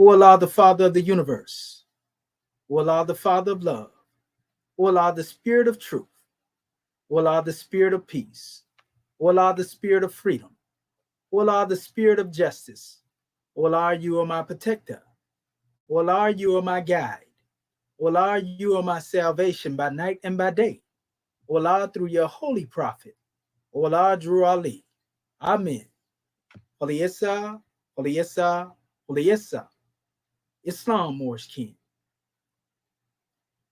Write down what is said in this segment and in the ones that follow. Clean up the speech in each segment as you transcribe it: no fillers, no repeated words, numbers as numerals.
O Allah, the Father of the universe. O Allah, the Father of love. O Allah, the Spirit of truth. O Allah, the Spirit of peace. O Allah, the Spirit of freedom. O Allah, the Spirit of justice. O Allah, you are my protector. O Allah, you are my guide. O Allah, you are my salvation by night and by day. O Allah, through your holy prophet. O Allah, Drew Ali. Amen. Holy Issa, Holy Issa, Holy Issa. Islam, Moorish King.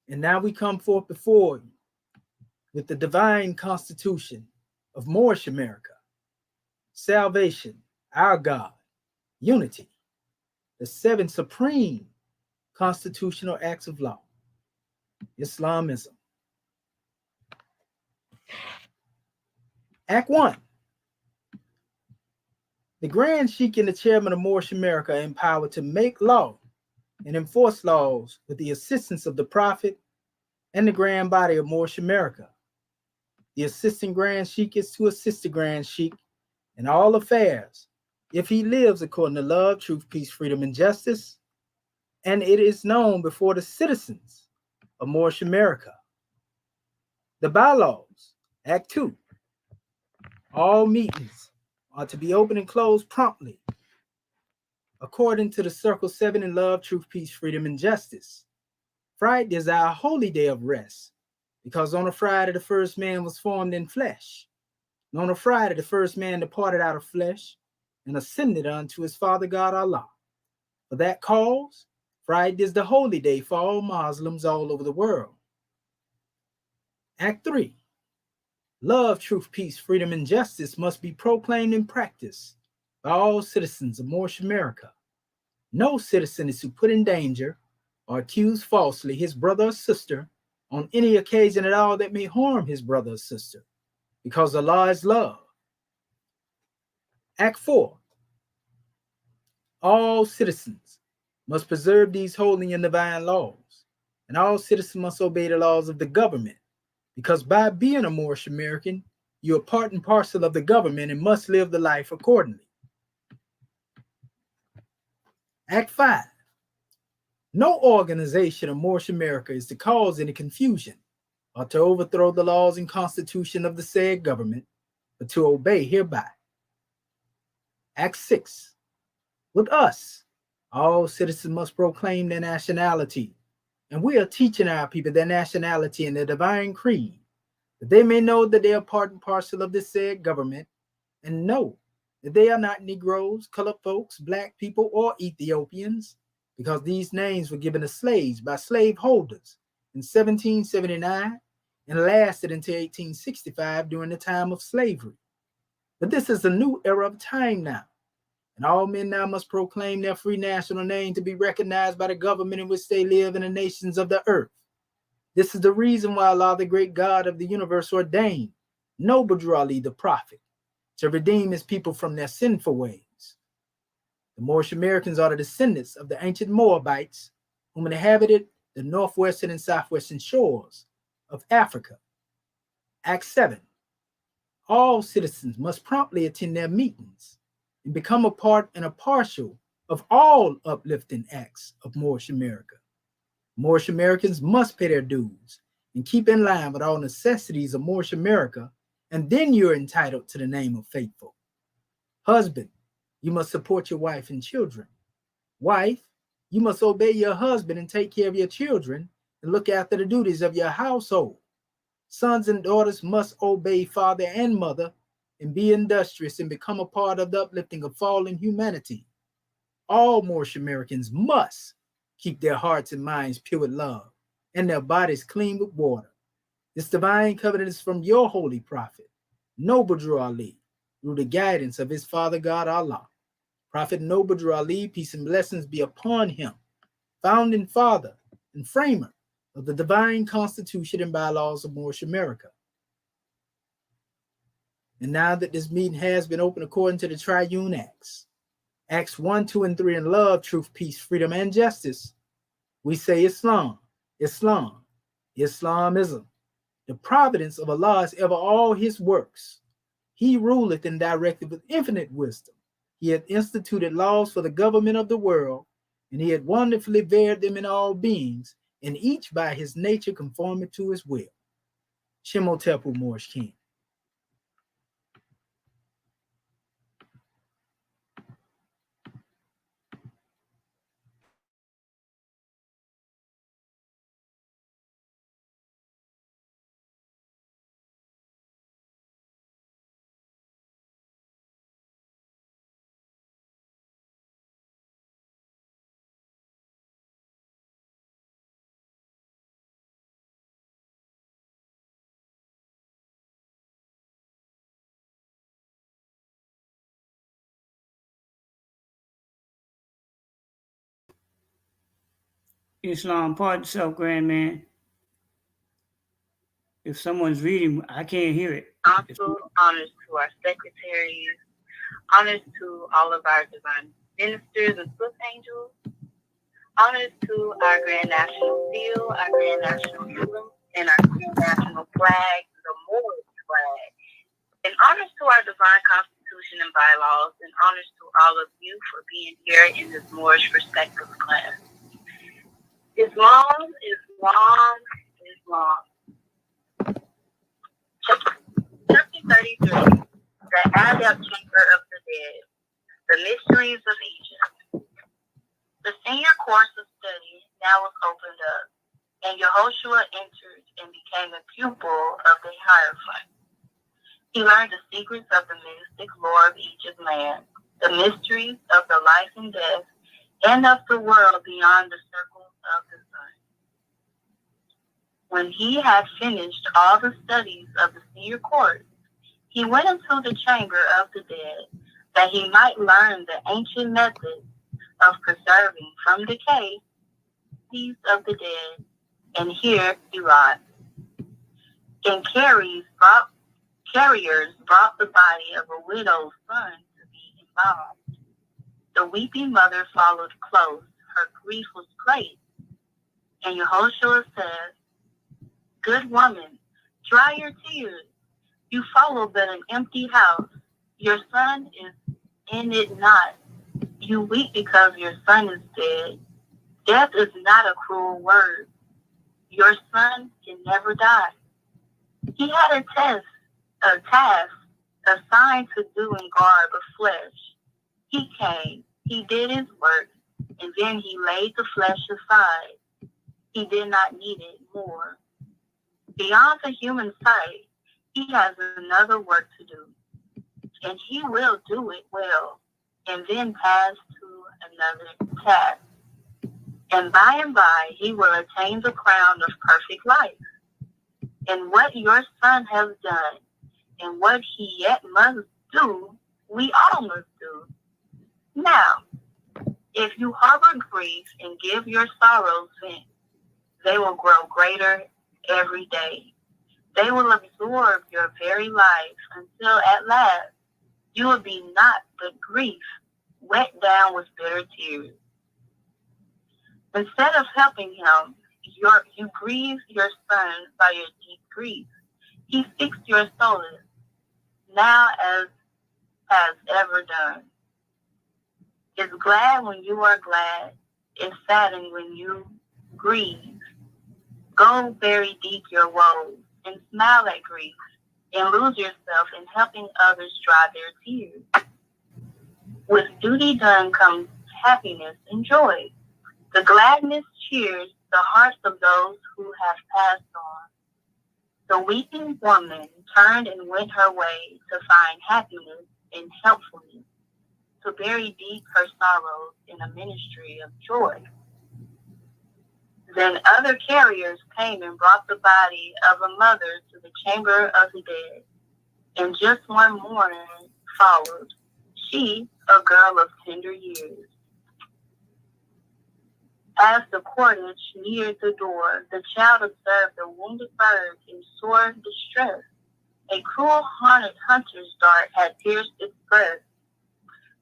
And now we come forth before you with the divine constitution of Moorish America. Salvation, our God, unity, the 7 supreme constitutional acts of law, Islamism. Act 1. The Grand Sheikh and the Chairman of Moorish America are empowered to make law and enforce laws with the assistance of the Prophet and the Grand Body of Moorish America. The Assistant Grand Sheikh is to assist the Grand Sheikh in all affairs if he lives according to love, truth, peace, freedom, and justice, and it is known before the citizens of Moorish America. The bylaws, Act 2. All meetings are to be open and closed promptly, according to the Circle 7 in love, truth, peace, freedom, and justice. Friday is our holy day of rest, because on a Friday the first man was formed in flesh. And on a Friday the first man departed out of flesh and ascended unto his Father God Allah. For that cause, Friday is the holy day for all Muslims all over the world. Act 3. Love, truth, peace, freedom, and justice must be proclaimed and practiced by all citizens of Moorish America. No citizen is to put in danger or accuse falsely his brother or sister on any occasion at all that may harm his brother or sister, because Allah is love. Act 4. All citizens must preserve these holy and divine laws, and all citizens must obey the laws of the government, because by being a Moorish American, you are part and parcel of the government and must live the life accordingly. Act 5. No organization of Moorish America is to cause any confusion or to overthrow the laws and constitution of the said government, but to obey hereby. Act 6. With us, all citizens must proclaim their nationality, and we are teaching our people their nationality and their divine creed, that they may know that they are part and parcel of this said government, and know that they are not Negroes, colored folks, black people, or Ethiopians, because these names were given to slaves by slaveholders in 1779 and lasted until 1865 during the time of slavery. But this is a new era of time now, and all men now must proclaim their free national name to be recognized by the government in which they live in the nations of the earth. This is the reason why Allah, the great God of the universe, ordained noble Drew Ali the prophet to redeem his people from their sinful ways. The Moorish Americans are the descendants of the ancient Moabites whom inhabited the northwestern and southwestern shores of Africa. Act 7. All citizens must promptly attend their meetings and become a part and a partial of all uplifting acts of Moorish America. Moorish Americans must pay their dues and keep in line with all necessities of Moorish America, and then you're entitled to the name of faithful. Husband, you must support your wife and children. Wife, you must obey your husband and take care of your children and look after the duties of your household. Sons and daughters must obey father and mother and be industrious and become a part of the uplifting of fallen humanity. All Moorish Americans must keep their hearts and minds pure with love and their bodies clean with water. This divine covenant is from your holy prophet, noble Drew Ali, through the guidance of his Father God Allah. Prophet noble Drew Ali, peace and blessings be upon him, founding father and framer of the divine constitution and bylaws of Moorish America. And now that this meeting has been opened according to the triune acts, Acts 1, 2, and 3 in love, truth, peace, freedom, and justice, we say Islam, Islam, Islamism. The providence of Allah is ever all his works. He ruleth and directeth with infinite wisdom. He hath instituted laws for the government of the world, and he had wonderfully varied them in all beings, and each by his nature conforming to his will. Shemotepu Moorish King. Islam, pardon yourself, grand man. If someone's reading, I can't hear it. Also, honors to our secretaries, honors to all of our divine ministers and swift angels, honors to our Grand National Seal, our Grand National Emblem, and our Grand National Flag, the Moorish flag, and honors to our divine constitution and bylaws, and honors to all of you for being here in this Moorish perspective class. Islam, Islam, Islam. Chapter 33, the Adab Chamber of the Dead, the Mysteries of Egypt. The senior course of study now was opened up, and Yehoshua entered and became a pupil of the Hierophant. He learned the secrets of the mystic lore of Egypt land, the mysteries of the life and death, and of the world beyond the circle of the sun. When he had finished all the studies of the senior course, he went into the chamber of the dead, that he might learn the ancient methods of preserving from decay these of the dead, and here he wrought. And carriers brought the body of a widow's son to be embalmed. The weeping mother followed close, her grief was great. And Yehoshua said, "Good woman, dry your tears. You follow but an empty house. Your son is in it not. You weep because your son is dead. Death is not a cruel word. Your son can never die." He had a task assigned to do in garb of flesh. He came, he did his work, and then he laid the flesh aside. He did not need it more. Beyond the human sight, he has another work to do, and he will do it well, and then pass to another task. And by, he will attain the crown of perfect life. And what your son has done, and what he yet must do, we all must do. Now, if you harbor grief and give your sorrows vent, they will grow greater every day. They will absorb your very life until at last you will be naught but grief, wet down with bitter tears. Instead of helping him, you grieve your son by your deep grief. He fixed your solace, now as has ever done. Is glad when you are glad, is saddened when you grieve. Go bury deep your woes, and smile at grief, and lose yourself in helping others dry their tears. With duty done comes happiness and joy. The gladness cheers the hearts of those who have passed on. The weeping woman turned and went her way to find happiness and helpfulness, to bury deep her sorrows in a ministry of joy. Then other carriers came and brought the body of a mother to the chamber of the dead, and just one mourner followed, she a girl of tender years. As the cordage neared the door, the child observed a wounded bird in sore distress. A cruel hunter's dart had pierced its breast,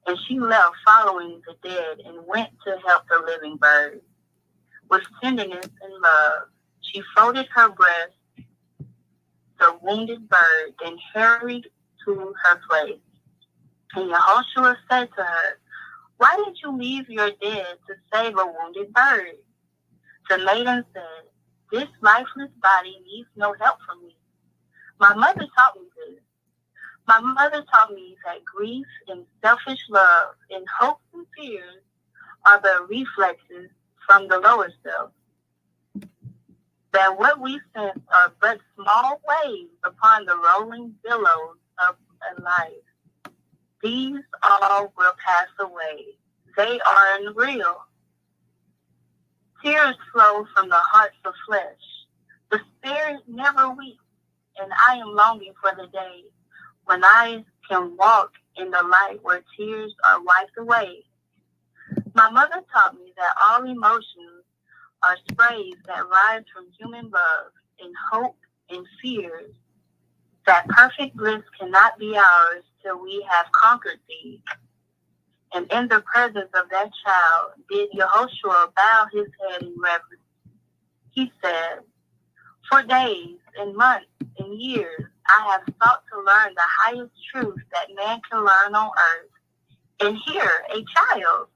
and she left following the dead and went to help the living bird. With tenderness and love, she folded her breast, the wounded bird, then hurried to her place. And Yehoshua said to her, Why did you leave your dead to save a wounded bird? The maiden said, this lifeless body needs no help from me. My mother taught me this. My mother taught me that grief and selfish love and hopes and fears are the reflexes from the lower self. That what we sense are but small waves upon the rolling billows of a life. These all will pass away. They are unreal. Tears flow from the hearts of flesh. The spirit never weeps, and I am longing for the day when I can walk in the light where tears are wiped away. My mother taught me that all emotions are sprays that rise from human love and hope and fears, that perfect bliss cannot be ours till we have conquered these. And in the presence of that child did Yehoshua bow his head in reverence. He said, for days and months and years, I have sought to learn the highest truth that man can learn on earth. And here, a child,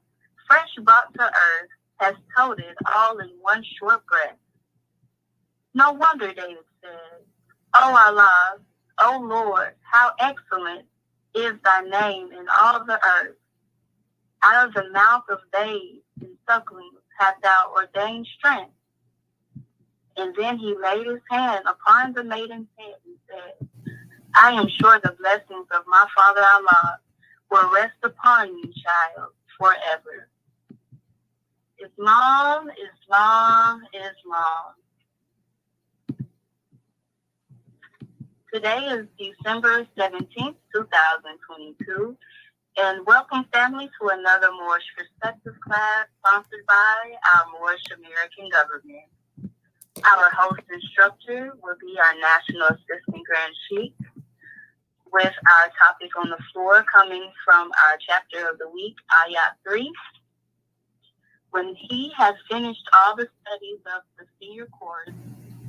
fresh brought to earth, has told it all in one short breath. No wonder David said, O Allah, O Lord, how excellent is thy name in all the earth. Out of the mouth of babes and sucklings hast thou ordained strength. And then he laid his hand upon the maiden's head and said, I am sure the blessings of my Father Allah will rest upon you, child, forever. Islam, Islam, Islam. Today is December 17th, 2022, and welcome family to another Moorish Perspective class sponsored by our Moorish American government. Our host instructor will be our National Assistant Grand Sheikh, with our topic on the floor coming from our chapter of the week, Ayat 3. When he had finished all the studies of the senior course,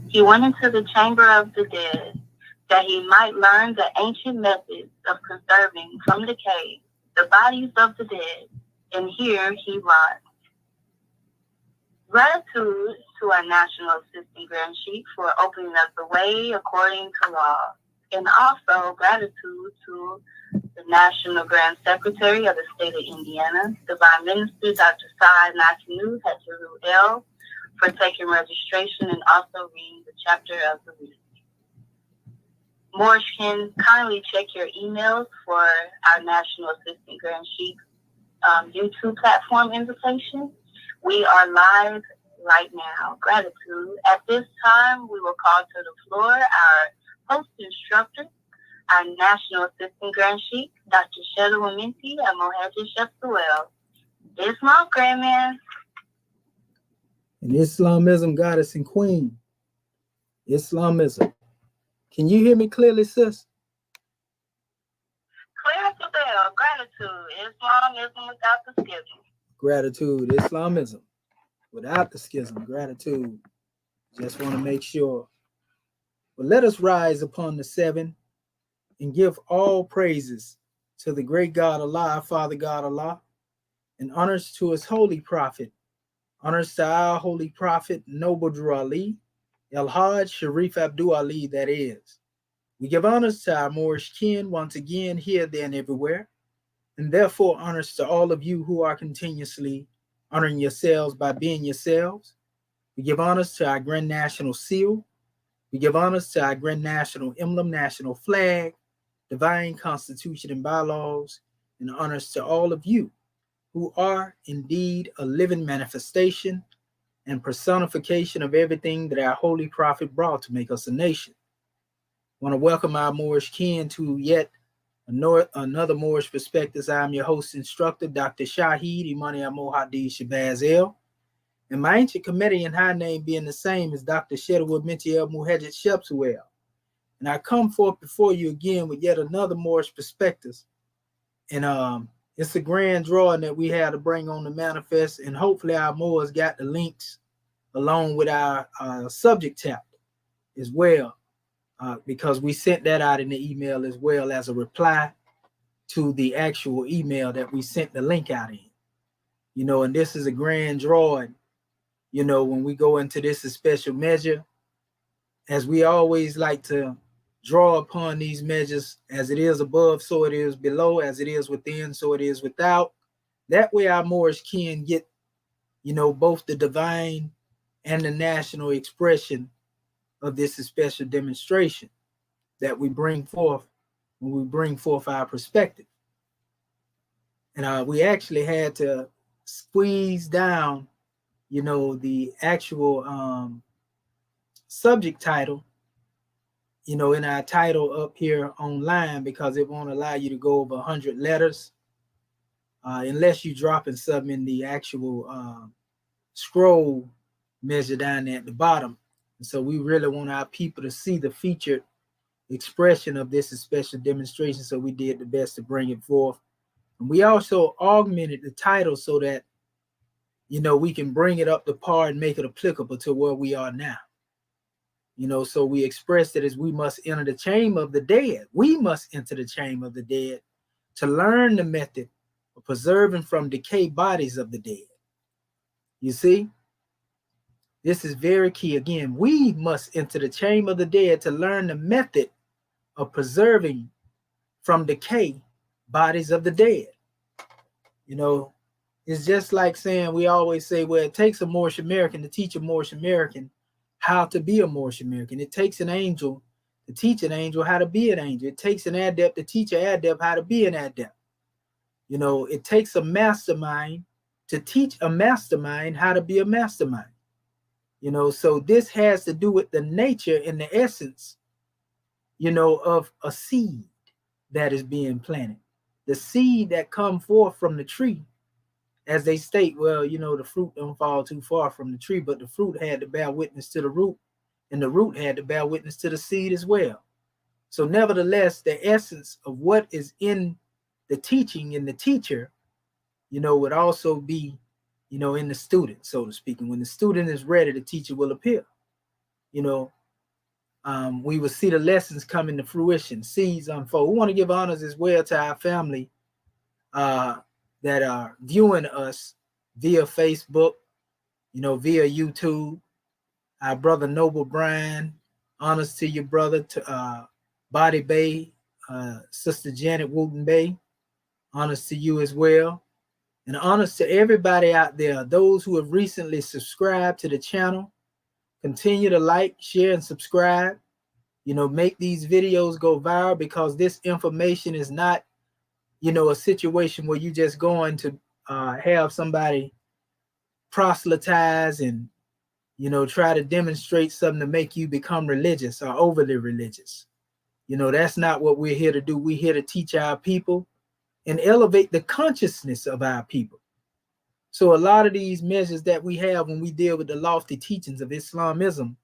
he went into the chamber of the dead, that he might learn the ancient methods of conserving from decay the bodies of the dead, and here he wrought. Gratitude to our National Assistant Grand Sheikh for opening up the way according to law, and also gratitude to the National Grand Secretary of the State of Indiana, Divine Minister Dr. Saad Nakinu Hetaru L, for taking registration and also reading the chapter of the week. Moorish can kindly check your emails for our National Assistant Grand Sheikh YouTube platform invitation. We are live right now. Gratitude. At this time, we will call to the floor our host instructor, our National Assistant Grand Sheikh, Dr. Sheda Waminti and Mohaji Shepsuel. Islam, Grandman. And Islamism, goddess and queen. Islamism. Can you hear me clearly, sis? Clear as a bell. Gratitude. Islamism without the schism. Gratitude. Islamism without the schism. Gratitude. Just want to make sure. But let us rise upon the seven and give all praises to the great God Allah, Father God Allah, and honors to his holy prophet. Honors to our holy prophet, Noble Drew Ali, El-Hajj Sharif Abdul Ali, that is. We give honors to our Moorish kin once again here, there, and everywhere, and therefore honors to all of you who are continuously honoring yourselves by being yourselves. We give honors to our Grand National Seal. We give honors to our Grand National Emblem, National Flag, Divine Constitution and Bylaws, and honors to all of you who are indeed a living manifestation and personification of everything that our holy prophet brought to make us a nation. I want to welcome our Moorish kin to yet another Moorish Perspectives. I'm your host instructor, Dr. Shahid Imani Amohadi Shabazz El. And my ancient committee and high name being the same as Dr. Shedwood Mintiel Muhammad Shepsuel. And I come forth before you again with yet another Moorish Perspectives. And it's a grand drawing that we had to bring on the manifest, and hopefully our Moors got the links along with our subject chapter as well, because we sent that out in the email as well as a reply to the actual email that we sent the link out in. you know, and this is a grand drawing, you know, when we go into this special measure, as we always like to draw upon these measures, as it is above, so it is below, as it is within, so it is without. That way our Moorish kin get, you know, both the divine and the national expression of this special demonstration that we bring forth when we bring forth our perspective. And we actually had to squeeze down, you know, the actual subject title, you know, in our title up here online, because it won't allow you to go over 100 letters unless you dropping something in the actual scroll measure down there at the bottom. And so we really want our people to see the featured expression of this special demonstration. So we did the best to bring it forth. And we also augmented the title so that, you know, we can bring it up to par and make it applicable to where we are now. You know, so we expressed it as we must enter the chamber of the dead. We must enter the chamber of the dead to learn the method of preserving from decay bodies of the dead. You see, this is very key. Again, we must enter the chamber of the dead to learn the method of preserving from decay bodies of the dead. You know, it's just like saying, we always say, well, it takes a Moorish American to teach a Moorish American how to be a Moorish American. It takes an angel to teach an angel how to be an angel. It takes an adept to teach an adept how to be an adept. You know, it takes a mastermind to teach a mastermind how to be a mastermind. You know, so this has to do with the nature and the essence, you know, of a seed that is being planted. The seed that come forth from the tree, as they state, well, you know, the fruit don't fall too far from the tree, but the fruit had to bear witness to the root, and the root had to bear witness to the seed as well. So nevertheless, the essence of what is in the teaching in the teacher, you know, would also be, you know, in the student, so to speak. And when the student is ready, the teacher will appear. You know, we will see the lessons come into fruition, seeds unfold. We want to give honors as well to our family that are viewing us via Facebook, you know, via YouTube. Our brother Noble Brian, honors to your brother, to Body Bay, Sister Janet Wooten Bay, honors to you as well. And honors to everybody out there, those who have recently subscribed to the channel. Continue to like, share, and subscribe. You know, make these videos go viral, because this information is not, you know, a situation where you just going to have somebody proselytize and, you know, try to demonstrate something to make you become religious or overly religious. You know, that's not what we're here to do. We're here to teach our people and elevate the consciousness of our people. So a lot of these measures that we have when we deal with the lofty teachings of Islamism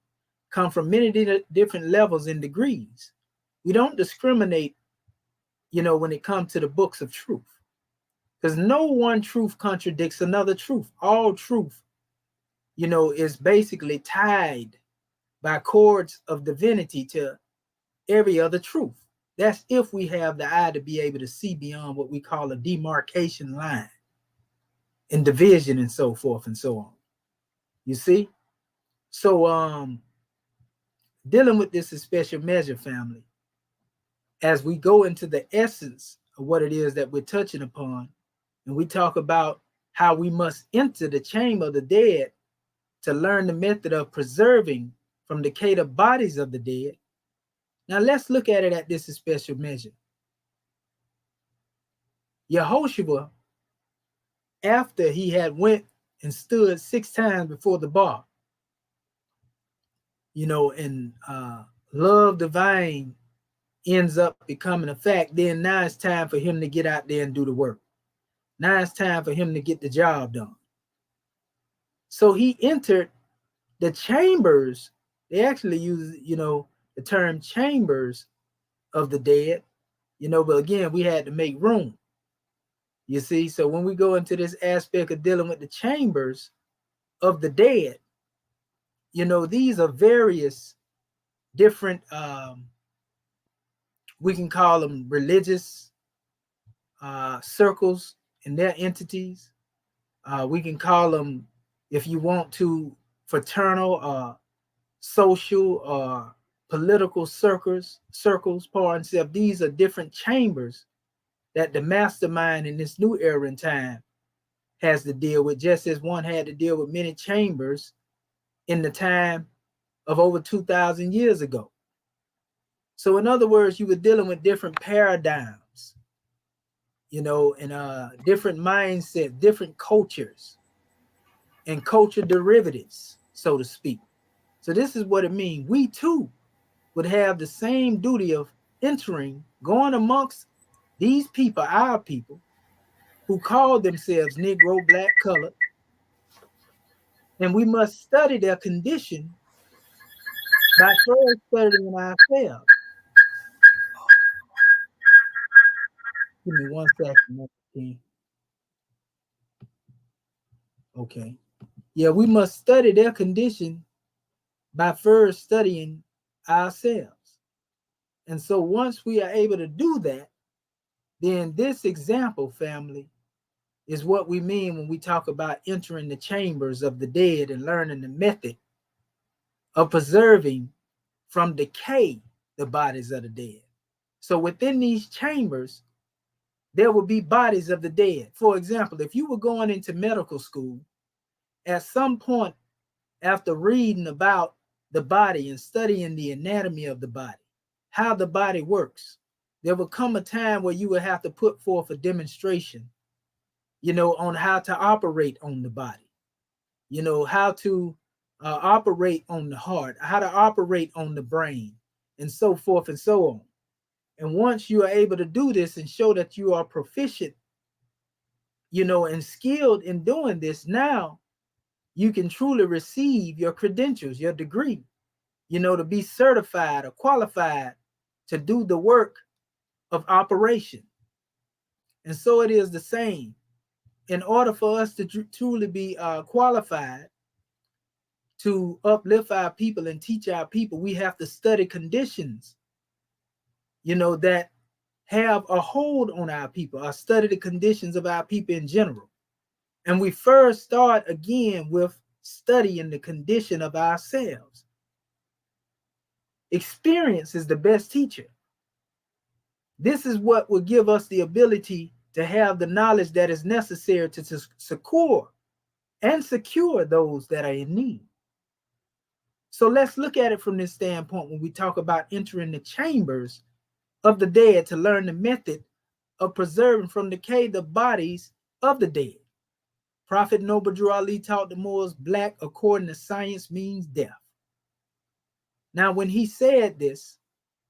come from many different levels and degrees. We don't discriminate, you know, when it comes to the books of truth, because no one truth contradicts another truth. All truth, you know, is basically tied by cords of divinity to every other truth. That's if we have the eye to be able to see beyond what we call a demarcation line and division and so forth and so on. You see? So dealing with this special measure, family, as we go into the essence of what it is that we're touching upon, and we talk about how we must enter the chamber of the dead to learn the method of preserving from decay the bodies of the dead. Now let's look at it at this special measure. Yehoshua, after he had went and stood 6 times before the bar, you know, and love divine ends up becoming a fact, then now it's time for him to get out there and do the work. Now it's time for him to get the job done. So he entered the chambers. They actually use, you know, the term chambers of the dead, you know, but again, we had to make room. You see, so when we go into this aspect of dealing with the chambers of the dead, you know, these are various different, we can call them religious circles and their entities. We can call them, if you want to, fraternal, social, or political circles, pardon self. These are different chambers that the mastermind in this new era in time has to deal with, just as one had to deal with many chambers in the time of over 2,000 years ago. So in other words, you were dealing with different paradigms, and different mindsets, different cultures, and culture derivatives, so to speak. So this is what it means. We too would have the same duty of entering, going amongst these people, our people, who call themselves Negro, black, colored, and we must study their condition by first studying ourselves. Give me 1 second. Okay. Yeah, we must study their condition by first studying ourselves. And so once we are able to do that, then this example, family, is what we mean when we talk about entering the chambers of the dead and learning the method of preserving from decay the bodies of the dead. So within these chambers, there will be bodies of the dead. For example, if you were going into medical school, at some point after reading about the body and studying the anatomy of the body, how the body works, there will come a time where you will have to put forth a demonstration, on how to operate on the body, how to operate on the heart, how to operate on the brain, and so forth and so on. And once you are able to do this and show that you are proficient, and skilled in doing this, now you can truly receive your credentials, your degree, to be certified or qualified to do the work of operation. And so it is the same. In order for us to truly be qualified to uplift our people and teach our people, we have to study conditions, that have a hold on our people, or study the conditions of our people in general. And we first start again with studying the condition of ourselves. Experience is the best teacher. This is what will give us the ability to have the knowledge that is necessary to secure and secure those that are in need. So let's look at it from this standpoint when we talk about entering the chambers of the dead to learn the method of preserving from decay the bodies of the dead. Prophet Noble Drew Ali taught the Moors black, according to science, means death. Now, when he said this,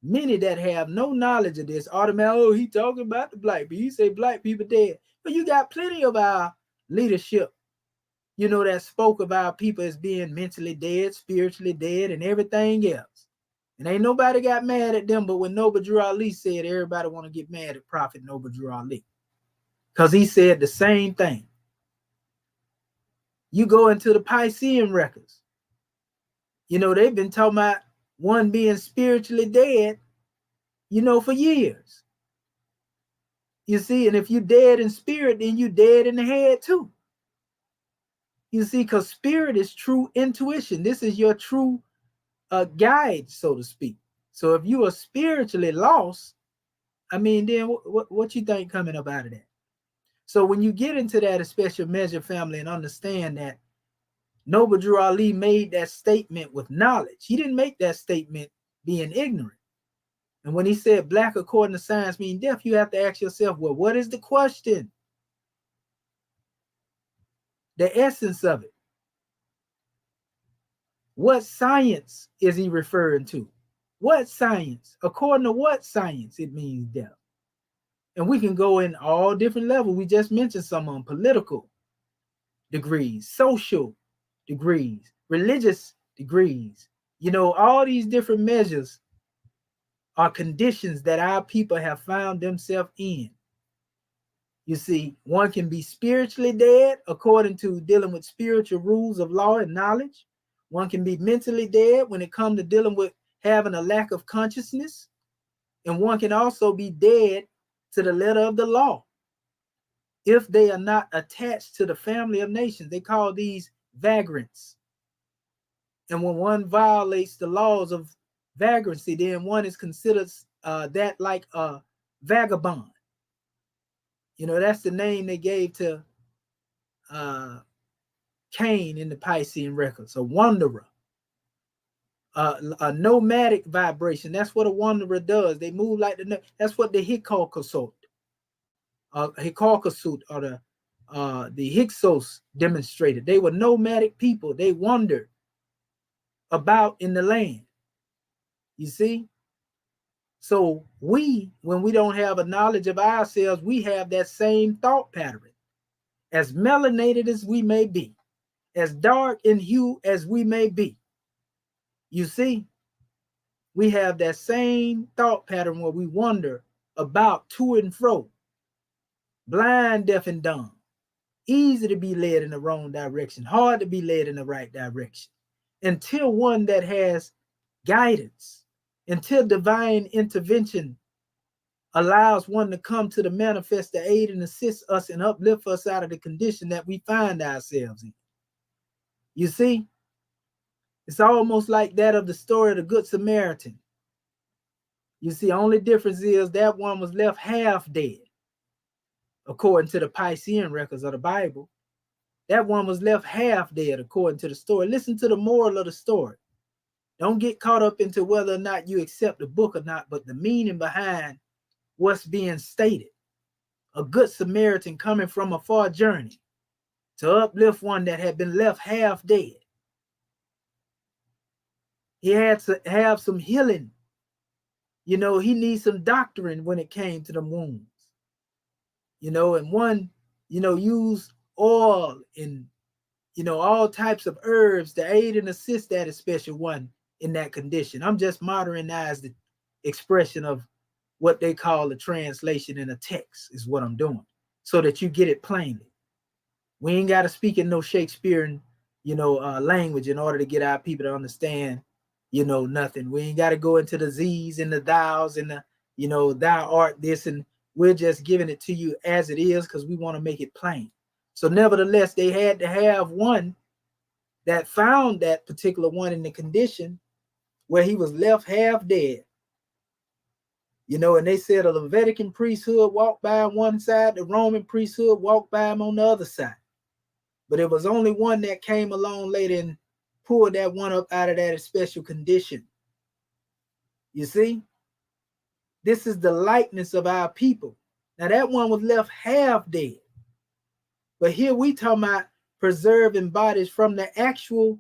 many that have no knowledge of this automatically, he talking about the black people. He say black people dead. But you got plenty of our leadership, that spoke of our people as being mentally dead, spiritually dead, and everything else. And ain't nobody got mad at them, but when Noble Drew Ali said, everybody want to get mad at Prophet Noble Drew Ali, because he said the same thing. You go into the Piscean records, they've been talking about one being spiritually dead, for years. You see, and if you're dead in spirit, then you're dead in the head too. You see, because spirit is true intuition. This is your true guide, so to speak. So if you are spiritually lost, then what you think coming up out of that? So when you get into that special measure, family, and understand that Noble Drew Ali made that statement with knowledge. He didn't make that statement being ignorant. And when he said black according to science mean death, you have to ask yourself, well, what is the question? The essence of it. What science is he referring to? What science? According to what science it means death? And we can go in all different levels. We just mentioned some on political degrees, social degrees, religious degrees. All these different measures are conditions that our people have found themselves in. You see, one can be spiritually dead according to dealing with spiritual rules of law and knowledge. One can be mentally dead when it comes to dealing with having a lack of consciousness. And one can also be dead to the letter of the law. if they are not attached to the family of nations. They call these vagrants. And when one violates the laws of vagrancy, then one is considered that like a vagabond. You know, that's the name they gave to Cain in the Piscean records, a wanderer, a nomadic vibration. That's what a wanderer does. They move like that's what the Hyksos or the Hyksos demonstrated. They were nomadic people. They wandered about in the land. You see? So when we don't have a knowledge of ourselves, we have that same thought pattern. As melanated as we may be, as dark in hue as we may be, you see, we have that same thought pattern where we wonder about to and fro, blind, deaf, and dumb, easy to be led in the wrong direction, hard to be led in the right direction, until one that has guidance, until divine intervention allows one to come to the manifest to aid and assist us and uplift us out of the condition that we find ourselves in. You see, it's almost like that of the story of the Good Samaritan. You see, only difference is that one was left half dead, according to the Piscean records of the Bible. That one was left half dead, according to the story. Listen to the moral of the story. Don't get caught up into whether or not you accept the book or not, but the meaning behind what's being stated. A good Samaritan coming from a far journey to uplift one that had been left half dead. He had to have some healing. You know, he needs some doctrine when it came to the wounds. You know, and one, you know, use oil and, you know, all types of herbs to aid and assist that special one in that condition. I'm just modernized the expression of what they call a translation in a text is what I'm doing, so that you get it plainly. We ain't got to speak in no Shakespearean, you know, language in order to get our people to understand, you know, nothing. We ain't got to go into the these and the thous and the, you know, thou art this, and we're just giving it to you as it is because we want to make it plain. So nevertheless, they had to have one that found that particular one in the condition where he was left half dead. You know, and they said a Levitican priesthood walked by on one side, the Roman priesthood walked by him on the other side. But it was only one that came along later and pulled that one up out of that special condition. You see? This is the likeness of our people. Now that one was left half dead. But here we talking about preserving bodies from the actual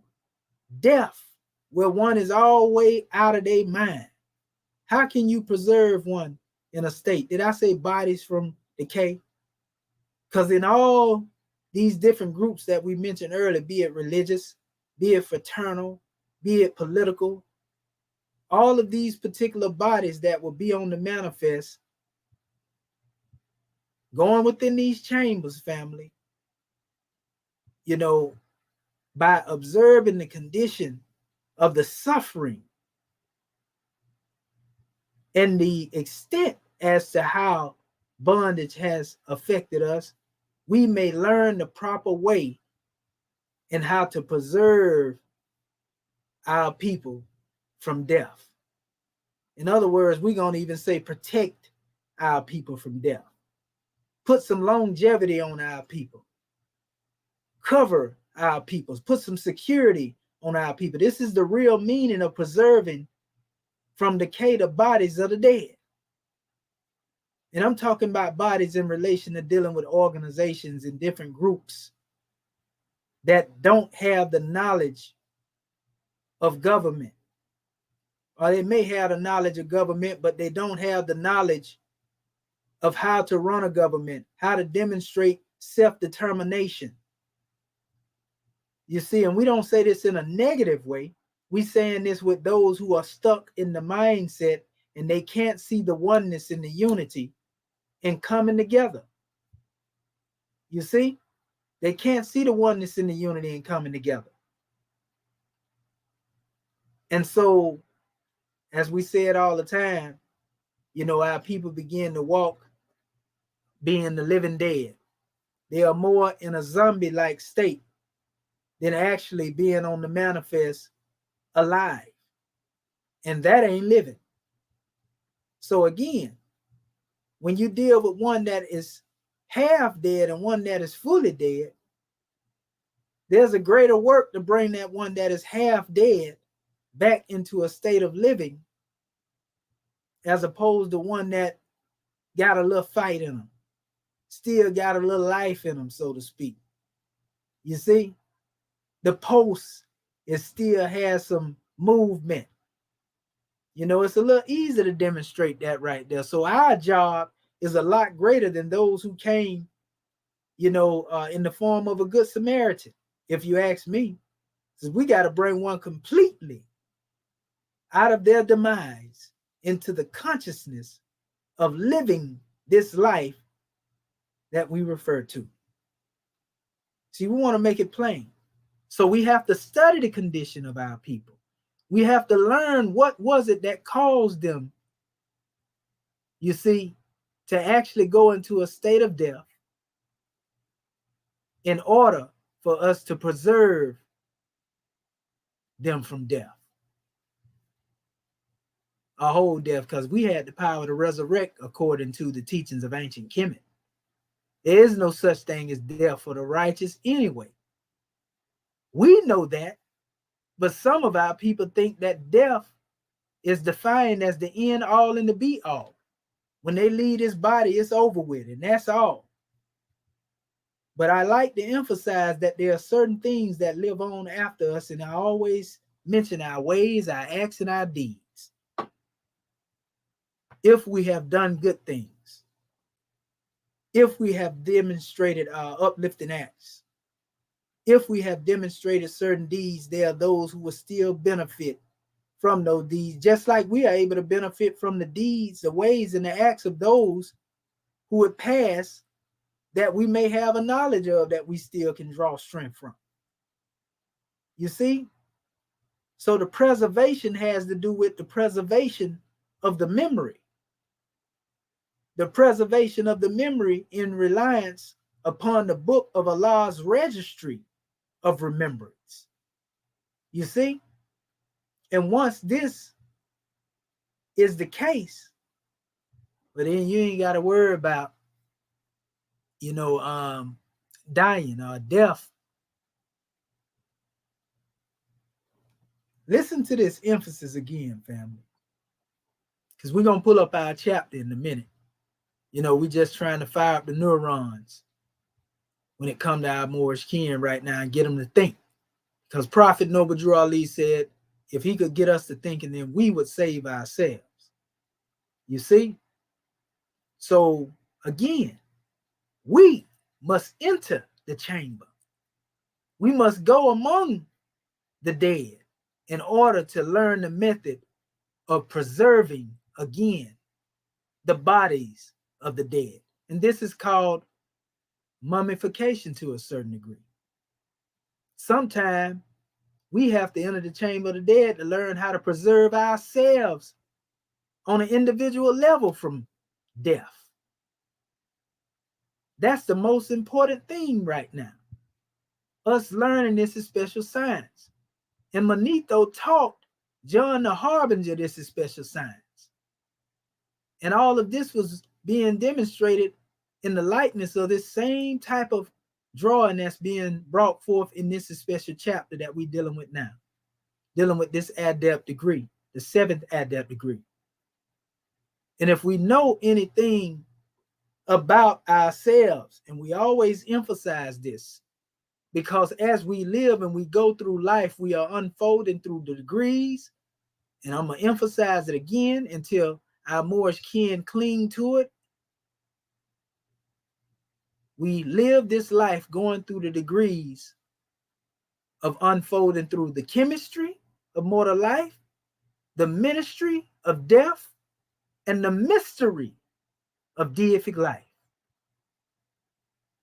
death, where one is always out of their mind. How can you preserve one in a state? Did I say bodies from decay? Because in all these different groups that we mentioned earlier, be it religious, be it fraternal, be it political, all of these particular bodies that will be on the manifest, going within these chambers, family, you know, by observing the condition of the suffering and the extent as to how bondage has affected us, we may learn the proper way in how to preserve our people from death. In other words, we're going to even say protect our people from death. Put some longevity on our people. Cover our peoples. Put some security on our people. This is the real meaning of preserving from decay the bodies of the dead. And I'm talking about bodies in relation to dealing with organizations and different groups that don't have the knowledge of government. Or they may have the knowledge of government, but they don't have the knowledge of how to run a government, how to demonstrate self-determination. You see, and we don't say this in a negative way. We saying this with those who are stuck in the mindset and they can't see the oneness and the unity and coming together. You see, they can't see the oneness and the unity and coming together. And so, as we say it all the time, you know, our people begin to walk being the living dead. They are more in a zombie-like state than actually being on the manifest alive. And that ain't living. So again, when you deal with one that is half dead and one that is fully dead, there's a greater work to bring that one that is half dead back into a state of living, as opposed to one that got a little fight in them, still got a little life in them, so to speak. You see, the pulse, it still has some movement. You know, it's a little easy to demonstrate that right there. So our job is a lot greater than those who came, in the form of a good Samaritan, if you ask me. Because we got to bring one completely out of their demise into the consciousness of living this life that we refer to. See, we want to make it plain. So we have to study the condition of our people. We have to learn what was it that caused them, you see, to actually go into a state of death in order for us to preserve them from death. A whole death, because we had the power to resurrect according to the teachings of ancient Kemet. There is no such thing as death for the righteous anyway. We know that, but some of our people think that death is defined as the end all and the be all. When they leave this body, it's over with, and that's all. But I like to emphasize that there are certain things that live on after us, and I always mention our ways, our acts, and our deeds. If we have done good things, if we have demonstrated our uplifting acts, if we have demonstrated certain deeds, there are those who will still benefit from those deeds, just like we are able to benefit from the deeds, the ways, and the acts of those who would pass that we may have a knowledge of, that we still can draw strength from. You see? So the preservation has to do with the preservation of the memory. The preservation of the memory in reliance upon the book of Allah's registry of remembrance. You see? And once this is the case, but then you ain't got to worry about, dying or death. Listen to this emphasis again, family, because we're going to pull up our chapter in a minute. We just trying to fire up the neurons when it comes to our Moorish kin right now and get them to think. Because Prophet Noble Drew Ali said, if he could get us to thinking, then we would save ourselves. You see? So again, we must enter the chamber. We must go among the dead in order to learn the method of preserving, again, the bodies of the dead. And this is called mummification to a certain degree. Sometimes we have to enter the chamber of the dead to learn how to preserve ourselves on an individual level from death. That's the most important thing right now. Us learning this is special science. And Manetho taught John the Harbinger this is special science. And all of this was being demonstrated in the likeness of this same type of drawing that's being brought forth in this special chapter that we're dealing with now. Dealing with this adept degree, the 7th adept degree. And if we know anything about ourselves, and we always emphasize this, because as we live and we go through life, we are unfolding through the degrees. And I'm going to emphasize it again until our Moorish kin cling to it. We live this life going through the degrees of unfolding through the chemistry of mortal life, the ministry of death, and the mystery of deific life.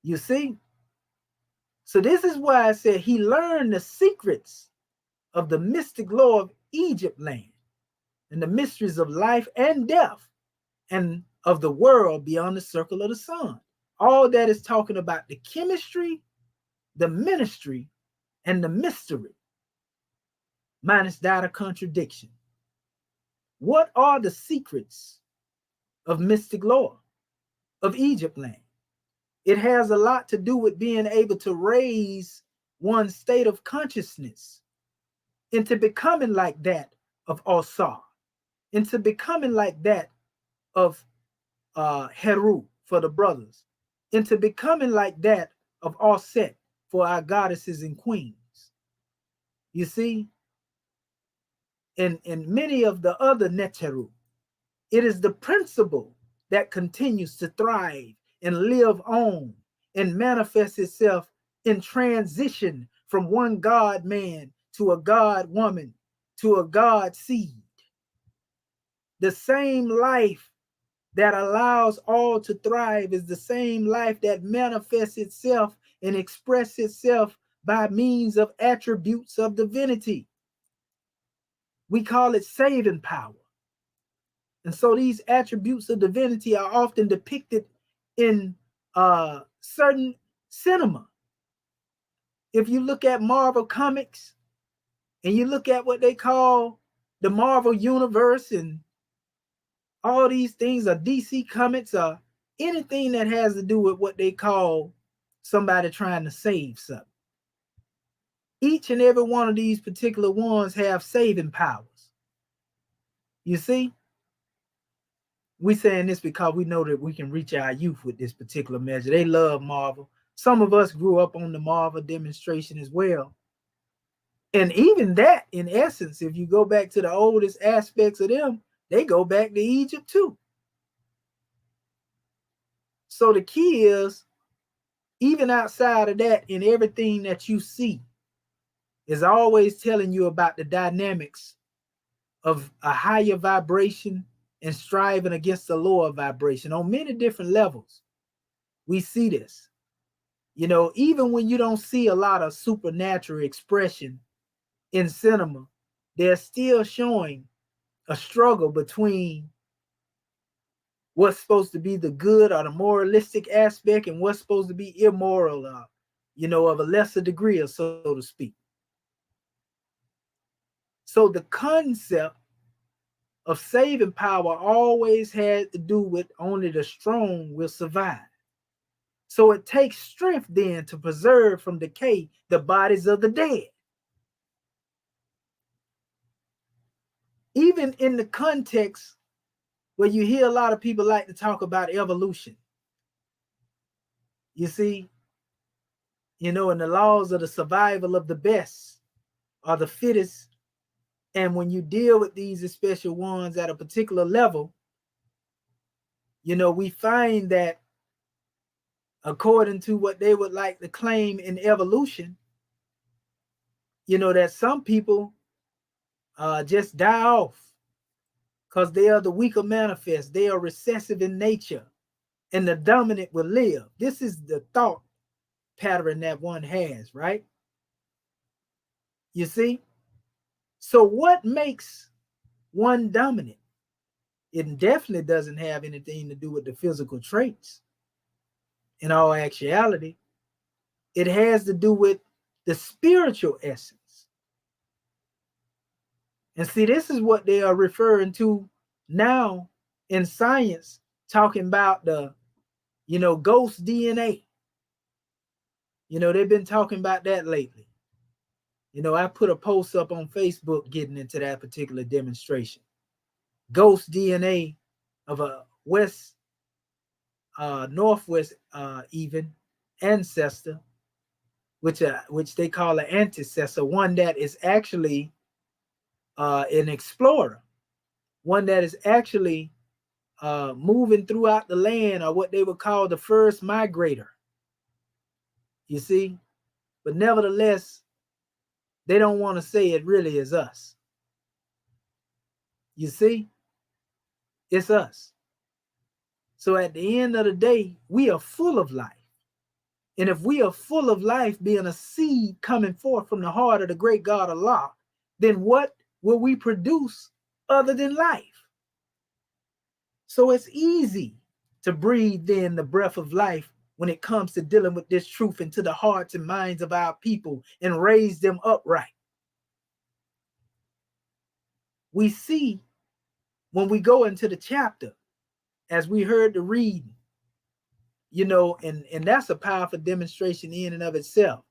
You see? So this is why I said he learned the secrets of the mystic law of Egypt land and the mysteries of life and death and of the world beyond the circle of the sun. All that is talking about the chemistry, the ministry, and the mystery, minus that of contradiction. What are the secrets of mystic lore of Egypt land? It has a lot to do with being able to raise one's state of consciousness into becoming like that of Osar, into becoming like that of Heru for the brothers, into becoming like that of Offset for our goddesses and queens. You see, in many of the other Neteru, it is the principle that continues to thrive and live on and manifest itself in transition from one God man to a God woman to a God seed. The same life that allows all to thrive is the same life that manifests itself and expresses itself by means of attributes of divinity. We call it saving power. And so these attributes of divinity are often depicted in certain cinema. If you look at Marvel Comics and you look at what they call the Marvel Universe and all these things, are DC Comics, or anything that has to do with what they call somebody trying to save something. Each and every one of these particular ones have saving powers. You see? We saying this because we know that we can reach our youth with this particular measure. They love Marvel. Some of us grew up on the Marvel demonstration as well. And even that, in essence, if you go back to the oldest aspects of them, they go back to Egypt too. So the key is, even outside of that, in everything that you see, is always telling you about the dynamics of a higher vibration and striving against a lower vibration on many different levels. We see this. You know, even when you don't see a lot of supernatural expression in cinema, they're still showing a struggle between what's supposed to be the good or the moralistic aspect and what's supposed to be immoral, of a lesser degree, or so to speak. So the concept of saving power always had to do with only the strong will survive. So it takes strength then to preserve from decay the bodies of the dead. Even in the context where you hear a lot of people like to talk about evolution. You see, in the laws of the survival of the best or the fittest. And when you deal with these special ones at a particular level, we find that according to what they would like to claim in evolution, that some people just die off because they are the weaker manifest. They are recessive in nature and the dominant will live. This is the thought pattern that one has, right? You see? So what makes one dominant? It definitely doesn't have anything to do with the physical traits. In all actuality, it has to do with the spiritual essence. And see, this is what they are referring to now in science, talking about the, ghost DNA. They've been talking about that lately. I put a post up on Facebook getting into that particular demonstration. Ghost DNA of a northwest even ancestor, which they call an antecessor, one that is actually an explorer, one that is actually moving throughout the land, or what they would call the first migrator. You see? But nevertheless, they don't want to say it really is us. You see? It's us. So at the end of the day, we are full of life. And if we are full of life, being a seed coming forth from the heart of the great God Allah, then what will we produce other than life? So it's easy to breathe in the breath of life when it comes to dealing with this truth into the hearts and minds of our people and raise them upright. We see when we go into the chapter, as we heard the reading, and that's a powerful demonstration in and of itself.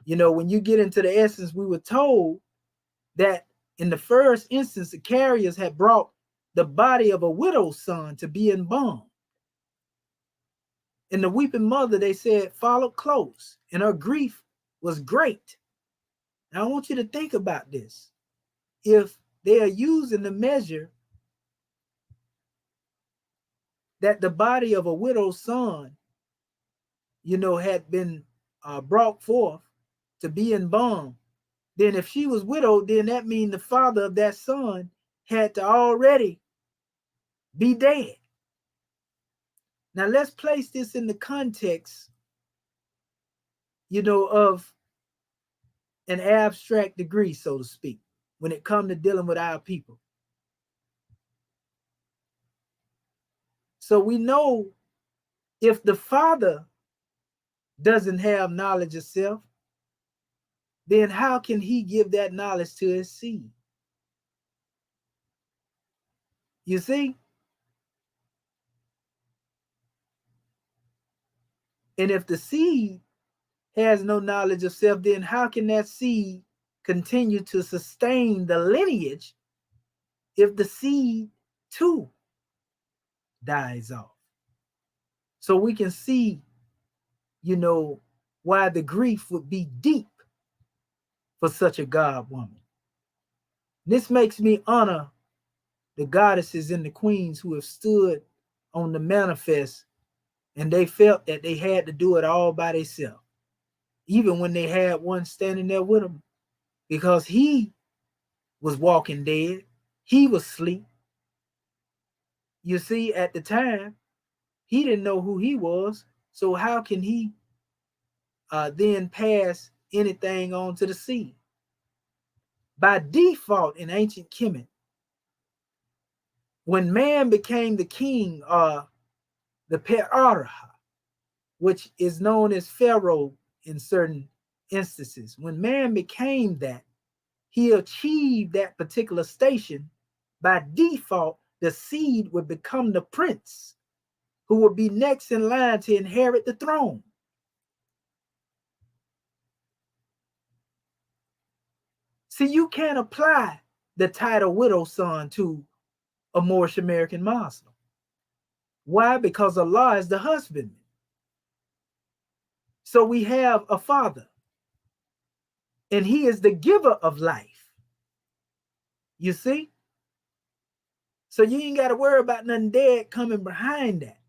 When you get into the essence, we were told that in the first instance, the carriers had brought the body of a widow's son to be embalmed. And the weeping mother, they said, followed close, and her grief was great. Now, I want you to think about this. If they are using the measure that the body of a widow's son, had been brought forth to be embalmed, then if she was widowed, then that means the father of that son had to already be dead. Now let's place this in the context, of an abstract degree, so to speak, when it comes to dealing with our people. So we know if the father doesn't have knowledge of self, then how can he give that knowledge to his seed? You see? And if the seed has no knowledge of self, then how can that seed continue to sustain the lineage if the seed too dies off? So we can see, why the grief would be deep for such a God woman. This makes me honor the goddesses and the queens who have stood on the manifest, and they felt that they had to do it all by themselves, even when they had one standing there with them, because he was walking dead. He was asleep. You see, at the time, he didn't know who he was. So how can he then pass anything on to the seed? By default in ancient Kemet, when man became the king, the Pe'araha, which is known as Pharaoh in certain instances, when man became that, he achieved that particular station. By default, the seed would become the prince who would be next in line to inherit the throne. See, you can't apply the title widow's son to a Moorish American Muslim. Why? Because Allah is the husbandman. So we have a father, and he is the giver of life. You see? So you ain't got to worry about nothing dead coming behind that.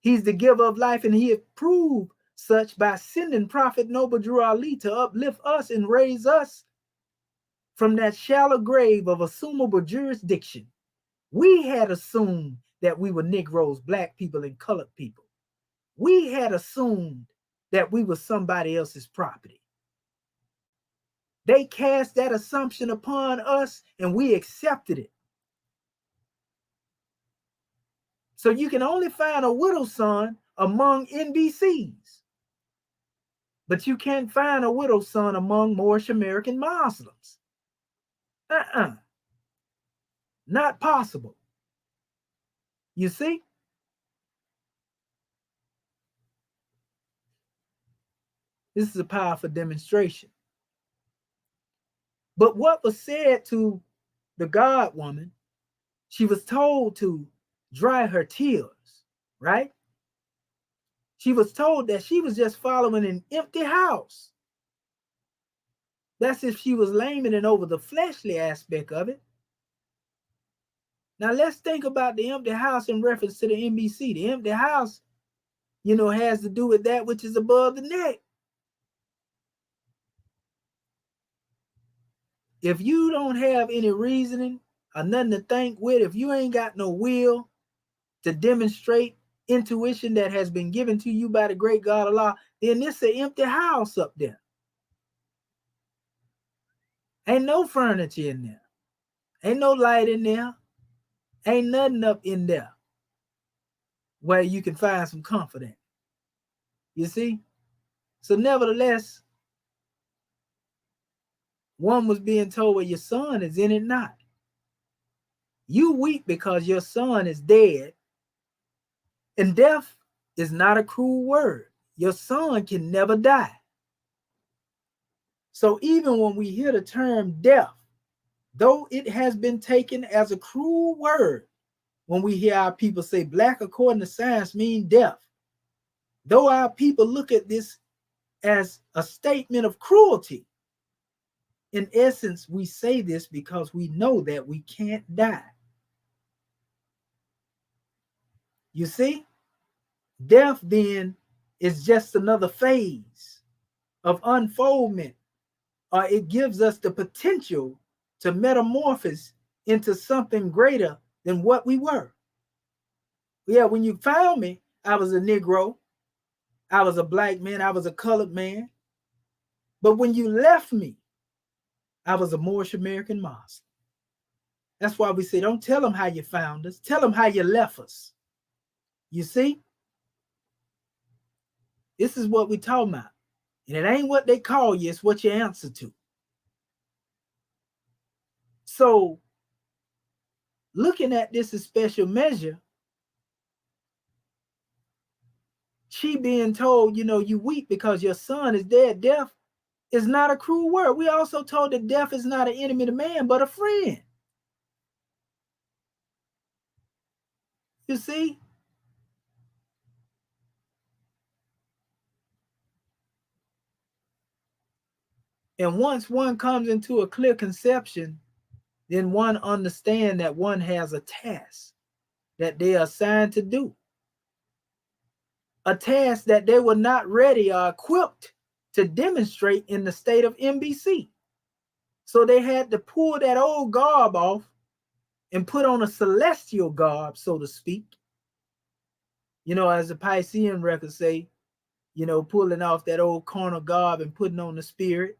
He's the giver of life, and he has proved such by sending Prophet Noble Drew Ali to uplift us and raise us from that shallow grave of assumable jurisdiction. We had assumed that we were Negroes, black people, and colored people. We had assumed that we were somebody else's property. They cast that assumption upon us, and we accepted it. So you can only find a widow's son among NBCs, but you can't find a widow's son among Moorish American Muslims. Not possible. You see? This is a powerful demonstration. But what was said to the God woman, she was told to dry her tears, right? She was told that she was just following an empty house. That's if she was lamenting over the fleshly aspect of it. Now let's think about the empty house in reference to the NBC. The empty house, has to do with that which is above the neck. If you don't have any reasoning or nothing to think with, if you ain't got no will to demonstrate intuition that has been given to you by the great God Allah, then it's an empty house up there. Ain't no furniture in there. Ain't no light in there. Ain't nothing up in there. where you can find some comfort in. You see? So nevertheless, one was being told, well, your son is in it not. You weep because your son is dead, and death is not a cruel word. Your son can never die. So even when we hear the term death, though it has been taken as a cruel word, when we hear our people say black according to science mean death, though our people look at this as a statement of cruelty, in essence, we say this because we know that we can't die. You see, death then is just another phase of unfoldment, or it gives us the potential to metamorphose into something greater than what we were. Yeah, when you found me, I was a Negro, I was a black man, I was a colored man. But when you left me, I was a Moorish American Muslim. That's why we say, don't tell them how you found us, tell them how you left us. You see? This is what we talking about. And it ain't what they call you, it's what you answer to. So, looking at this as special measure, she being told, you know, you weep because your son is dead. Death is not a cruel word. We also told that death is not an enemy to man, but a friend. You see? And once one comes into a clear conception, then one understands that one has a task that they are assigned to do. A task that they were not ready or equipped to demonstrate in the state of NBC. So they had to pull that old garb off and put on a celestial garb, so to speak. You know, as the Piscean records say, you know, pulling off that old carnal garb and putting on the spirit.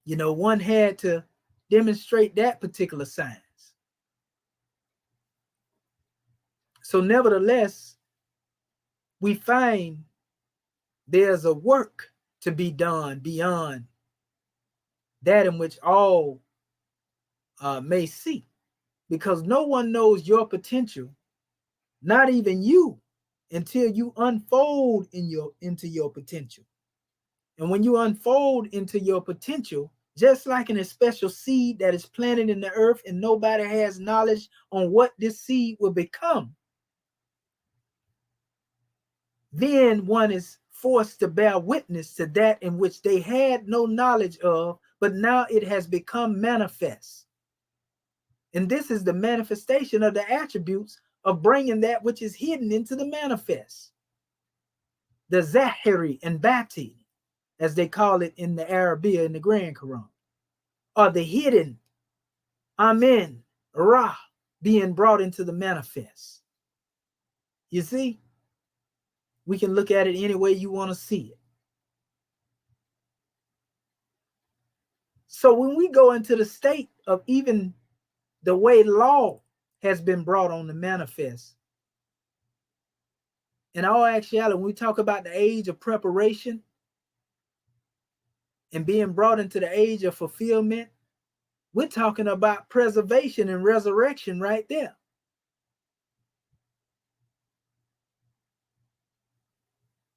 You know, one had to demonstrate that particular science. So nevertheless, we find there's a work to be done beyond that in which all may see, because no one knows your potential, not even you, until you unfold into your potential. And when you unfold into your potential, just like in a special seed that is planted in the earth and nobody has knowledge on what this seed will become, then one is forced to bear witness to that in which they had no knowledge of, but now it has become manifest. And this is the manifestation of the attributes of bringing that which is hidden into the manifest. The Zahiri and Bati, as they call it in the Arabic in the Grand Quran, are the hidden Amen, Ra, being brought into the manifest. You see? We can look at it any way you want to see it. So when we go into the state of even the way law has been brought on the manifest, in all actuality, when we talk about the age of preparation and being brought into the age of fulfillment, we're talking about preservation and resurrection right there.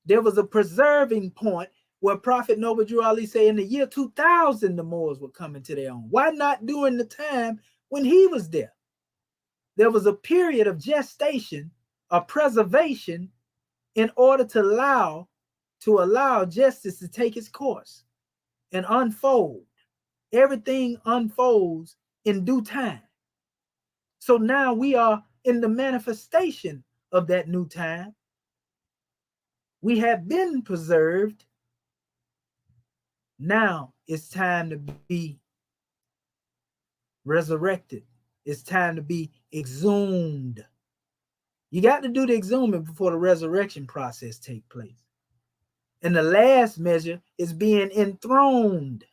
There was a preserving point where Prophet Noble Drew Ali said in the year 2000, the Moors would come into their own. Why not during the time when he was there? There was a period of gestation, of preservation, in order to allow justice to take its course and unfold. Everything unfolds in due time. So now we are in the manifestation of that new time. We have been preserved. Now it's time to be resurrected. It's time to be exhumed. You got to do the exhuming before the resurrection process takes place. And the last measure is being enthroned,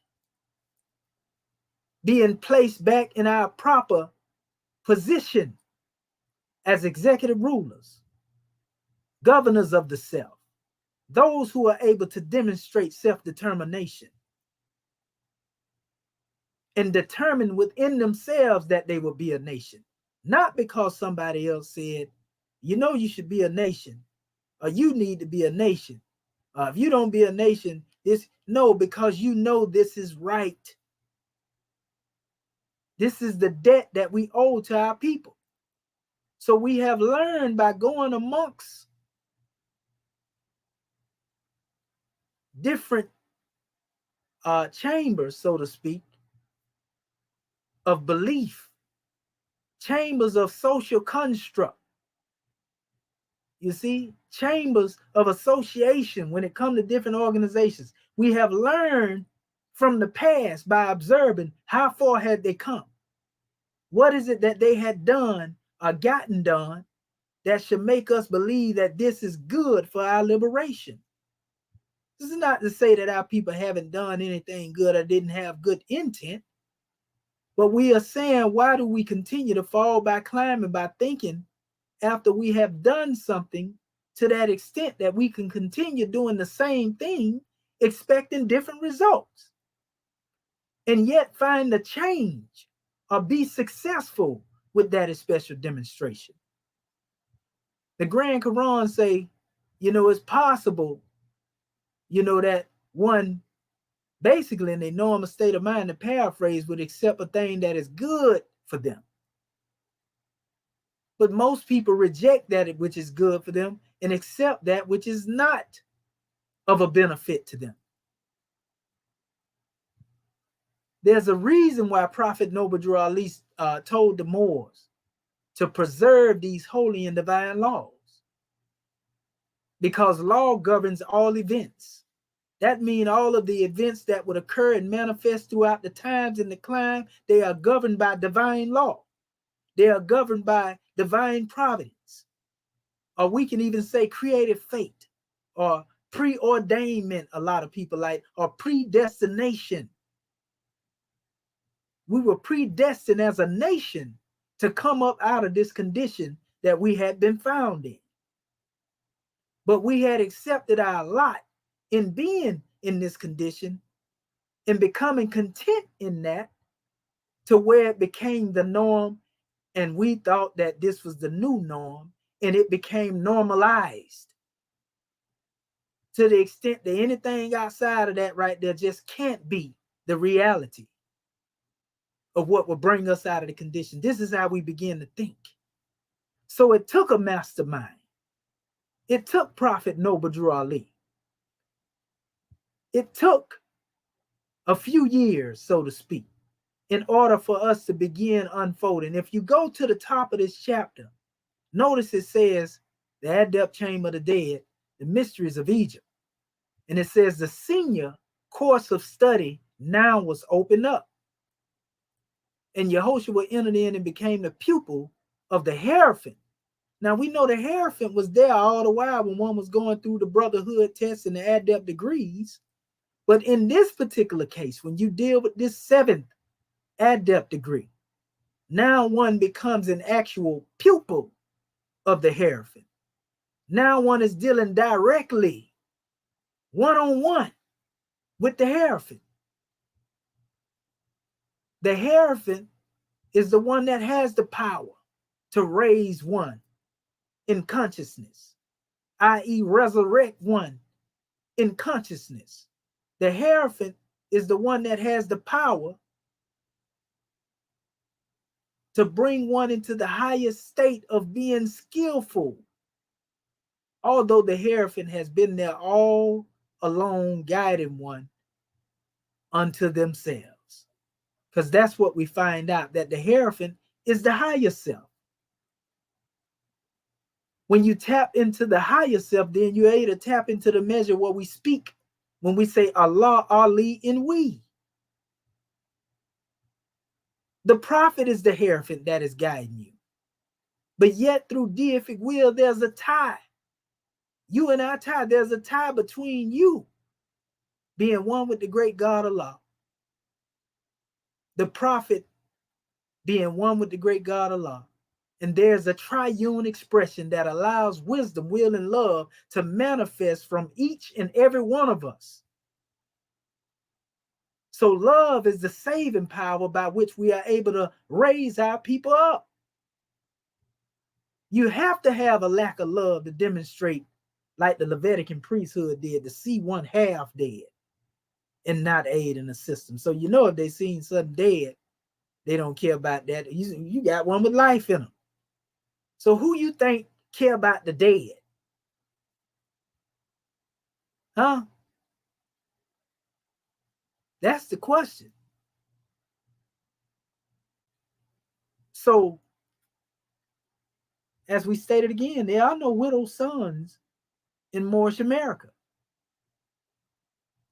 being placed back in our proper position as executive rulers, governors of the self, those who are able to demonstrate self-determination and determine within themselves that they will be a nation, not because somebody else said, you know, you should be a nation, or you need to be a nation. If you don't be a nation, no, because you know this is right. This is the debt that we owe to our people. So we have learned by going amongst different chambers, so to speak, of belief, chambers of social construct. You see, chambers of association when it comes to different organizations. We have learned from the past by observing how far had they come. What is it that they had done or gotten done that should make us believe that this is good for our liberation? This is not to say that our people haven't done anything good or didn't have good intent, but we are saying, why do we continue to fall by climbing, by thinking after we have done something to that extent that we can continue doing the same thing, expecting different results, and yet find the change or be successful with that special demonstration? The Grand Quran say, you know, it's possible, you know, that one basically in a normal state of mind, to paraphrase, would accept a thing that is good for them. But most people reject that which is good for them and accept that which is not of a benefit to them. There's a reason why Prophet Noble Drew Ali told the Moors to preserve these holy and divine laws, because law governs all events. That means all of the events that would occur and manifest throughout the times and the climb, they are governed by divine law. They are governed by divine providence. Or we can even say creative fate, or preordainment, a lot of people like, or predestination. We were predestined as a nation to come up out of this condition that we had been found in. But we had accepted our lot in being in this condition and becoming content in that, to where it became the norm, and we thought that this was the new norm, and it became normalized to the extent that anything outside of that right there just can't be the reality of what will bring us out of the condition. This is how we begin to think. So it took a mastermind. It took Prophet Noble Drew Ali. It took a few years, so to speak, in order for us to begin unfolding. If you go to the top of this chapter, notice it says the Adept Chamber of the Dead, the mysteries of Egypt. And it says the senior course of study now was opened up. And Yehoshua entered in and became the pupil of the Hierophant. Now we know the Hierophant was there all the while when one was going through the brotherhood tests and the adept degrees. But in this particular case, when you deal with this 7th adept degree, now one becomes an actual pupil of the Hierophant. Now one is dealing directly, one-on-one, with the Hierophant. The Hierophant is the one that has the power to raise one in consciousness, i.e. resurrect one in consciousness. The Hierophant is the one that has the power to bring one into the highest state of being skillful. Although the Hierophant has been there all along, guiding one unto themselves. Because that's what we find out, that the Hierophant is the higher self. When you tap into the higher self, then you're able to tap into the measure where we speak when we say Allah, Ali, and we. The prophet is the Hierophant that is guiding you. But yet through deific will, there's a tie. You and I tie, there's a tie between you being one with the great God Allah, the prophet being one with the great God Allah, And there's a triune expression that allows wisdom, will, and love to manifest from each and every one of us. So love is the saving power by which we are able to raise our people up. You have to have a lack of love to demonstrate, like the Levitican priesthood did, to see one half dead and not aid in the system. So you know if they seen something dead, they don't care about that. You got one with life in them. So who you think care about the dead? Huh? That's the question. So, as we stated again, there are no widow sons in Moorish America.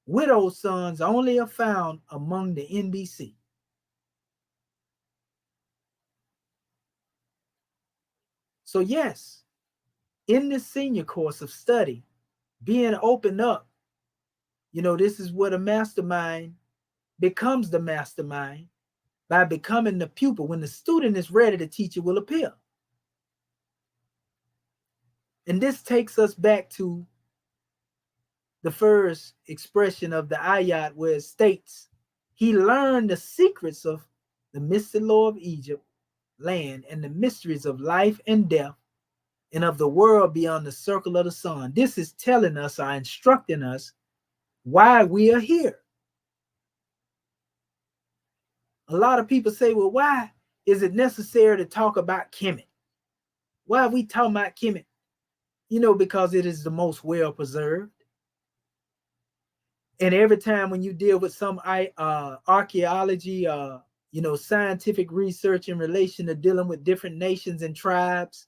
Widow sons only are found among the NBC. So yes, in this senior course of study, being opened up, this is what a mastermind becomes the mastermind by becoming the pupil. When the student is ready, the teacher will appear. And this takes us back to the first expression of the ayat, where it states, he learned the secrets of the mystic law of Egypt, land, and the mysteries of life and death, and of the world beyond the circle of the sun. This is telling us or instructing us why we are here. A lot of people say, well, why is it necessary to talk about Kemet? Why are we talking about Kemet? Because it is the most well preserved. And every time when you deal with some archaeology, scientific research in relation to dealing with different nations and tribes,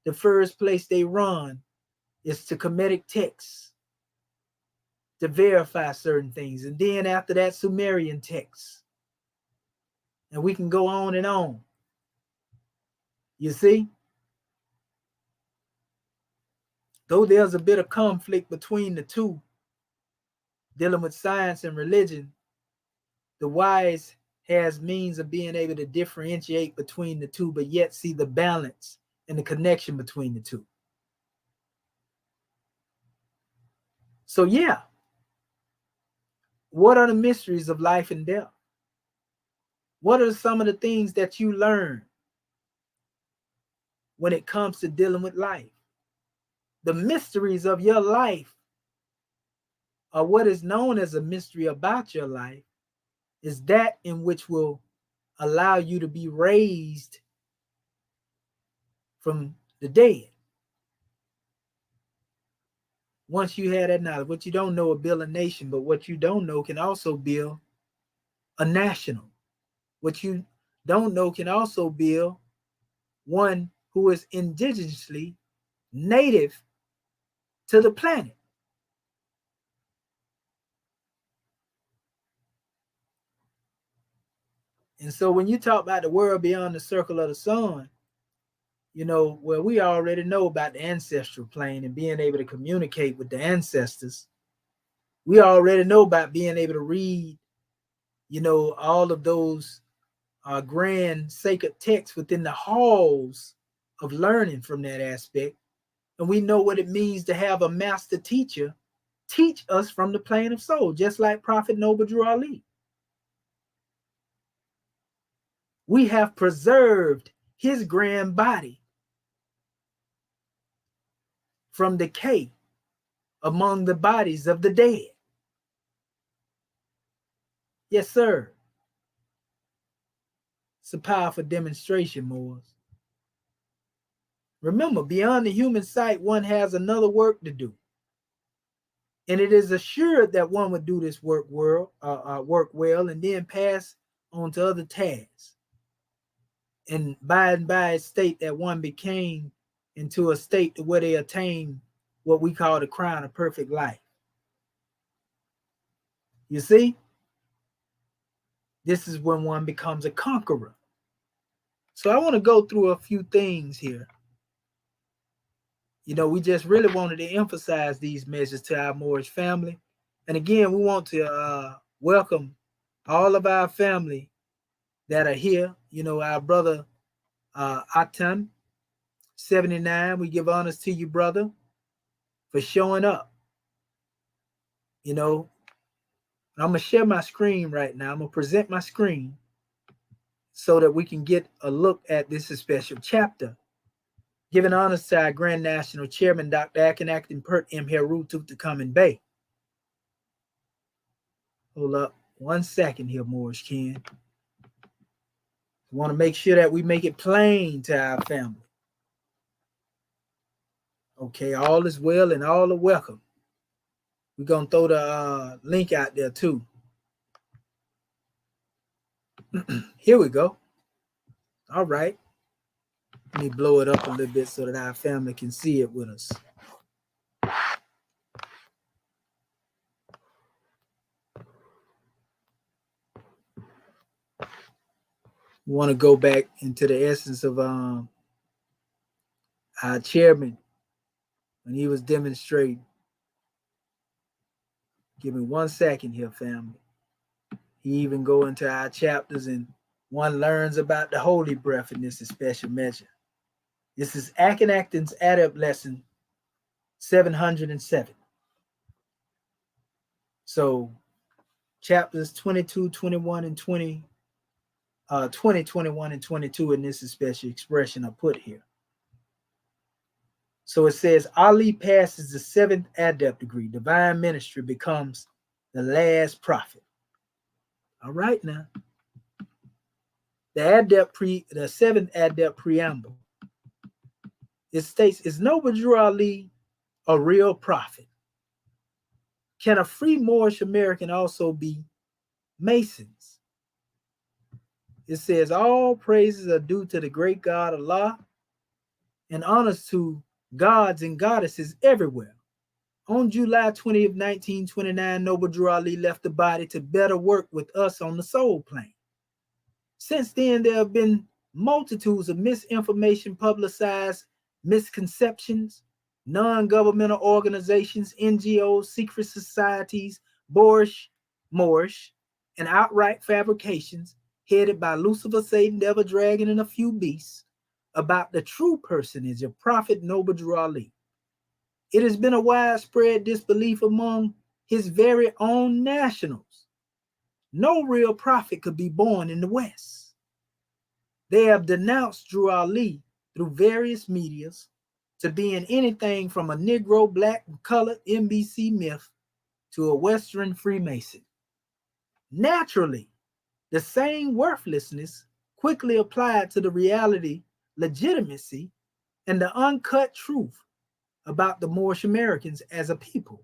the first place they run is to Kemetic texts to verify certain things. And then after that, Sumerian texts. And we can go on and on. You see? Though there's a bit of conflict between the two, dealing with science and religion, the wise has means of being able to differentiate between the two, but yet see the balance and the connection between the two. So yeah, what are the mysteries of life and death? What are some of the things that you learn when it comes to dealing with life? The mysteries of your life, or what is known as a mystery about your life, is that in which will allow you to be raised from the dead. Once you have that knowledge, what you don't know will build a nation, but what you don't know can also build a national. What you don't know can also build one who is indigenously native to the planet. And so when you talk about the world beyond the circle of the sun, we already know about the ancestral plane and being able to communicate with the ancestors. We already know about being able to read, all of those grand sacred texts within the halls of learning from that aspect. And we know what it means to have a master teacher teach us from the plane of soul, just like Prophet Noble Drew Ali. We have preserved his grand body from decay among the bodies of the dead. Yes, sir. It's a powerful demonstration, Moors. Remember, beyond the human sight, one has another work to do. And it is assured that one would do this work well and then pass on to other tasks. And by state that one became into a state where they attain what we call the crown of perfect life. You see? This is when one becomes a conqueror. So I want to go through a few things here. We just really wanted to emphasize these measures to our Moorish family. And again, we want to welcome all of our family that are here. Our brother Atam, 79, we give honors to you, brother, for showing up. You know, I'm going to share my screen right now. I'm going to present my screen so that we can get a look at this special chapter. Giving honors to our Grand National Chairman, Dr. Akin Acting Pert M. Heru Tutankhamun Bay. Hold up 1 second here, Morris Ken. I want to make sure that we make it plain to our family. Okay, all is well and all are welcome. We're going to throw the link out there too. Here we go. All right. Let me blow it up a little bit so that our family can see it with us. We want to go back into the essence of our chairman when he was demonstrating. Give me 1 second here, family. He even go into our chapters and one learns about the holy breath in this special measure. This is Akin Acton's Adept Lesson 707. So chapters 22, 21, and 20, 21, and 22 in this special expression I put here. So it says, Ali passes the 7th adept degree. Divine ministry becomes the last prophet. All right now. The 7th adept preamble. It states, is Noble Drew Ali a real prophet? Can a free Moorish American also be Masons? It says, all praises are due to the great God Allah and honors to gods and goddesses everywhere. On July 20th, 1929, Noble Drew Ali left the body to better work with us on the soul plane. Since then, there have been multitudes of misinformation, publicized misconceptions, non-governmental organizations, NGOs, secret societies, Moorish, and outright fabrications headed by Lucifer, Satan, Devil, Dragon, and a few beasts about the true personage of Prophet Noble Drew Ali. It has been a widespread disbelief among his very own nationals. No real prophet could be born in the West. They have denounced Drew Ali through various medias to being anything from a Negro, black, and colored NBC myth to a Western Freemason. Naturally, the same worthlessness quickly applied to the reality, legitimacy, and the uncut truth about the Moorish Americans as a people.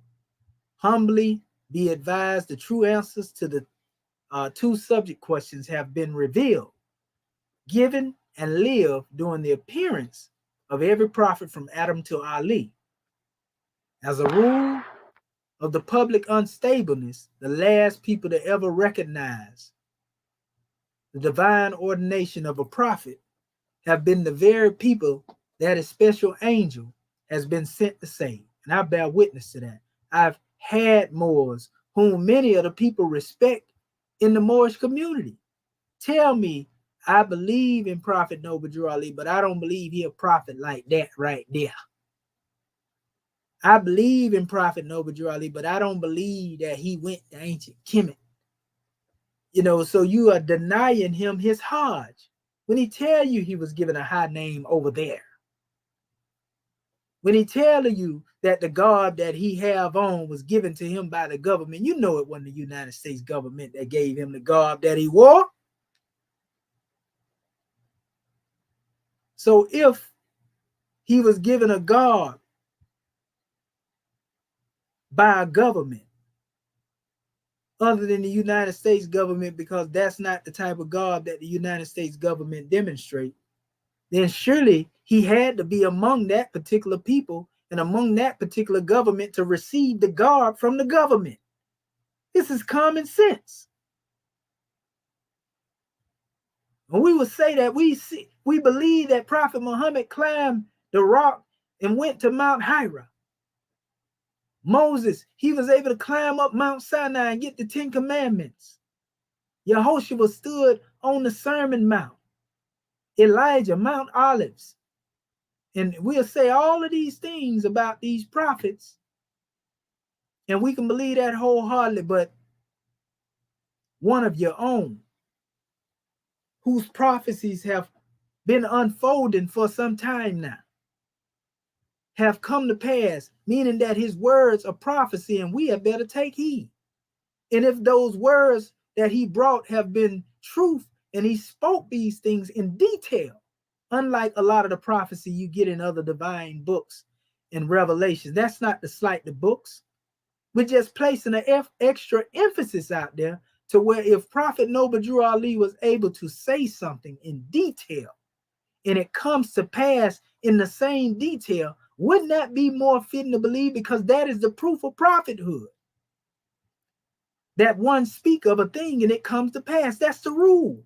Humbly be advised, the true answers to the two subject questions have been revealed, given, and lived during the appearance of every prophet from Adam to Ali. As a rule of the public unstableness, the last people to ever recognize the divine ordination of a prophet have been the very people that a special angel has been sent to save. And I bear witness to that. I've had Moors whom many of the people respect in the Moorish community tell me, I believe in Prophet Noble Drew Ali, but I don't believe he a prophet like that right there. I believe in Prophet Noble Drew Ali, but I don't believe that he went to ancient Kemet. You know, so you are denying him his Hajj when he tell you he was given a high name over there. When he tell you that the garb that he have on was given to him by the government, you know it wasn't the United States government that gave him the garb that he wore. So if he was given a garb by a government other than the United States government, because that's not the type of garb that the United States government demonstrate, then surely he had to be among that particular people and among that particular government to receive the garb from the government. This is common sense. When we would say that we believe that Prophet Muhammad climbed the rock and went to Mount Hira. Moses, he was able to climb up Mount Sinai and get the 10 Commandments. Yehoshua stood on the Sermon Mount. Elijah, Mount Olives. And we'll say all of these things about these prophets, and we can believe that wholeheartedly, but one of your own, whose prophecies have been unfolding for some time now, have come to pass, meaning that his words are prophecy, and we had better take heed. And if those words that he brought have been truth, and he spoke these things in detail, unlike a lot of the prophecy you get in other divine books and revelations, that's not to slight the books. We're just placing an extra emphasis out there to where if Prophet Noble Drew Ali was able to say something in detail, and it comes to pass in the same detail, wouldn't that be more fitting to believe? Because that is the proof of prophethood. That one speak of a thing and it comes to pass. That's the rule.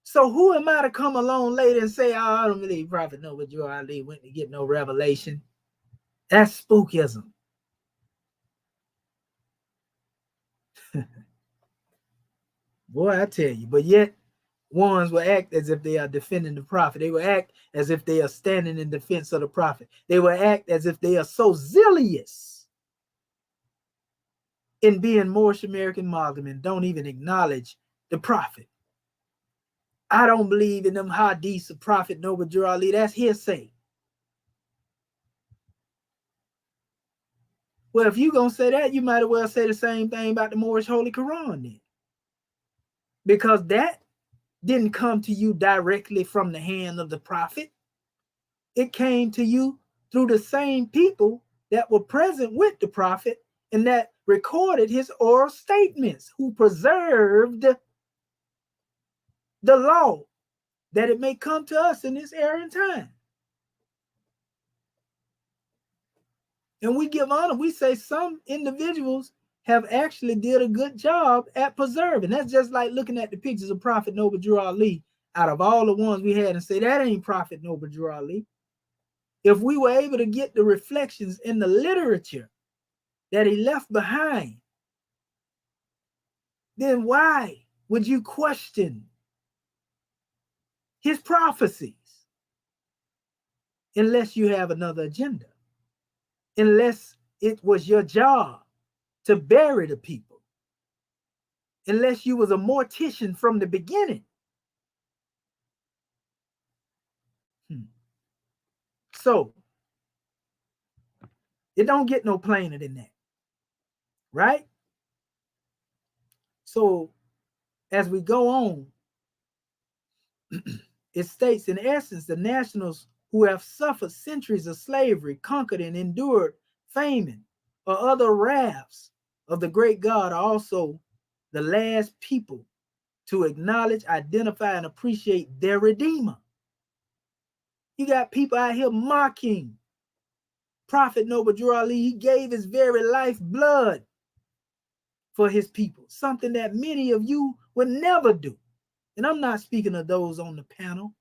So who am I to come along later and say, oh, I don't believe Prophet Noble Drew Ali went to get no revelation? That's spookism. Boy, I tell you, but yet ones will act as if they are defending the prophet. They will act as if they are standing in defense of the prophet. They will act as if they are so zealous in being Moorish American Muslim and don't even acknowledge the prophet. I don't believe in them hadiths of Prophet Noble Drew Ali. That's hearsay. Well, if you're going to say that, you might as well say the same thing about the Moorish Holy Quran then. Because that didn't come to you directly from the hand of the prophet. It came to you through the same people that were present with the prophet and that recorded his oral statements, who preserved the law that it may come to us in this era and time. And we give honor. We say some individuals have actually did a good job at preserving. That's just like looking at the pictures of Prophet Noble Drew Ali out of all the ones we had and say, that ain't Prophet Noble Drew Ali. If we were able to get the reflections in the literature that he left behind, then why would you question his prophecies? Unless you have another agenda. Unless it was your job to bury the people. Unless you was a mortician from the beginning. So, it don't get no plainer than that. Right? So, as we go on, it states, in essence, the nationals who have suffered centuries of slavery, conquered and endured famine or other wraths of the great God, are also the last people to acknowledge, identify, and appreciate their Redeemer. You got people out here mocking Prophet Noble Drew Ali. He gave his very life blood for his people, something that many of you would never do. And I'm not speaking of those on the panel,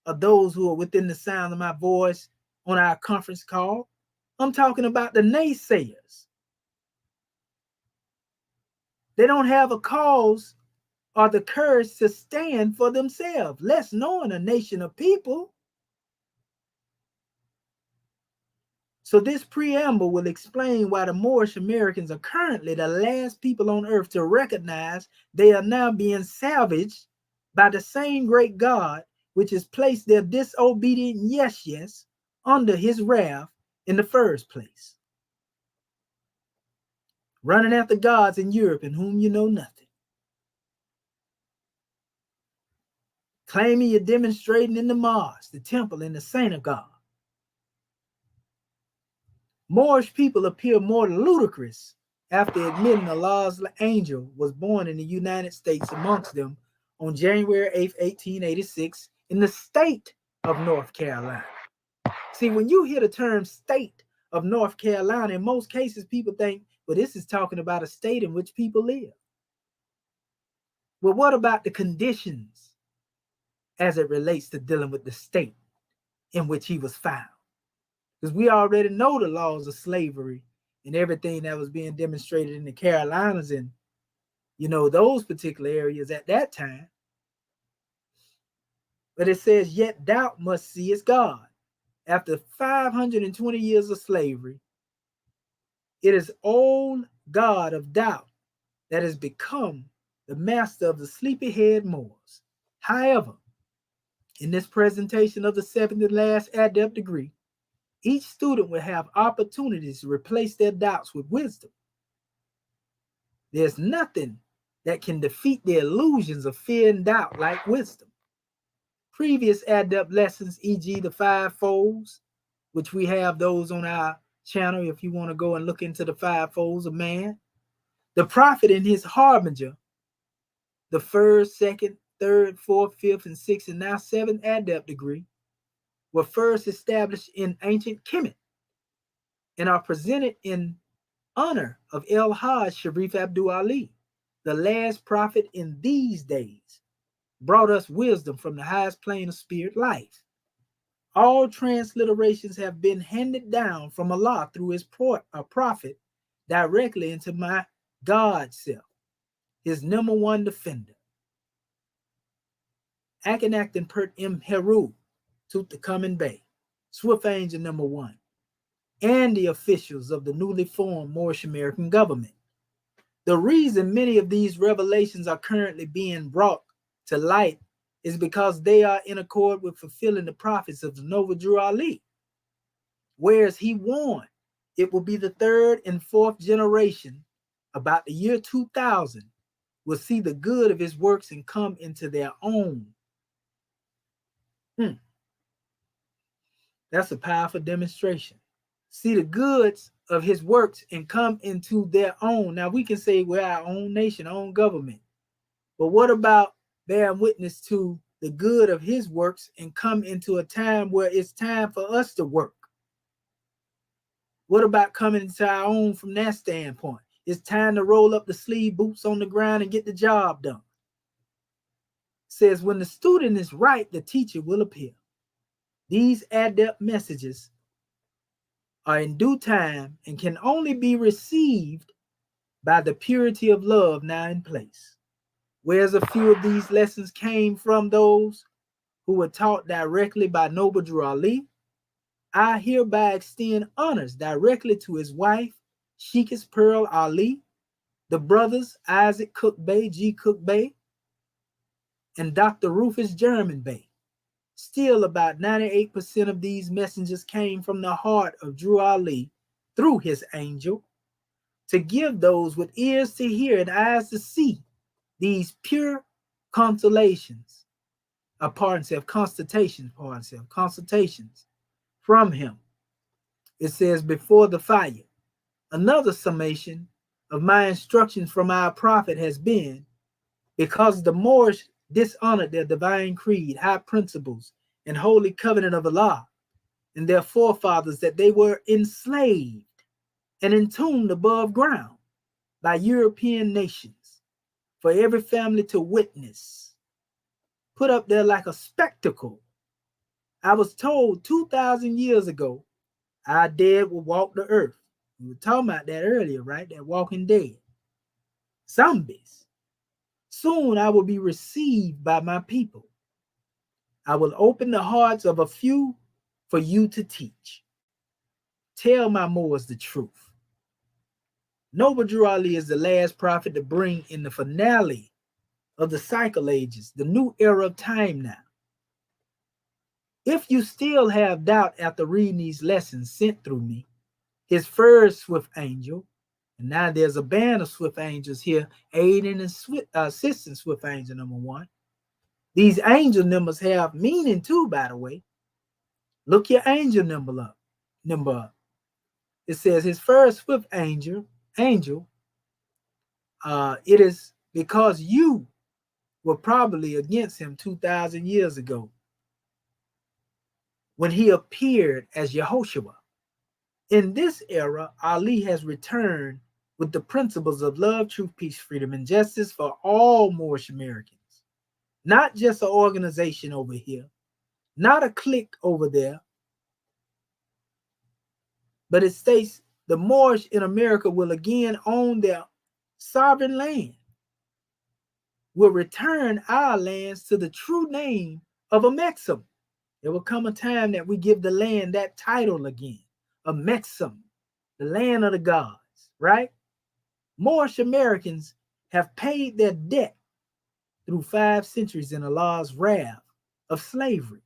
or those who are within the sound of my voice on our conference call. I'm talking about the naysayers. They don't have a cause or the courage to stand for themselves, less knowing a nation of people. So this preamble will explain why the Moorish Americans are currently the last people on earth to recognize they are now being salvaged by the same great God which has placed their disobedient yes under his wrath in the first place. Running after gods in Europe in whom you know nothing. Claiming you're demonstrating in the mosque, the temple, and the synagogue. Moorish people appear more ludicrous after admitting Allah's angel was born in the United States amongst them on January 8, 1886, in the state of North Carolina. See, when you hear the term state of North Carolina, in most cases, people think, well, this is talking about a state in which people live. Well, what about the conditions as it relates to dealing with the state in which he was found? Because we already know the laws of slavery and everything that was being demonstrated in the Carolinas and, you know, those particular areas at that time. But it says, yet doubt must see its God. After 520 years of slavery, it is old God of doubt that has become the master of the sleepyhead Moors. However, in this presentation of the seventh and last adept degree, each student will have opportunities to replace their doubts with wisdom. There's nothing that can defeat the illusions of fear and doubt like wisdom. Previous adept lessons, e.g. the five folds, which we have those on our channel if you want to go and look into the five folds of man. The prophet and his harbinger, the first, second, third, fourth, fifth, and sixth, and now seventh adept degree, were first established in ancient Kemet and are presented in honor of El Hajj Sharif Abdul Ali, the last prophet in these days, brought us wisdom from the highest plane of spirit life. All transliterations have been handed down from Allah through his prophet directly into my God self, his number one defender. Akhenaten Pert M. Heru, Tutankhamun Bey, Swift Angel number one, and the officials of the newly formed Moorish American government. The reason many of these revelations are currently being brought to light is because they are in accord with fulfilling the prophets of the Noble Drew Ali. Whereas he warned it will be the third and fourth generation, about the year 2000, will see the good of his works and come into their own. That's a powerful demonstration. See the goods of his works and come into their own. Now we can say we're our own nation, own government. But what about bearing witness to the good of his works and come into a time where it's time for us to work? What about coming into our own from that standpoint? It's time to roll up the sleeve, boots on the ground, and get the job done. It says, when the student is right, the teacher will appear. These adept messages are in due time and can only be received by the purity of love now in place. Whereas a few of these lessons came from those who were taught directly by Noble Drew Ali, I hereby extend honors directly to his wife, Sheikis Pearl Ali, the brothers Isaac Cook Bey, G. Cook Bey, and Dr. Rufus German Bey. Still, about 98% of these messengers came from the heart of Drew Ali through his angel to give those with ears to hear and eyes to see these pure constellations, consultations from him. It says, before the fire, another summation of my instructions from our prophet has been, because the Moors dishonored their divine creed, high principles, and holy covenant of Allah, and their forefathers, that they were enslaved and entombed above ground by European nations, for every family to witness, put up there like a spectacle. I was told 2,000 years ago, our dead will walk the earth. We were talking about that earlier, right? That walking dead. Zombies. Soon I will be received by my people. I will open the hearts of a few for you to teach. Tell my Moors the truth. Noble Drew Ali is the last prophet to bring in the finale of the cycle ages, the new era of time now. If you still have doubt after reading these lessons sent through me, his first swift angel, and now there's a band of swift angels here aiding and assisting swift angel number one. These angel numbers have meaning too, by the way. Look your angel number up. It says his first swift angel, it is because you were probably against him 2,000 years ago when he appeared as Yehoshua. In this era, Ali has returned with the principles of love, truth, peace, freedom, and justice for all Moorish Americans. Not just an organization over here, not a clique over there, but it states the Moorish in America will again own their sovereign land, will return our lands to the true name of a Mexim. There will come a time that we give the land that title again, a Mexim, the land of the gods, right? Moorish Americans have paid their debt through 5 centuries in Allah's wrath of slavery,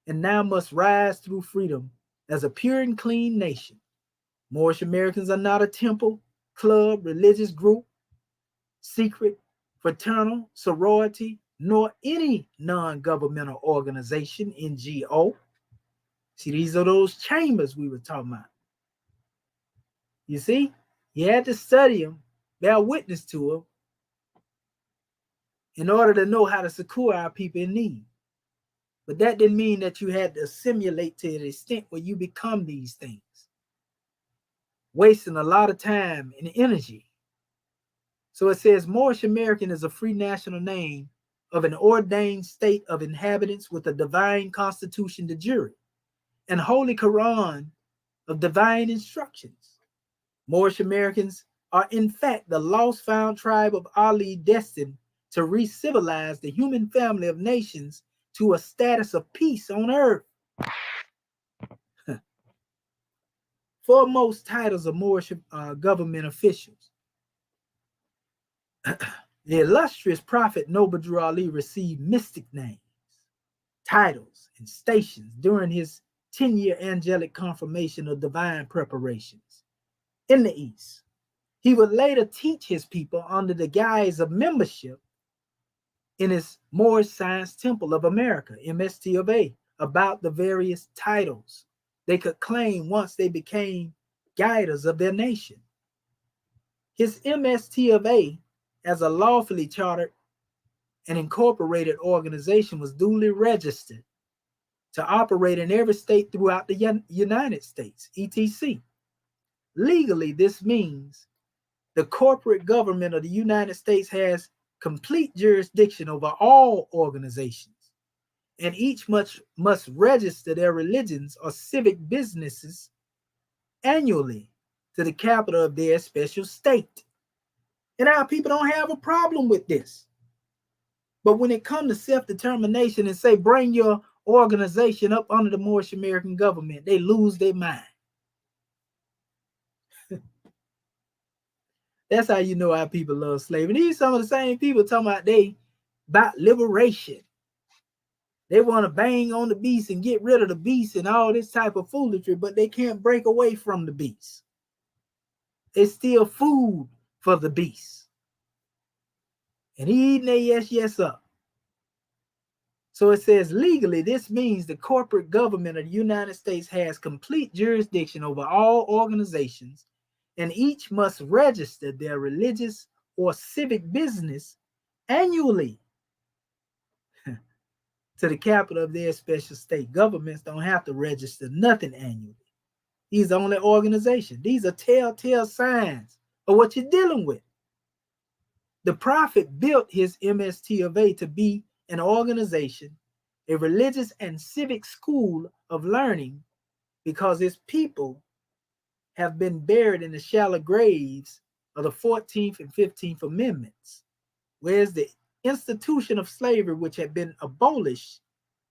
and now must rise through freedom as a pure and clean nation. Moorish Americans are not a temple, club, religious group, secret, fraternal, sorority, nor any non-governmental organization, NGO. See, these are those chambers we were talking about. You see, you had to study them, bear witness to them, in order to know how to secure our people in need. But that didn't mean that you had to assimilate to the extent where you become these things, wasting a lot of time and energy. So it says Moorish American is a free national name of an ordained state of inhabitants with a divine constitution de jure and holy Quran of divine instructions. Moorish Americans are in fact the lost found tribe of Ali destined to re-civilize the human family of nations to a status of peace on earth. Foremost titles of Moorish government officials. The illustrious Prophet Noble Drew Ali received mystic names, titles, and stations during his 10-year angelic confirmation of divine preparations in the East. He would later teach his people under the guise of membership in his Moorish Science Temple of America, MST of A, about the various titles they could claim once they became guiders of their nation. His MST of A, as a lawfully chartered and incorporated organization, was duly registered to operate in every state throughout the United States, etc. Legally, this means the corporate government of the United States has complete jurisdiction over all organizations, and each must register their religions or civic businesses annually to the capital of their special state. And our people don't have a problem with this. But when it comes to self-determination and say, bring your organization up under the Moorish American government, they lose their mind. That's how you know our people love slavery. These some of the same people talking about liberation. They want to bang on the beast and get rid of the beast and all this type of foolery, but they can't break away from the beast. It's still food for the beast. And he eating their yes up. So it says legally, this means the corporate government of the United States has complete jurisdiction over all organizations, and each must register their religious or civic business annually to the capital of their special state. Governments don't have to register nothing annually. These are only organizations. These are telltale signs of what you're dealing with. The Prophet built his MST of A to be an organization, a religious and civic school of learning, because his people have been buried in the shallow graves of the 14th and 15th Amendments, whereas the institution of slavery, which had been abolished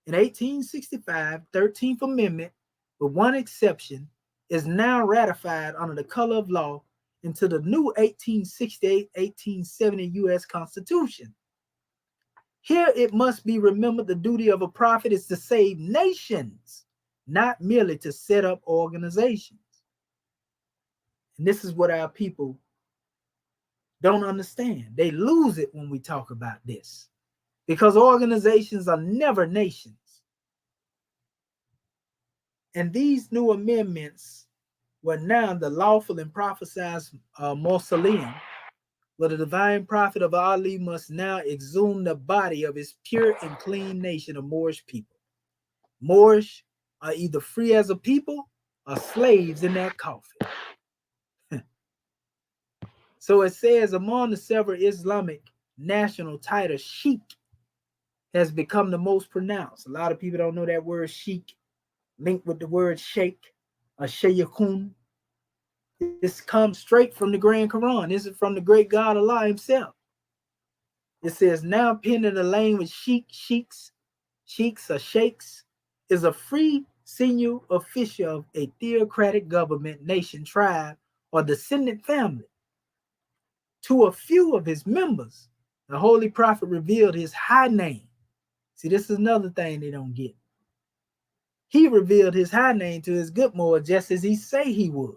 in 1865, 13th Amendment, with one exception, is now ratified under the color of law into the new 1868-1870 U.S. Constitution. Here it must be remembered the duty of a prophet is to save nations, not merely to set up organizations. And this is what our people don't understand. They lose it when we talk about this, because organizations are never nations. And these new amendments were now the lawful and prophesied mausoleum, where the divine prophet of Ali must now exhume the body of his pure and clean nation of Moorish people. Moorish are either free as a people or slaves in that coffin. So it says, among the several Islamic national titles, Sheikh has become the most pronounced. A lot of people don't know that word Sheikh, linked with the word Sheikh or Shaykhun. This comes straight from the Grand Quran. This is from the great God Allah himself. It says, now pen in the language Sheikh, sheikhs, sheiks or sheikhs, is a free senior official of a theocratic government, nation, tribe, or descendant family. To a few of his members, the Holy Prophet revealed his high name. See, this is another thing they don't get. He revealed his high name to his good Moor just as he say he would.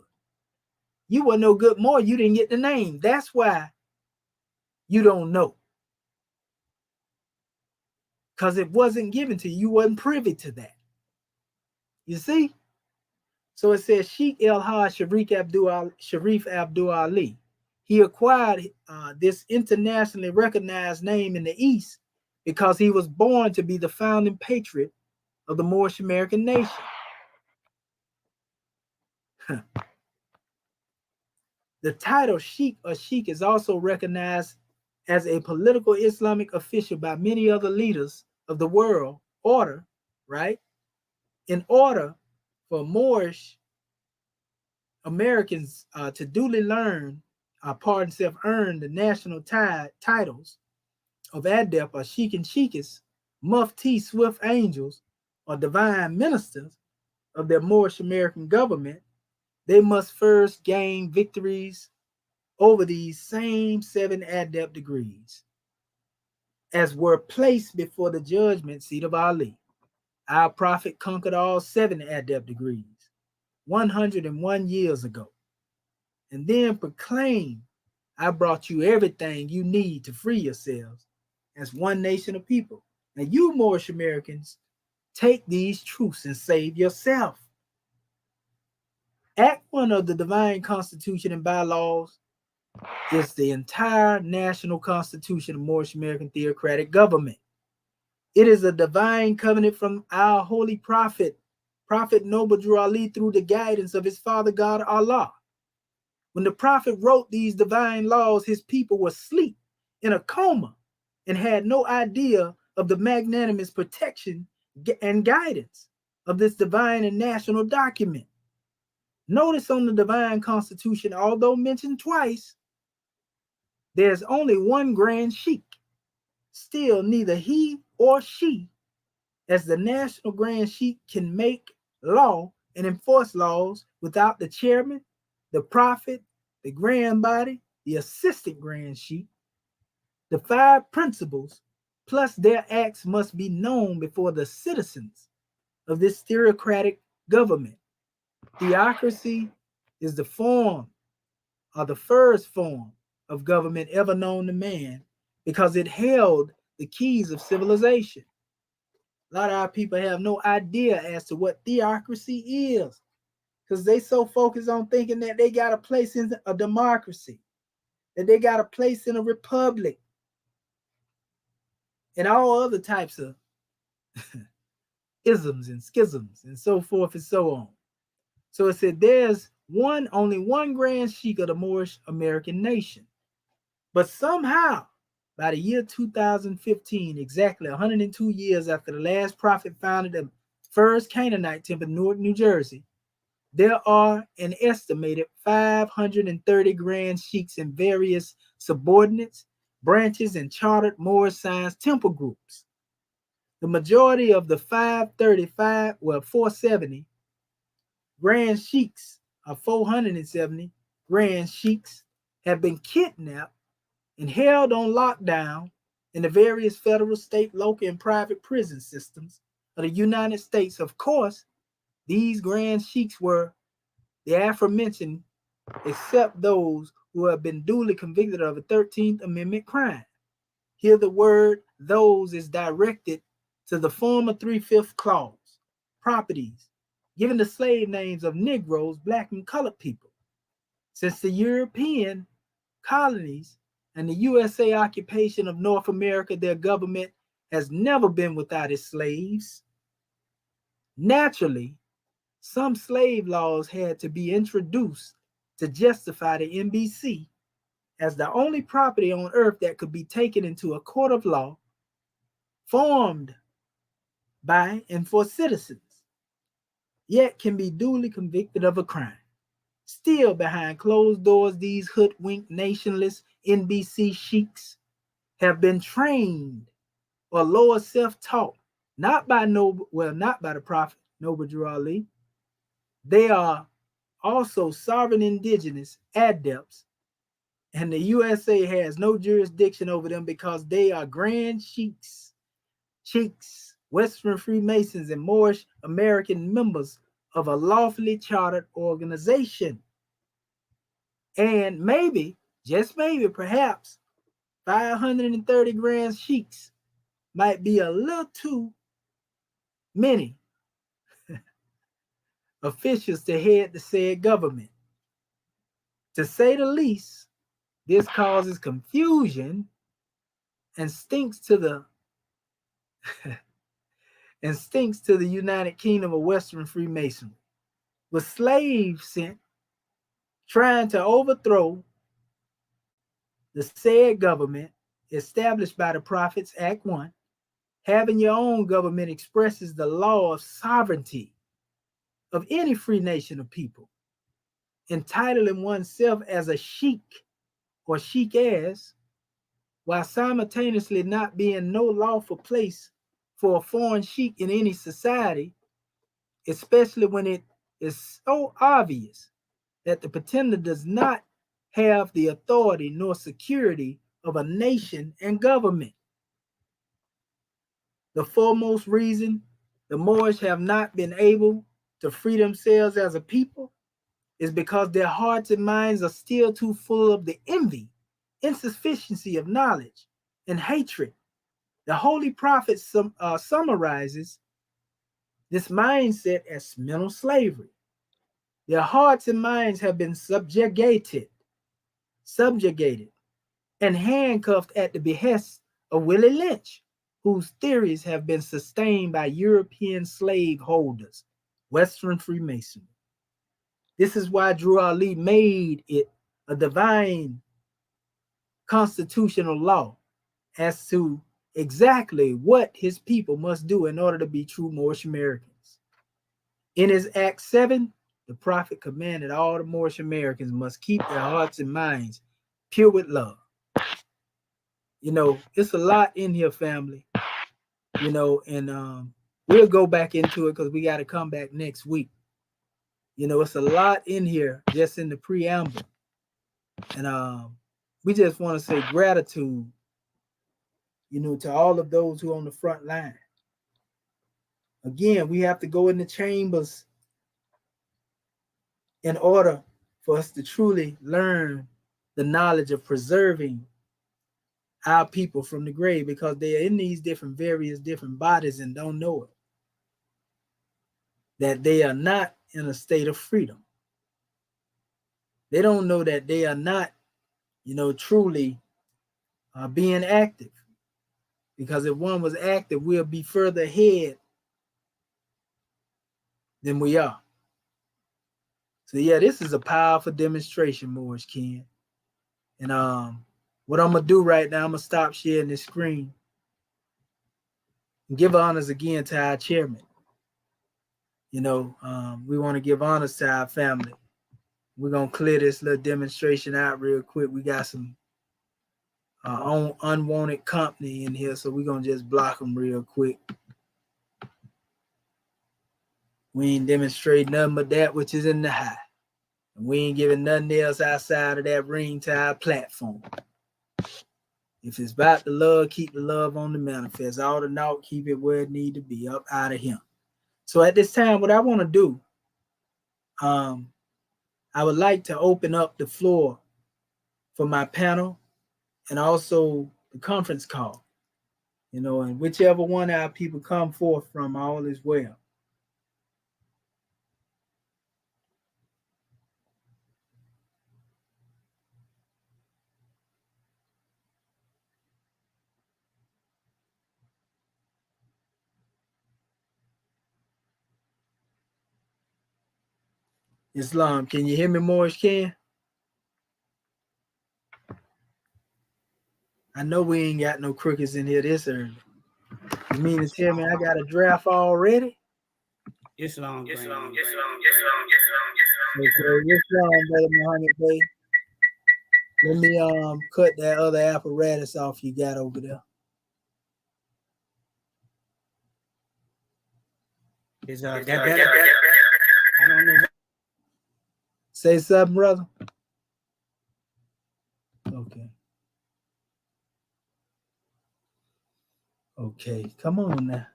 You were no good Moor, you didn't get the name. That's why you don't know. Because it wasn't given to you. You wasn't privy to that. You see? So it says Sheikh El-Hajj Sharif Abdul Ali. He acquired this internationally recognized name in the East because he was born to be the founding patriot of the Moorish American nation. The title Sheikh or Sheikh is also recognized as a political Islamic official by many other leaders of the world order, right? In order for Moorish Americans to duly learn, earn the national titles of adept or sheikh and sheikhs, mufti, swift angels, or divine ministers of their Moorish American government, they must first gain victories over these same 7 adept degrees, as were placed before the judgment seat of Ali. Our prophet conquered all 7 adept degrees 101 years ago, and then proclaimed, I brought you everything you need to free yourselves as one nation of people. Now you Moorish Americans, take these truths and save yourself. Act 1 of the Divine Constitution and Bylaws is the entire national constitution of Moorish American theocratic government. It is a divine covenant from our holy prophet, Prophet Noble Drew Ali, through the guidance of his father God Allah. When the prophet wrote these divine laws, his people were asleep in a coma and had no idea of the magnanimous protection and guidance of this divine and national document. Notice on the divine constitution, although mentioned twice, there's only one grand sheikh. Still, neither he or she, as the national grand sheikh, can make law and enforce laws without the chairman, the prophet, the grand body, the assistant grand sheikh. The 5 principles plus their acts must be known before the citizens of this theocratic government. Theocracy is the form, or the first form, of government ever known to man because it held the keys of civilization. A lot of our people have no idea as to what theocracy is because they so focused on thinking that they got a place in a democracy, that they got a place in a republic, and all other types of isms and schisms and so forth and so on. So it said there's only one grand sheikh of the Moorish American nation. But somehow, by the year 2015, exactly 102 years after the last prophet founded the first Canaanite temple in Newark, New Jersey, there are an estimated 530 grand sheiks in various subordinates, branches, and chartered Moorish science temple groups. The majority of the 470 grand sheiks, or 470 grand sheiks, have been kidnapped and held on lockdown in the various federal, state, local, and private prison systems of the United States. Of course, these grand sheiks were the aforementioned, except those who have been duly convicted of a 13th Amendment crime. Here the word those is directed to the former 3/5 clause, properties, given the slave names of Negroes, black, and colored people. Since the European colonies and the USA occupation of North America, their government has never been without its slaves. Naturally, some slave laws had to be introduced to justify the NBC as the only property on earth that could be taken into a court of law formed by and for citizens, yet can be duly convicted of a crime. Still, behind closed doors, these hoodwinked, nationless NBC sheiks have been trained or lower self-taught not by the Prophet Noble Drew Ali. They are also sovereign indigenous adepts, and the USA has no jurisdiction over them because they are grand sheiks, Western Freemasons, and Moorish American members of a lawfully chartered organization. And maybe, just maybe, perhaps 530 grand sheiks might be a little too many officials to head the said government. To say the least, this causes confusion and stinks to the United Kingdom of Western Freemasonry, with slaves sent trying to overthrow the said government established by the Prophets Act 1. Having your own government expresses the law of sovereignty of any free nation of people. Entitling oneself as a sheik or sheik-as, while simultaneously not being no lawful place for a foreign sheik in any society, especially when it is so obvious that the pretender does not have the authority nor security of a nation and government. The foremost reason the Moorish have not been able to free themselves as a people is because their hearts and minds are still too full of the envy, insufficiency of knowledge, and hatred. The Holy Prophet summarizes this mindset as mental slavery. Their hearts and minds have been subjugated, and handcuffed at the behest of Willie Lynch, whose theories have been sustained by European slave holders, Western Freemasonry. This is why Drew Ali made it a divine constitutional law as to exactly what his people must do in order to be true Moorish Americans. In his Act 7, the Prophet commanded all the Moorish Americans must keep their hearts and minds pure with love. You know, it's a lot in here, family. You know, and we'll go back into it because we got to come back next week. You know, it's a lot in here just in the preamble. And we just want to say gratitude, you know, to all of those who are on the front line. Again, we have to go in the chambers in order for us to truly learn the knowledge of preserving our people from the grave, because they are in these various different bodies and don't know it. That they are not in a state of freedom. They don't know that they are not, you know, truly being active. Because if one was active, we'll be further ahead than we are. So yeah, this is a powerful demonstration, Moorish Ken. And what I'm gonna do right now, I'm gonna stop sharing this screen and give honors again to our chairman. You know, we want to give honors to our family. We're gonna clear this little demonstration out real quick. We got some unwanted company in here, so we're gonna just block them real quick. We ain't demonstrating nothing but that which is in the high. And we ain't giving nothing else outside of that ring to our platform. If it's about the love, keep the love on the manifest. All the naught, keep it where it need to be, up out of him. So at this time, what I want to do, I would like to open up the floor for my panel and also the conference call. You know, and whichever one of our people come forth from, all is well. Islam, can you hear me, Morris Ken? I know we ain't got no crookeds in here this early. You mean to tell me I got a draft already? Islam. Okay, Islam, brother Muhammad Bey. Let me cut that other apparatus off you got over there. Is that better? I don't know. Say something, brother. Okay. Okay, come on now.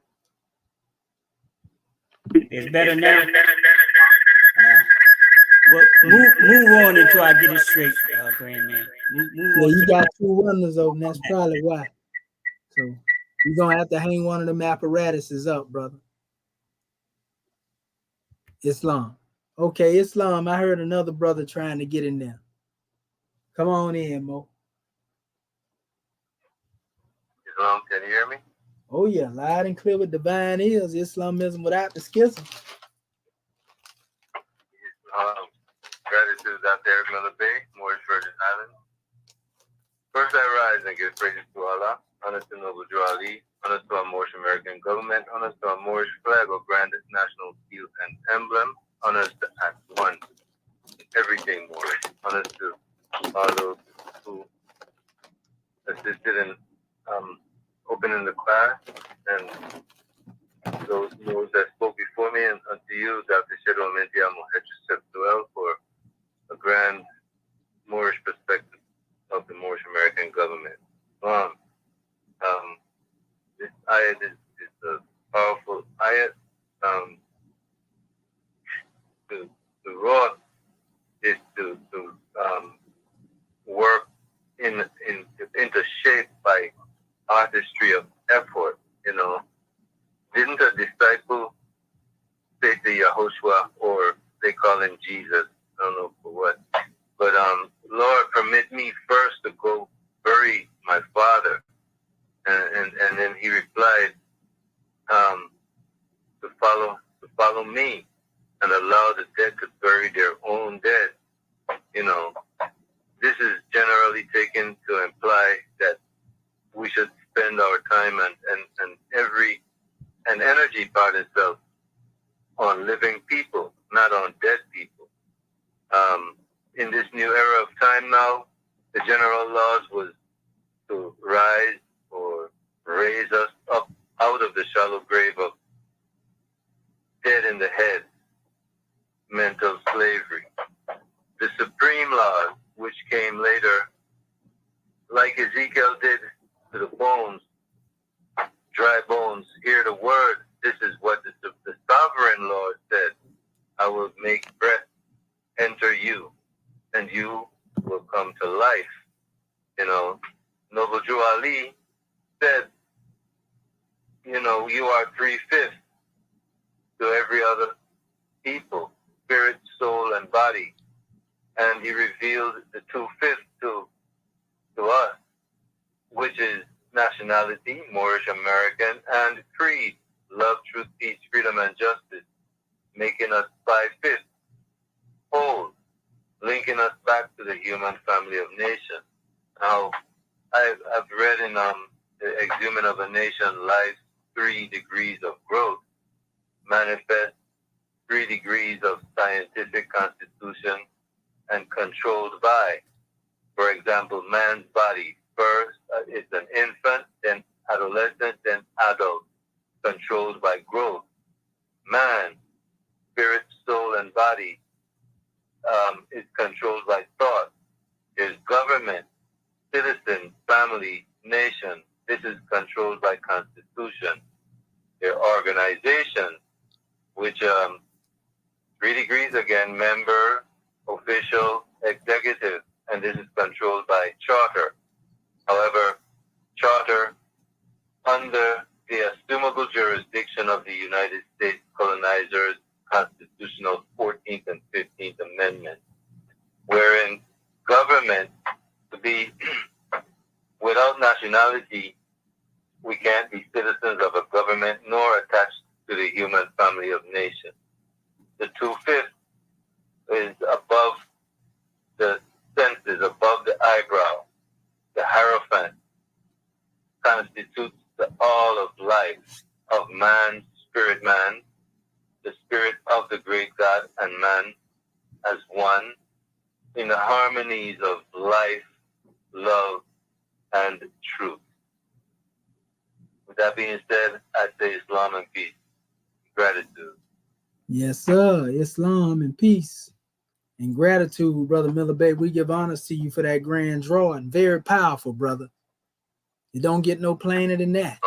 It's better now. Well, move on until I get it straight, Grand Man. Move Yeah, on. you got 2 runners open. That's probably why. So you're gonna have to hang one of them apparatuses up, brother. Islam. Okay, Islam. I heard another brother trying to get in there. Come on in, Mo. Islam, can you hear me? Oh yeah, loud and clear with divine ears. Islamism without the schism. Gratitude, Dr. Eric Miller Bay, Moorish Virgin Islands. First I rise and give praises to Allah, honor to Noble Drew Ali, honor to our Moorish American government, honor to our Moorish flag or branded national seal and emblem, honors to Act 1, everything Moorish, honors to all those who assisted in opening the class, and those that spoke before me, and unto you, Dr. Shedwa Mendia Mohetcheseptuel, for a grand Moorish perspective of the Moorish American government. This ayat is a powerful ayat. The raw is to work into shape by artistry of effort. Didn't a disciple say to Yahushua, or they call him Jesus, I don't know for what, but Lord, permit me first to go bury my father, and then he replied, to follow me and allow the dead to bury their own dead. This is generally taken to imply that we should spend our time and energy part itself on living people, not on dead people. In this new era of time now, the general laws was to rise or raise us up out of the shallow grave of dead in the head, mental slavery. The supreme laws, which came later, like Ezekiel did to the bones, dry bones, hear the word. This is what the sovereign Lord said. I will make breath enter you, and you will come to life. Noble Drew Ali said, you are 3/5 to every other people, spirit, soul, and body. And he revealed the 2/5 to us, which is nationality, Moorish American, and creed, love, truth, peace, freedom, and justice, making us 5/5 whole, linking us back to the human family of nations. Now, I've read in the Exhument of a Nation, Life's 3 degrees of growth, manifest 3 degrees of scientific constitution and controlled by. For example, man's body, first it's an infant, then adolescent, then adult, controlled by growth. Man, spirit, soul, and body is controlled by thought. There's government, citizen, family, nation. This is controlled by constitution. There are organizations, which 3 degrees again, member, official, executive, and this is controlled by charter. However, charter under the assumable jurisdiction of the United States colonizers' constitutional 14th and 15th Amendments, wherein government to be without nationality, we can't be citizens of a government nor attached to the human family of nations. The 2/5 is above the senses, above the eyebrow. The Hierophant constitutes the all of life, of man, spirit man, the spirit of the great God and man as one, in the harmonies of life, love, and truth. With that being said, I say Islam and peace. Gratitude. Yes, sir. Islam and peace and gratitude, Brother Miller Bay. We give honors to you for that grand drawing. Very powerful, brother. You don't get no plainer than that.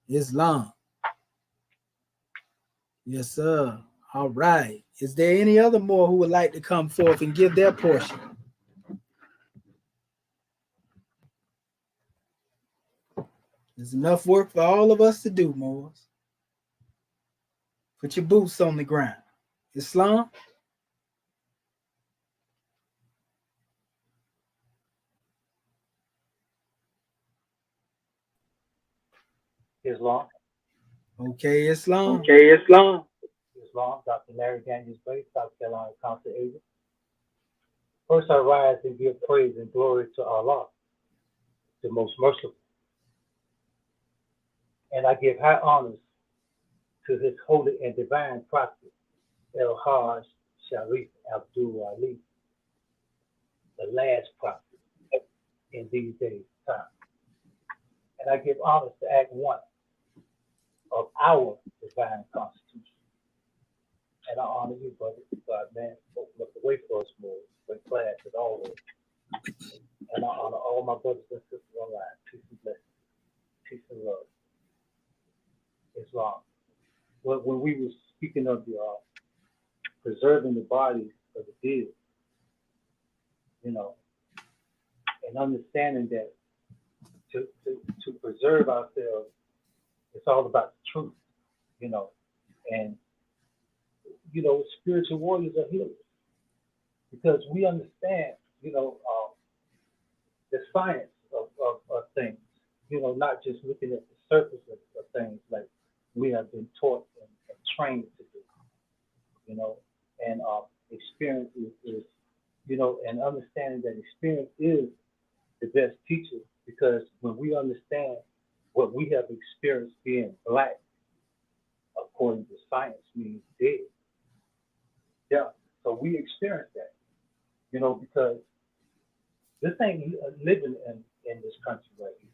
Islam. Yes, sir. All right. Is there any other more who would like to come forth and give their portion? There's enough work for all of us to do, Moors. Put your boots on the ground. Islam? Islam. Okay, Islam. Okay, Islam. Islam, Dr. Larry Daniels Bay, South Carolina Council agent. First, I rise and give praise and glory to Allah, the most merciful. And I give high honors to his holy and divine prophet, El Hajj Sharif Abdul Ali, the last prophet in these days' time. And I give honors to Act 1 of our divine constitution. And I honor you, brother. God, man, open up the way for us more. Great class as always. And I honor all my brothers and sisters online. Peace and blessings. Peace and love. Islam. When we were speaking of the preserving the bodies of the dead, you know, and understanding that to preserve ourselves, it's all about the truth, you know, and you know, spiritual warriors are healers because we understand, you know, the science of things, you know, not just looking at the surface of things like we have been taught and trained to do, you know, and experience is, you know, and understanding that experience is the best teacher because when we understand what we have experienced being black, according to science, means dead. Yeah, so we experience that, you know, because this ain't living in this country right here,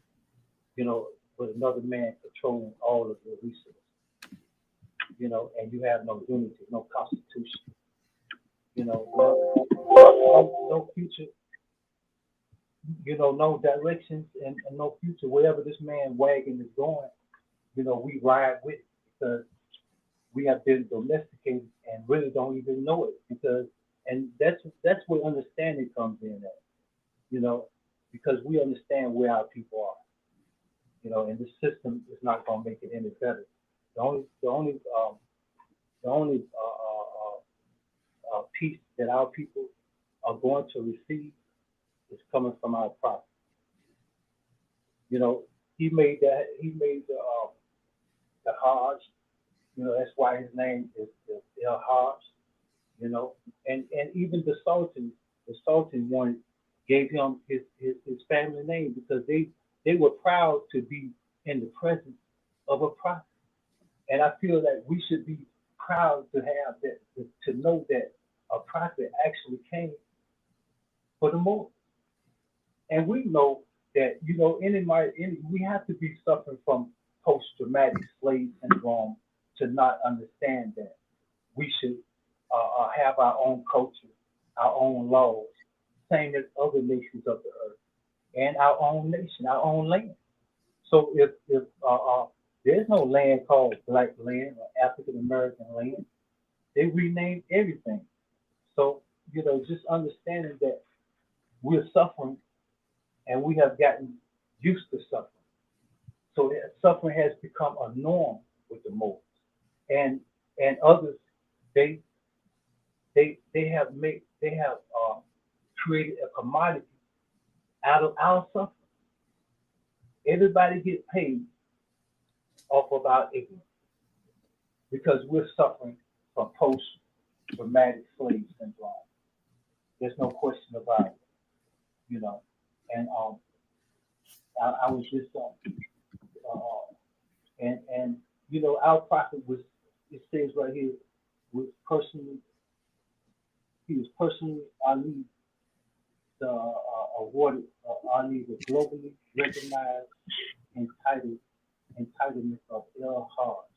you know, with another man controlling all of your resources, you know, and you have no unity, no constitution, you know, no future, you know, no directions and no future. Wherever this man wagon is going, you know, we ride with it because we have been domesticated and really don't even know it because, and that's where understanding comes in at, you know, because we understand where our people are, you know, and this system is not going to make it any better. The only peace that our people are going to receive is coming from our prophet. You know, he made the Hajj. You know, that's why his name is El Hajj. You know, and even the Sultan wanted gave him his family name because they were proud to be in the presence of a prophet. And I feel that we should be proud to have that, to know that a prophet actually came for the Muslims. And we know that, you know, we have to be suffering from post-traumatic slave syndrome to not understand that we should have our own culture, our own laws, same as other nations of the earth, and our own nation, our own land. So if there's no land called Black land or African American land, they renamed everything. So, you know, just understanding that we're suffering and we have gotten used to suffering. So suffering has become a norm with the Moors. And others, they have created a commodity out of our suffering. Everybody gets paid off of our ignorance because we're suffering from post-traumatic slave syndrome. There's no question about it, you know. And I was just and you know, our prophet was, it says right here, he was personally Ali awarded Ali the globally recognized entitlement of El Hajj.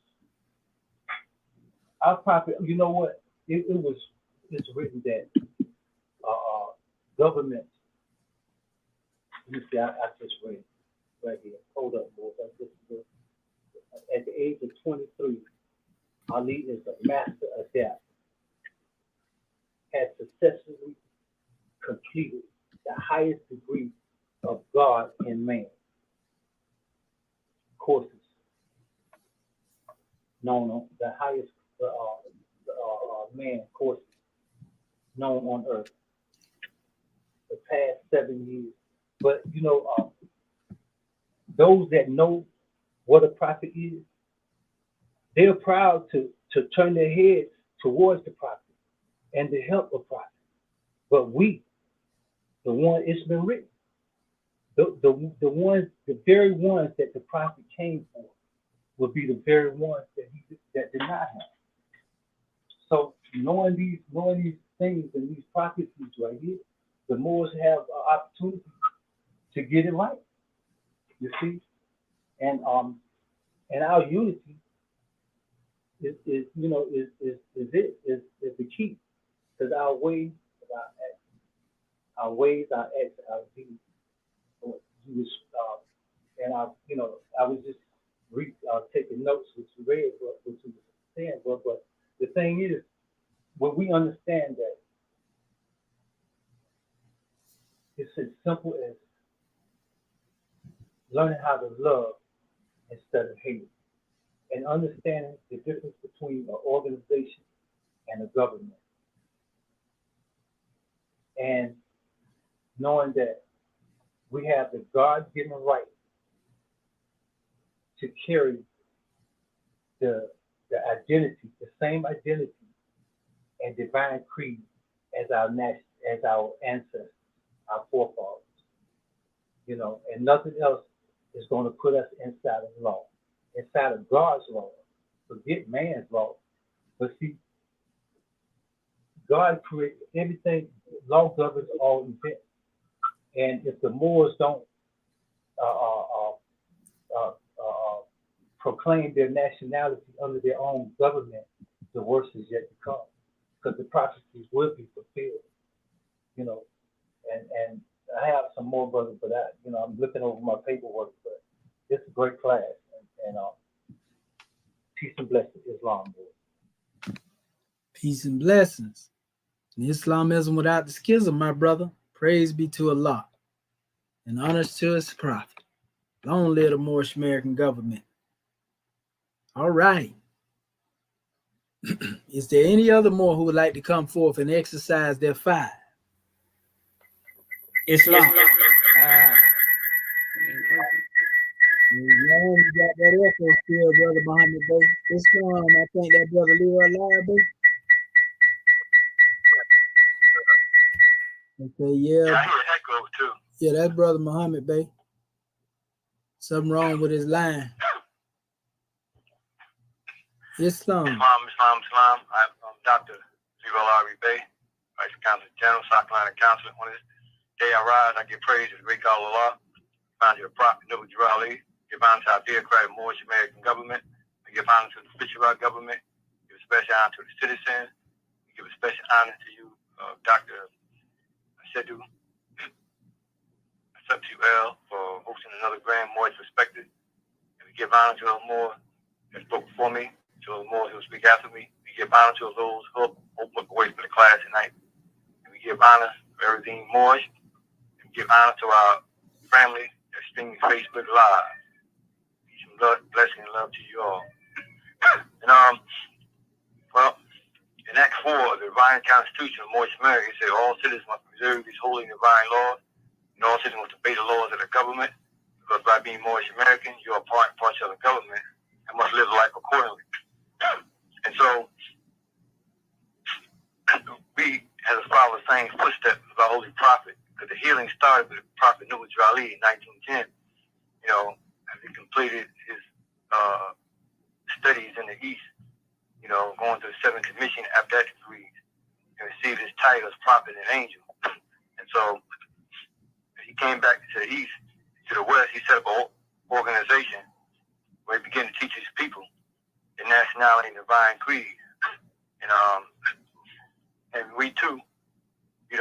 our prophet, you know what? It's written that government. Let me see. I just read right here. Hold up, boys. At the age of 23, Ali is a master adept. Has successfully completed the highest degree of God in man courses, known on the highest man courses known on earth the past 7 years. But you know, those that know what a prophet is, they're proud to turn their heads towards the prophet and to help a prophet. But we, the one it's been written, the very ones that the prophet came for, will be the very ones that deny him. So knowing these things and these prophecies right here, the Moors have an opportunity to get it right. You see, and our unity is the key, because our ways, our acts, our deeds. And I was just taking notes, which you read, what you were saying. But the thing is, when we understand that it's as simple as learning how to love instead of hate, and understanding the difference between an organization and a government, and knowing that we have the God-given right to carry the identity, the same identity and divine creed as our ancestors, our forefathers. You know, and nothing else is going to put us inside of law, inside of God's law. Forget man's law. But see, God created everything. Law governs all events. And if the Moors don't proclaim their nationality under their own government, the worst is yet to come, because the prophecies will be fulfilled. You know, and I have some more, brother, for that. You know, I'm looking over my paperwork, but it's a great class, and peace and blessings, Islam, boy. Peace and blessings. And Islamism without the schism, my brother. Praise be to Allah. And honors to his prophet. Long live the Moorish American government. All right. Is there any other Moor who would like to come forth and exercise their fire? Islam. You got that echo still, brother Muhammad Bey. Islam, I think that brother Leroy alive, Bey. Okay, yeah. I hear echo too. Yeah, that's brother Muhammad Bey. Something wrong with his line. Islam. Islam. I'm Dr. Leroy Bey, Vice Consul General, South Carolina Council. On this day I rise, I give praise to the great God of Allah. Find your prophet, Noble Jurali. Give honor to our theocratic Moorish American government. We give honor to the official government. Give a special honor to the citizens. We give a special honor to you, Dr. Sedu L, for hosting another Grand Moorish Perspective. And we give honor to those Moors that spoke before me, to those Moors who speak after me. We give honor to those who open away for the class tonight. And we give honor to everything Moorish. And we give honor to our family that's streaming Facebook Live. Peace and blessing and love to you all. And well, in Act 4 of the Divine Constitution of Moorish America, it says all citizens must preserve these holy and divine laws, and all citizens must obey the laws of the government, because by being Moorish American, you are part and parcel of the government and must live life accordingly. And so, we have to follow the same footsteps of our holy prophet, because the healing started with the prophet Noble Jurali in 1910. You know, as he completed his studies in the East, you know, going to the Seventh Commission after that degree, and received his title as prophet and angel. And so, he came back to the East, to the West. He set up an organization where he began to teach his people the nationality and divine creed. And we too, in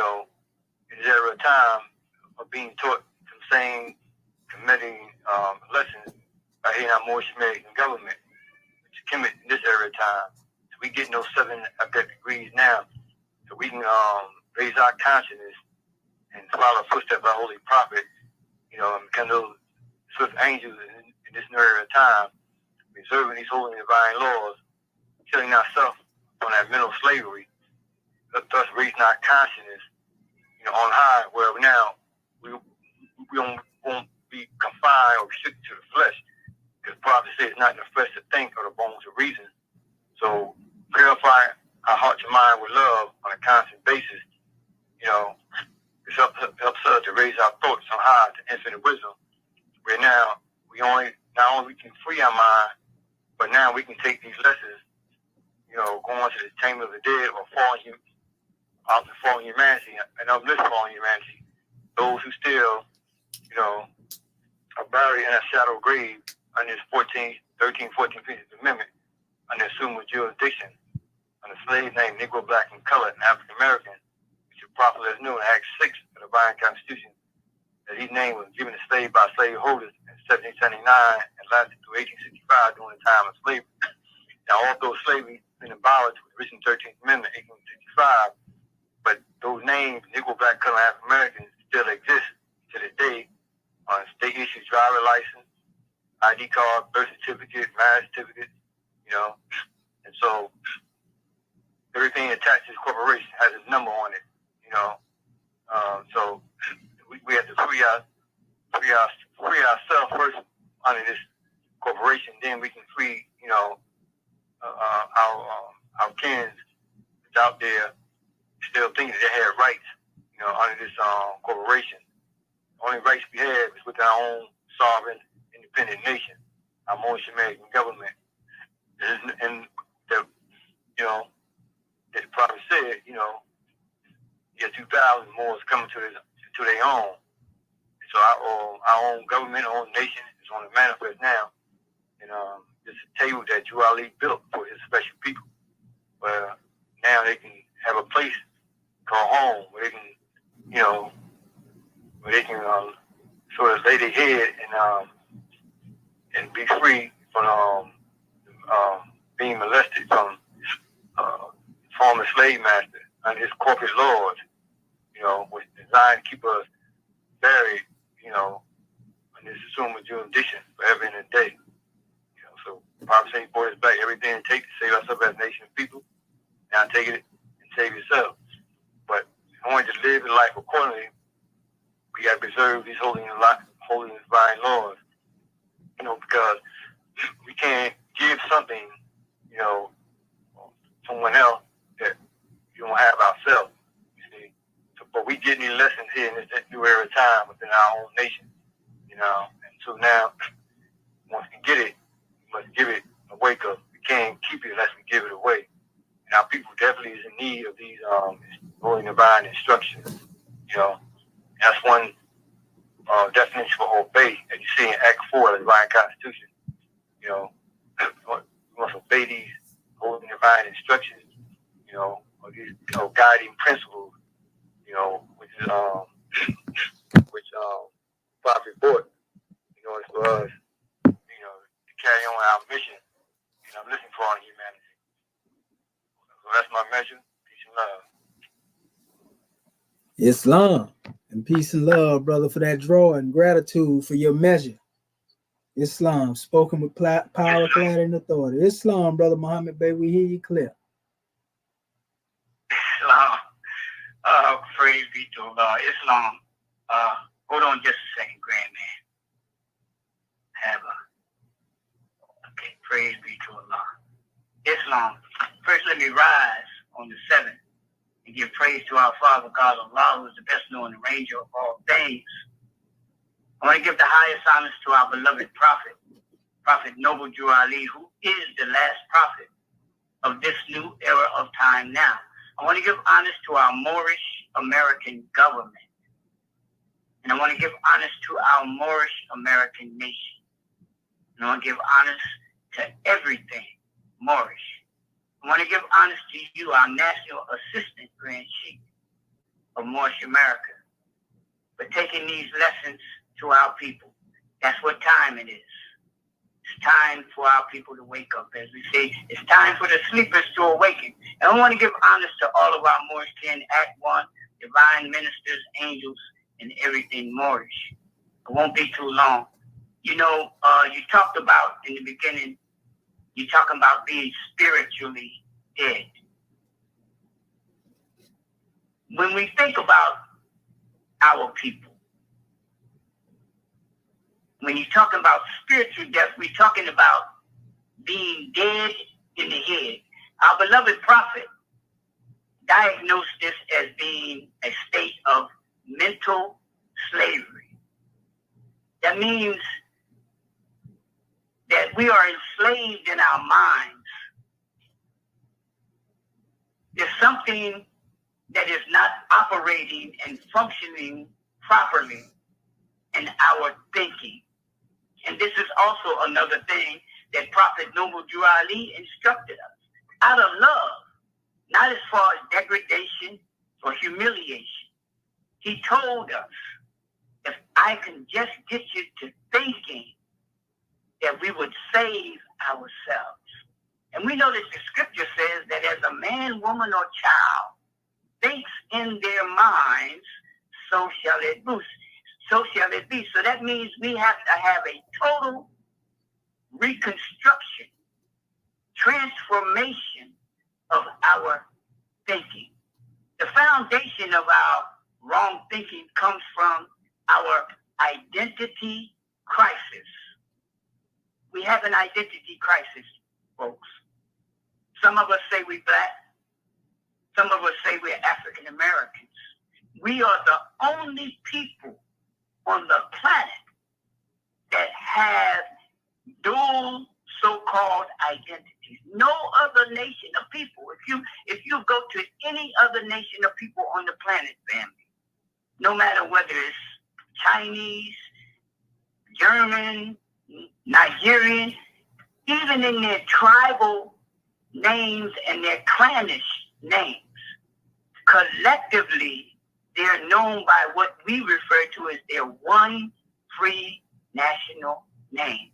this era of time, are being taught some same committing lessons by here in our Moorish American government, which is commit in this era of time. So we getting those 7 abject degrees now, so we can raise our consciousness and follow the footsteps of our holy prophet, and become those swift angels in this new era of time, preserving these holy and divine laws, killing ourselves from that mental slavery, thus raising our consciousness, on high, where now we won't be confined or restricted to the flesh, because the prophet says it's not in the flesh to think or the bones to reason. So purify our heart and mind with love on a constant basis, it helps us to raise our thoughts on high to infinite wisdom, where now not only we can free our mind, but now we can take these lessons, going to the chamber of the dead or fallen humanity and uplift fallen humanity, those who still, are buried in a shadow grave under this 13th, 14th, 15th Amendment, under assumed jurisdiction, on a slave named Negro, Black, and Colored, and African American, which the prophet let us know in Act 6 of the Divine Constitution, that his name was given to slave by slaveholders in 1779 and lasted through 1865 during the time of slavery. Now, although slavery has been abolished with the recent 13th Amendment, 1865, but those names, Negro, Black, Colored, and African Americans, still exist to this day on state-issued driver license, ID card, birth certificate, marriage certificate, and so everything attached to this corporation has a number on it, so we have to free ourselves first under this corporation, then we can free, our kins that's out there still thinking they had rights, under this corporation. The only rights we have is with our own sovereign, independent nation, our Moorish American government. And the prophet said, year 2000 more is coming to their own. So our own government, our own nation is on the manifest now. And it's a table that Drew Ali built for his special people, where now they can have a place called home, where they can, sort of lay their head and be free from being molested from former slave master and his corporate lords, was designed to keep us buried, in this assumed jurisdiction forever and a day. So the prophet said he brought us back everything it takes to save ourselves as a nation of people. Now take it and save yourself. But in order to live the life accordingly, we got to preserve these holy and divine laws, because we can't give something, someone else that you don't have ourselves, you see. So, but we get these lessons here in this new era of time within our own nation, and so now, once we get it, we must give it a wake up. We can't keep it unless we give it away. And our people definitely is in need of these holy divine instructions, That's one definition for obey that you see in Act 4 of the Divine Constitution. We must obey these holy divine instructions, or these guiding principles, which Prophet brought, in order for us, to carry on our mission, listening for all humanity. So that's my measure. Peace and love. Islam. And peace and love, brother, for that draw, and gratitude for your measure. Islam, spoken with power, clarity, and authority. Islam, brother Muhammad Bey, we hear you clear. Islam. Praise be to Allah. Islam. Hold on just a second, grand man. Okay, praise be to Allah. Islam. First, let me rise on the 7th and give praise to our Father God Allah, who is the best known arranger of all things. I want to give the highest honors to our beloved Prophet, Prophet Noble Drew Ali, who is the last prophet of this new era of time now. I want to give honors to our Moorish American government. And I want to give honors to our Moorish American nation. And I want to give honors to everything Moorish. I want to give honors to you, our National Assistant Grand Chief of Moorish America, for taking these lessons to our people. That's what time it is. It's time for our people to wake up. As we say, it's time for the sleepers to awaken. And I want to give honors to all of our Moorish kin, Act 1, divine ministers, angels, and everything Moorish. It won't be too long. You know, you talked about in the beginning, you're talking about being spiritually dead. When we think about our people, when you're talking about spiritual death, we're talking about being dead in the head. Our beloved prophet diagnosed this as being a state of mental slavery. That means that we are enslaved in our minds. There's something that is not operating and functioning properly in our thinking. And this is also another thing that Prophet Noble Drew Ali instructed us. Out of love, not as far as degradation or humiliation. He told us, if I can just get you to thinking, that we would save ourselves. And we know that the scripture says that as a man, woman, or child thinks in their minds, so shall it be. So shall it be. So that means we have to have a total reconstruction, transformation of our thinking. The foundation of our wrong thinking comes from our identity crisis. We have an identity crisis, folks. Some of us say we're black. Some of us say we're African Americans. We are the only people on the planet that have dual so-called identities. No other nation of people. If you go to any other nation of people on the planet, family, no matter whether it's Chinese, German, Nigerian, even in their tribal names and their clannish names, collectively, they're known by what we refer to as their one free national name.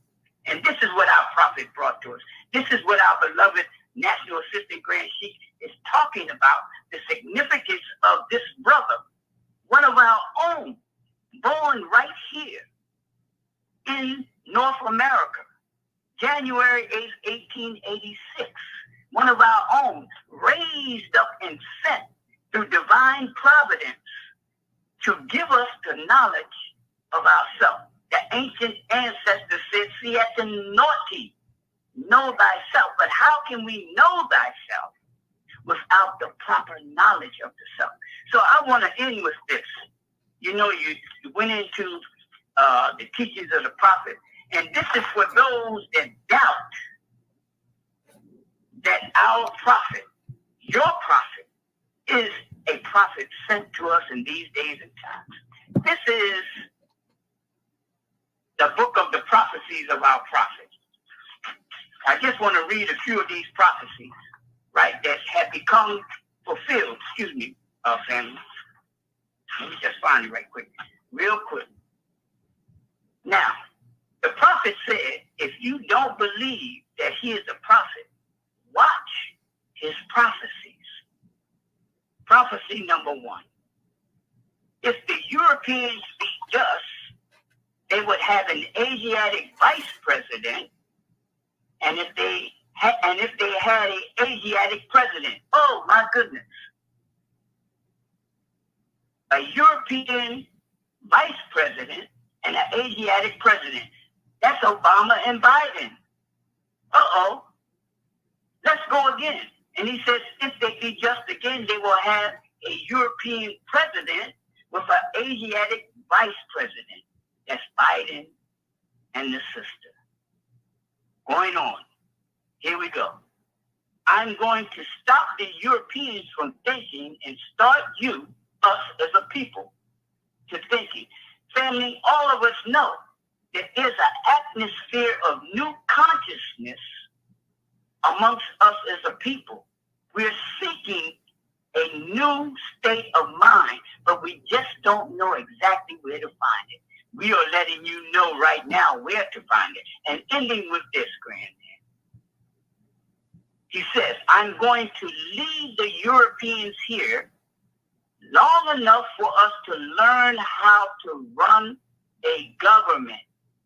And this is what our prophet brought to us. This is what our beloved National Assistant Grand Chief is talking about, the significance of this brother, one of our own, born right here in North America, January 8th, 1886. One of our own, raised up and sent through divine providence to give us the knowledge of ourselves. The ancient ancestors said, "Siete naughty, know thyself." But how can we know thyself without the proper knowledge of the self? So I want to end with this. You know, you went into the teachings of the prophet, and this is for those that doubt that our prophet, your prophet, is a prophet sent to us in these days and times. This is the book of the prophecies of our prophet. I just want to read a few of these prophecies, right, that have become fulfilled. Excuse me, family. Let me just find it right quick, real quick. Now, the prophet said, if you don't believe that he is a prophet, watch his prophecies. Prophecy number 1. If the Europeans be just, they would have an Asiatic vice president, and if they had an Asiatic president, oh my goodness, a European vice president and an Asiatic president. That's Obama and Biden. Uh-oh. Let's go again. And he says, if they be just again, they will have a European president with an Asiatic vice president. That's Biden and the sister. Going on. Here we go. I'm going to stop the Europeans from thinking and start us as a people, to thinking. Family, all of us know that there's an atmosphere of new consciousness amongst us as a people. We're seeking a new state of mind, but we just don't know exactly where to find it. We are letting you know right now where to find it. And ending with this, Grandman. He says, I'm going to leave the Europeans here long enough for us to learn how to run a government.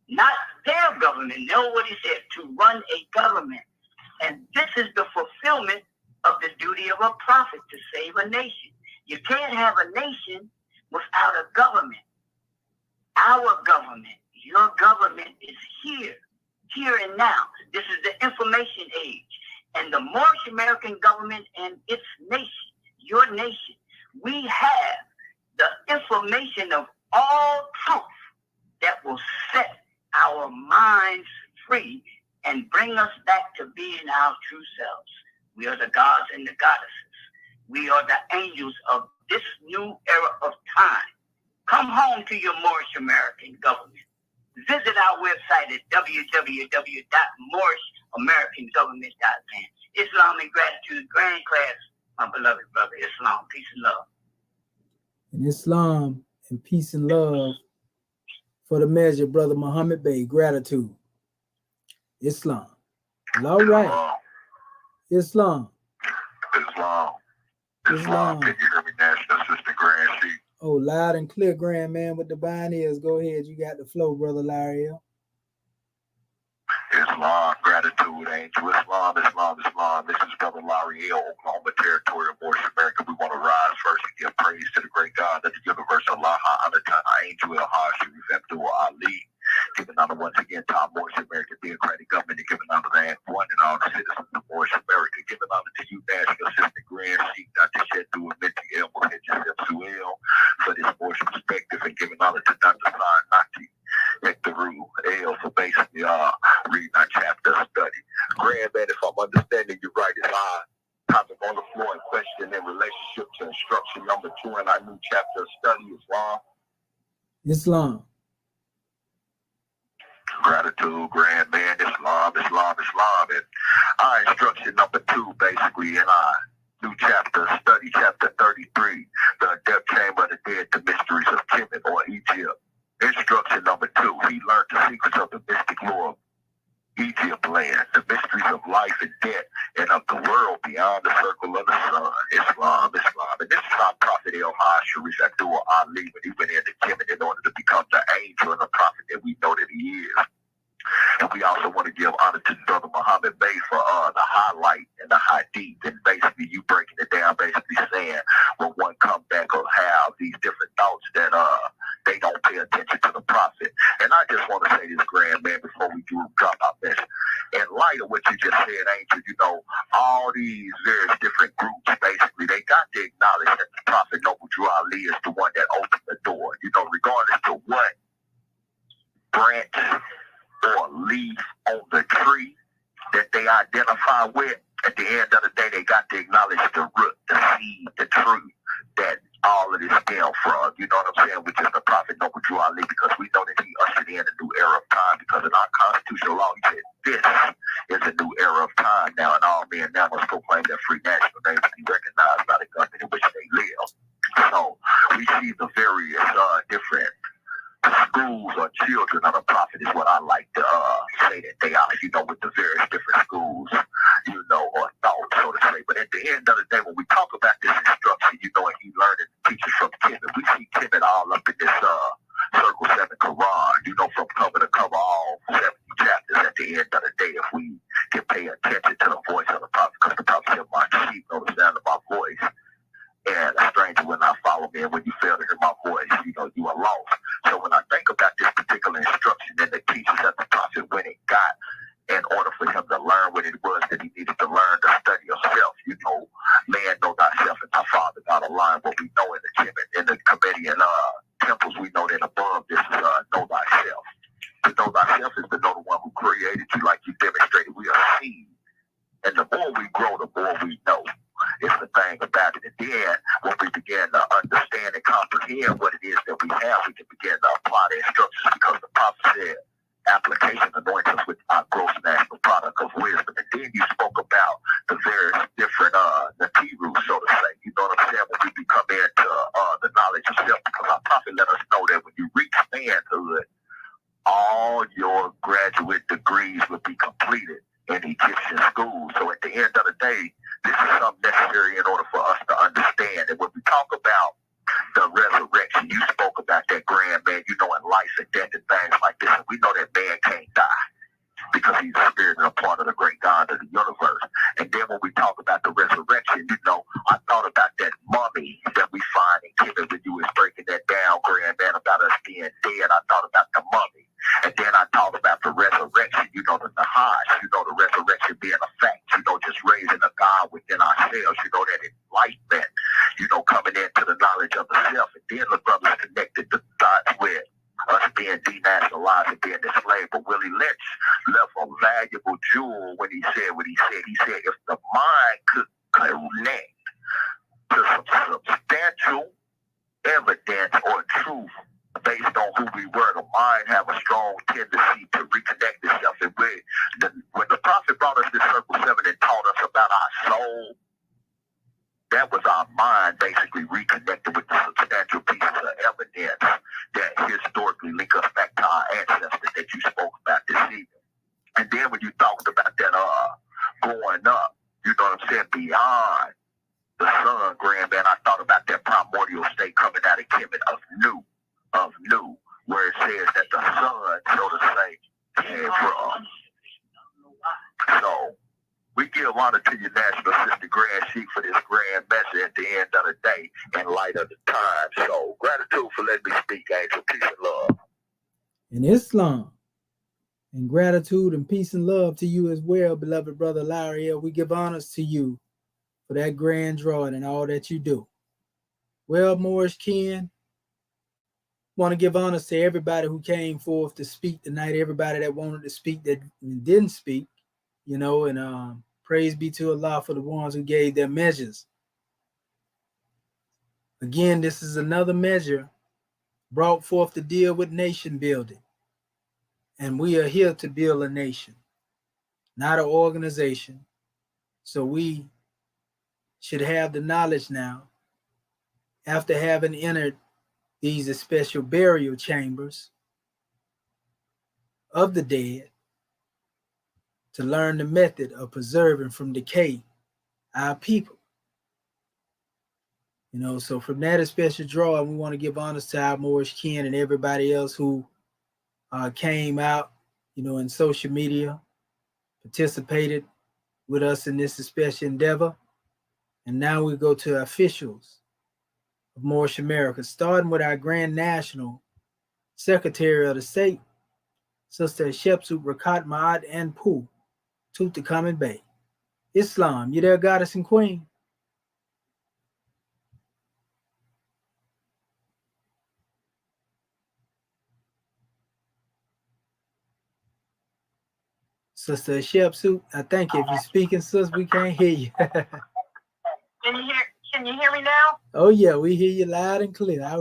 Not their government. Know what he said, to run a government. And this is the fulfillment of the duty of a prophet, to save a nation. You can't have a nation without a government. Our government, your government is here and now. This is the information age. And the Moorish American government and its nation, your nation, we have the information of all truth that will set our minds free and bring us back to being our true selves. We are the gods and the goddesses. We are the angels of this new era of time. Come home to your Moorish American government. Visit our website at www.moorishamericangovernment.net. Islam and gratitude, grand class, my beloved brother. Islam, peace and love. And Islam and peace and love for the measure, Brother Muhammad Bey. Gratitude. Islam. All right. Islam. Islam. Islam. Can you hear me, National Assistant Grand Chief? Oh, loud and clear, Grand Man with divine ears. Go ahead. You got the flow, Brother Lariel. Islam, gratitude, angel. Islam, Islam, Islam. This is Brother Lariel, Oklahoma Territory of Moorish America. We want to rise first and give praise to the great God of the universe, Allah, Angel El Hajj, Sharif Abdul Ali. Giving honor once again to our Moorish American theocratic government and giving honor to Act 1 and all the citizens of Moorish America. Giving honor to you, National Assistant Grand Chief, Dr. Shedu and Minty El Mohamed Suel, for this Moorish perspective, and giving honor to Dr. San Nati, Hectoru, El, for basically reading our chapter study. Grand Man, if I'm understanding you right, is our topic on the floor in question in relationship to instruction number 2 in our new chapter of study, Islam. Islam. Gratitude, Grand Man, Islam, Islam, Islam. And our instruction number 2, basically, in our new chapter, study chapter 33, the death chamber of the dead, the mysteries of Kemet or Egypt. Instruction number 2, he learned the secrets of the mystic lore of Egypt land, the mysteries of life and death, and of the world beyond the circle of the sun. Islam, Islam. And this is our prophet El Hajj Sharif Abdul Ali when he went into Kemet in order to become the angel and the prophet that we know that he is. And we also want to give honor to Brother Muhammad Bey for the highlight and the hadith, and basically you breaking it down, basically saying when one comes back or have these different thoughts that they don't pay attention to the prophet. And I just want to say this, Grand Man, before we do drop out this. In light of what you just said, Angel, you know, all these various different groups, basically, they got to acknowledge that the Prophet Noble Drew Ali is the one that opened the door, you know, regardless to what branch or leaf on the tree that they identify with. At the end of the day, they got to acknowledge the root, the seed, the truth that all of this stem from. You know what I'm saying? Which is the Prophet Noble Drew Ali, because we know that he ushered in a new era of time, because in our constitutional law, he said this is a new era of time now, and all men now must proclaim their free national names to be recognized by the government in which they live. So we see the various different schools or children of the prophet is what I like to say that they are, you know, with the various different schools, you know, or thoughts, so to say. But at the end of the day, when we talk about this instruction, you know, and he learned and teaches from Kemet, we see Kemet all up in this Circle 7 Quran, you know, from cover to cover, all 70 chapters. At the end of the day, if we can pay attention to the voice of the prophet, because the prophet said, my sheep know the sound of my voice, and a stranger will not follow me, and when you fail to hear my voice, you know, you are lost. So when I think about this particular instruction and the teachings that the prophet went and got in order for him to learn what it was that he needed to learn, to study yourself, you know, man, know thyself and thy father, God aligned what we know in the Kemet, in the Comedian all your graduate degrees will be completed in Egyptian schools. So at the end of the day, this is something necessary in order for us to understand. And when we talk about the resurrection, you spoke about that, grand man, you know, in life and death and things like this. And we know that man can't die because he's a spirit and a part of the great God of the universe. And then when we talk about the resurrection, you know, I thought about that mummy that we find in Kemet when you was breaking that down, grand man, about us being dead. I thought about the mummy. And then I thought about the resurrection, you know, the Nahaj, you know, the resurrection being a fact, you know, just raising a God within ourselves, you know, that enlightenment, you know, coming into the knowledge of the self. And then the brothers connected the dots with us being denationalized and being enslaved. But Willie Lynch left a valuable jewel when he said what he said. He said if the mind could connect to some substantial evidence or truth based on who we were, the mind have a strong tendency to reconnect itself. And when the prophet brought us this circle 7 and taught us about our soul, that was our mind basically reconnected with the substantial pieces of evidence that historically link us back to our ancestors that you spoke about this evening. And then when you talked about that going up, you know what I'm saying, beyond the sun, grand man, I thought about that primordial state coming out of Kemet of new, where it says that the sun, so to say, came from. So we give honor to your national sister, Grand Sheik, for this grand message at the end of the day in light of the time. So gratitude for letting me speak, Angel. Peace and love. In Islam, and gratitude and peace and love to you as well, beloved brother Larry. We give honors to you for that grand drawing and all that you do. Well, Moorish Ken, want to give honors to everybody who came forth to speak tonight, everybody that wanted to speak that didn't speak, you know, and praise be to Allah for the ones who gave their measures. Again, this is another measure brought forth to deal with nation building. And we are here to build a nation, not an organization. So we should have the knowledge now, after having entered these special burial chambers of the dead, to learn the method of preserving from decay our people. You know, so from that special draw, we want to give honors to our Moorish kin and everybody else who came out, you know, in social media, participated with us in this special endeavor. And now we go to officials of Moorish America, starting with our Grand National Secretary of the State, Sister Shepsut Rakat Ma'at and Pooh, Tutankhamun Bay. Islam, you there, Goddess and Queen? Sister Shepsut, I think if you're speaking, sis, we can't hear you. Can you hear me now? Oh yeah, we hear you loud and clear. I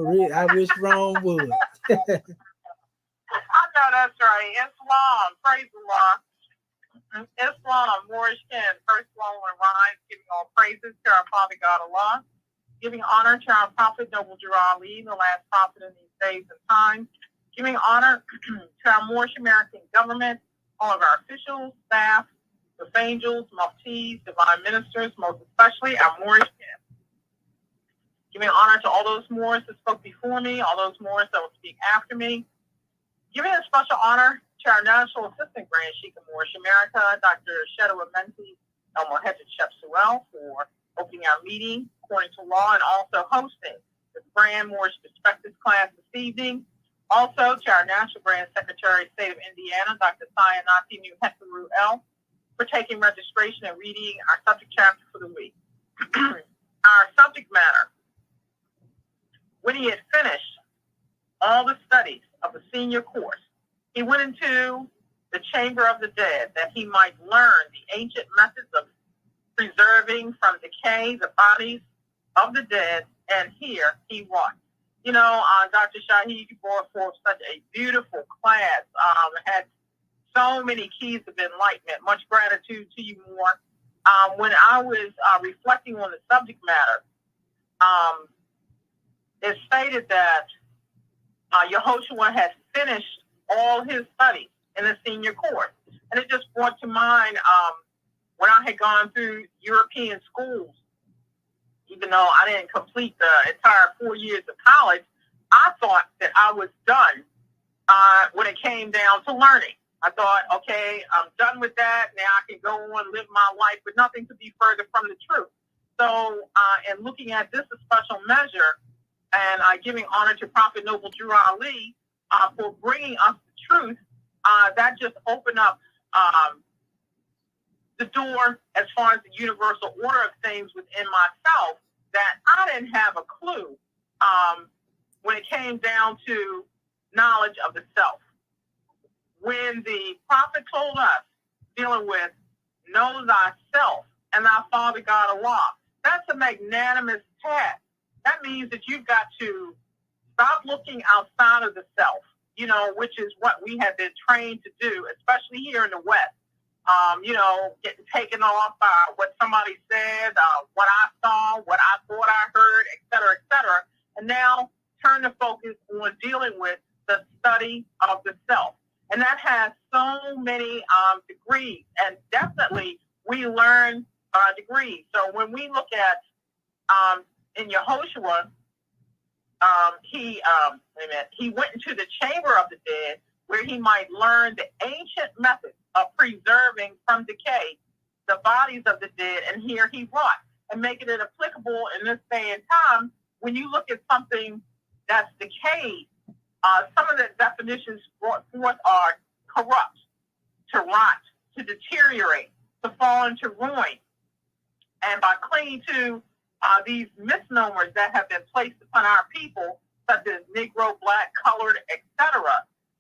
wish Rome would. I know that's right. Islam, praise Allah. Islam, Moorish kin, first one will rise, giving all praises to our Father God Allah, giving honor to our Prophet Noble Jurah Ali, the last prophet in these days and times, giving honor to our Moorish American government, all of our officials, staff, the angels, muftis, divine ministers, most especially our Moorish kin. Giving honor to all those Moors that spoke before me, all those Moors that will speak after me. Giving a special honor to our National Assistant Grand Sheik of Moorish America, Dr. Shedowa Menti El Mohedded Shepsuel, for opening our meeting according to law and also hosting the Grand Moorish Perspectives class this evening. Also to our National Grand Secretary of the State of Indiana, Dr. Sayanati Nuhetaru El, for taking registration and reading our subject chapter for the week. Our subject matter. When he had finished all the studies of the senior course, he went into the chamber of the dead that he might learn the ancient methods of preserving from decay the bodies of the dead, and here he was. You know, Dr. Shaheed, you brought forth such a beautiful class. Had so many keys of enlightenment. Much gratitude to you, Moore. When I was reflecting on the subject matter, it stated that Yehoshua had finished all his studies in the senior course. And it just brought to mind when I had gone through European schools, even though I didn't complete the entire 4 years of college, I thought that I was done when it came down to learning. I thought, okay, I'm done with that. Now I can go on, live my life, but nothing could be further from the truth. So, in looking at this a special measure, and giving honor to Prophet Noble Drew Ali for bringing us the truth, that just opened up the door as far as the universal order of things within myself that I didn't have a clue when it came down to knowledge of the self. When the prophet told us, dealing with know thyself and thy Father God Allah, that's a magnanimous task. That means that you've got to stop looking outside of the self, which is what we have been trained to do, especially here in the West. Getting taken off by what somebody said, what I saw, what I thought I heard, et cetera, et cetera. And now turn the focus on dealing with the study of the self. And that has so many degrees, and definitely we learn degrees. So when we look at in Yehoshua, he went into the chamber of the dead where he might learn the ancient methods of preserving from decay the bodies of the dead, and here he brought and making it applicable in this day and time. When you look at something that's decayed, some of the definitions brought forth are corrupt, to rot, to deteriorate, to fall into ruin. And by clinging to these misnomers that have been placed upon our people, such as Negro, Black, colored, etc.,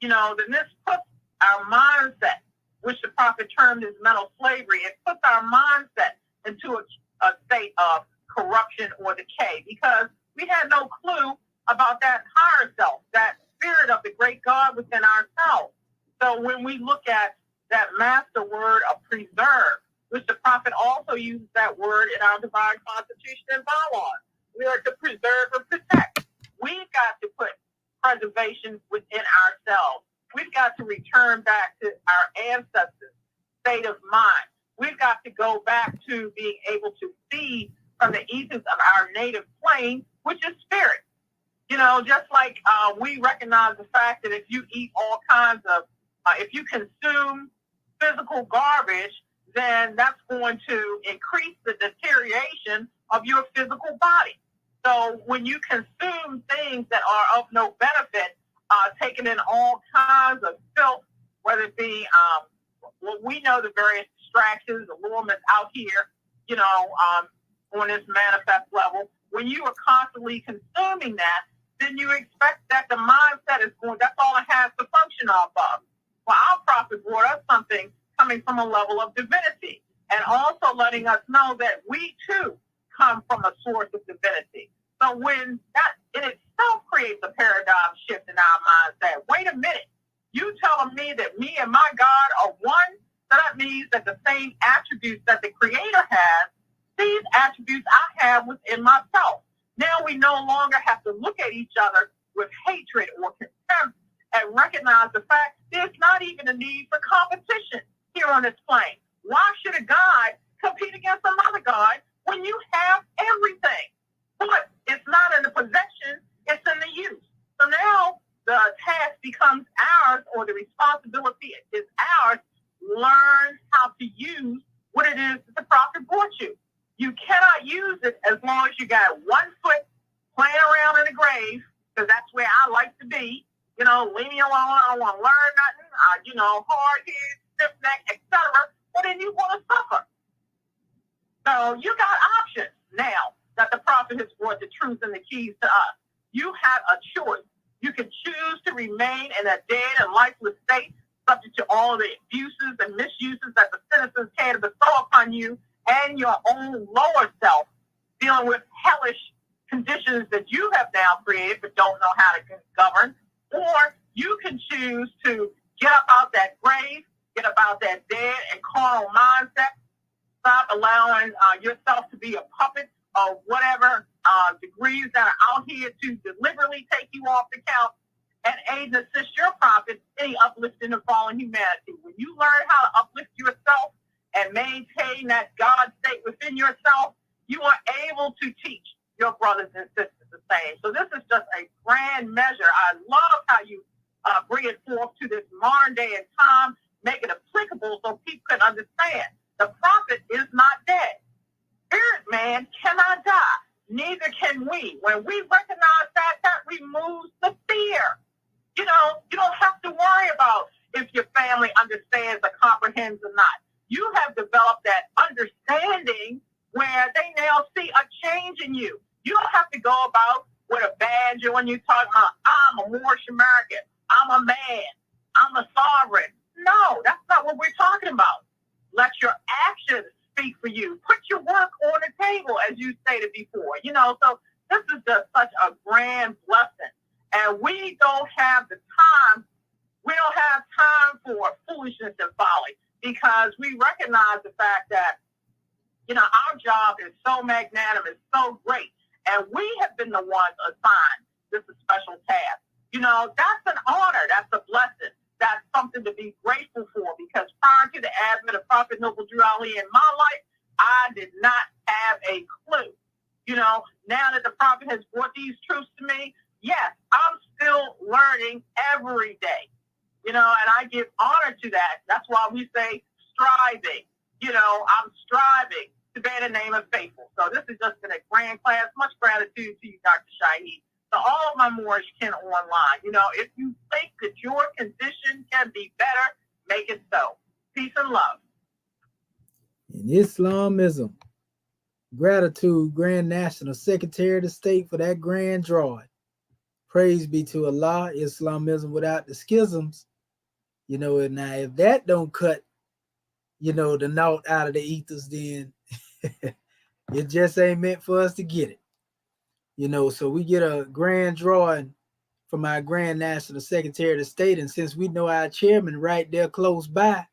then this puts our mindset, which the prophet termed as mental slavery, it puts our mindset into a state of corruption or decay, because we had no clue about that higher self, that spirit of the great God within ourselves. So when we look at that master word of preserve, which the prophet also uses that word in our divine constitution and bylaws, we are to preserve and protect. We've got to put preservation within ourselves. We've got to return back to our ancestors' state of mind. We've got to go back to being able to feed from the ethers of our native plane, which is spirit. Just like we recognize the fact that if you eat all kinds of, if you consume physical garbage, then that's going to increase the deterioration of your physical body. So when you consume things that are of no benefit, taking in all kinds of filth, whether it be, we know the various distractions, allurements out here, on this manifest level. When you are constantly consuming that, then you expect that the mindset is going, that's all it has to function off of. Well, our prophet brought us something coming from a level of divinity, and also letting us know that we too come from a source of divinity. So when that in itself creates a paradigm shift in our mindset, wait a minute, you telling me that me and my God are one? So that means that the same attributes that the Creator has, these attributes I have within myself. Now we no longer have to look at each other with hatred or contempt and recognize the fact there's not even a need for competition here on this plane. Why should a God compete against another God when you have everything? But it's not in the possession, it's in the use. So now the task becomes ours, or the responsibility is ours. Learn how to use what it is that the prophet brought you. You cannot use it as long as you got one foot playing around in the grave, because that's where I like to be. Leave me alone. I don't want to learn nothing. Hard head, stiff neck, etc. But then you want to suffer. So you got options now that the prophet has brought the truth and the keys to us. You have a choice. You can choose to remain in a dead and lifeless state, subject to all the abuses and misuses that the citizens can bestow upon you and your own lower self, dealing with hellish conditions that you have now created but don't know how to govern. Or you can choose to get up out that grave, get up out that dead and carnal mindset, stop allowing yourself to be a puppet of whatever degrees that are out here to deliberately take you off the count, and aid and assist your prophet in uplifting and fallen humanity. When you learn how to uplift yourself and maintain that God state within yourself, you are able to teach your brothers and sisters the same. So this is just a grand measure. I love how you bring it forth to this modern day and time, make it applicable so people can understand. The prophet is not dead. Spirit man cannot die. Neither can we. When we recognize that removes the fear. You know, you don't have to worry about if your family understands or comprehends or not. You have developed that understanding where they now see a change in you. You don't have to go about with a badge when you talk about, I'm a Moorish American, I'm a man, I'm a sovereign. No, that's not what we're talking about. Let your actions speak for you. Put your work on the table, as you stated before. You know, so this is just such a grand blessing. And we don't have the time. We don't have time for foolishness and folly, because we recognize the fact that, you know, our job is so magnanimous, so great. And we have been the ones assigned this special task. You know, that's an honor. That's a blessing. That's something to be grateful for, because prior to the advent of Prophet Noble Drew Ali in my life, I did not have a clue. You know, now that the prophet has brought these truths to me, yes, I'm still learning every day. You know, and I give honor to that. That's why we say striving. You know, I'm striving to bear the name of faithful. So this has just been a grand class. Much gratitude to you, Dr. Shaheed. To all of my Moorish kin online, you know, if you think that your condition can be better, make it so. Peace and love. In Islamism, gratitude, Grand National Secretary of the State, for that grand drawing. Praise be to Allah. Islamism without the schisms. You know, and now if that don't cut, you know, the naught out of the ethers, then it just ain't meant for us to get it. You know, so we get a grand drawing from our Grand National Secretary of the State, and since we know our chairman right there close by,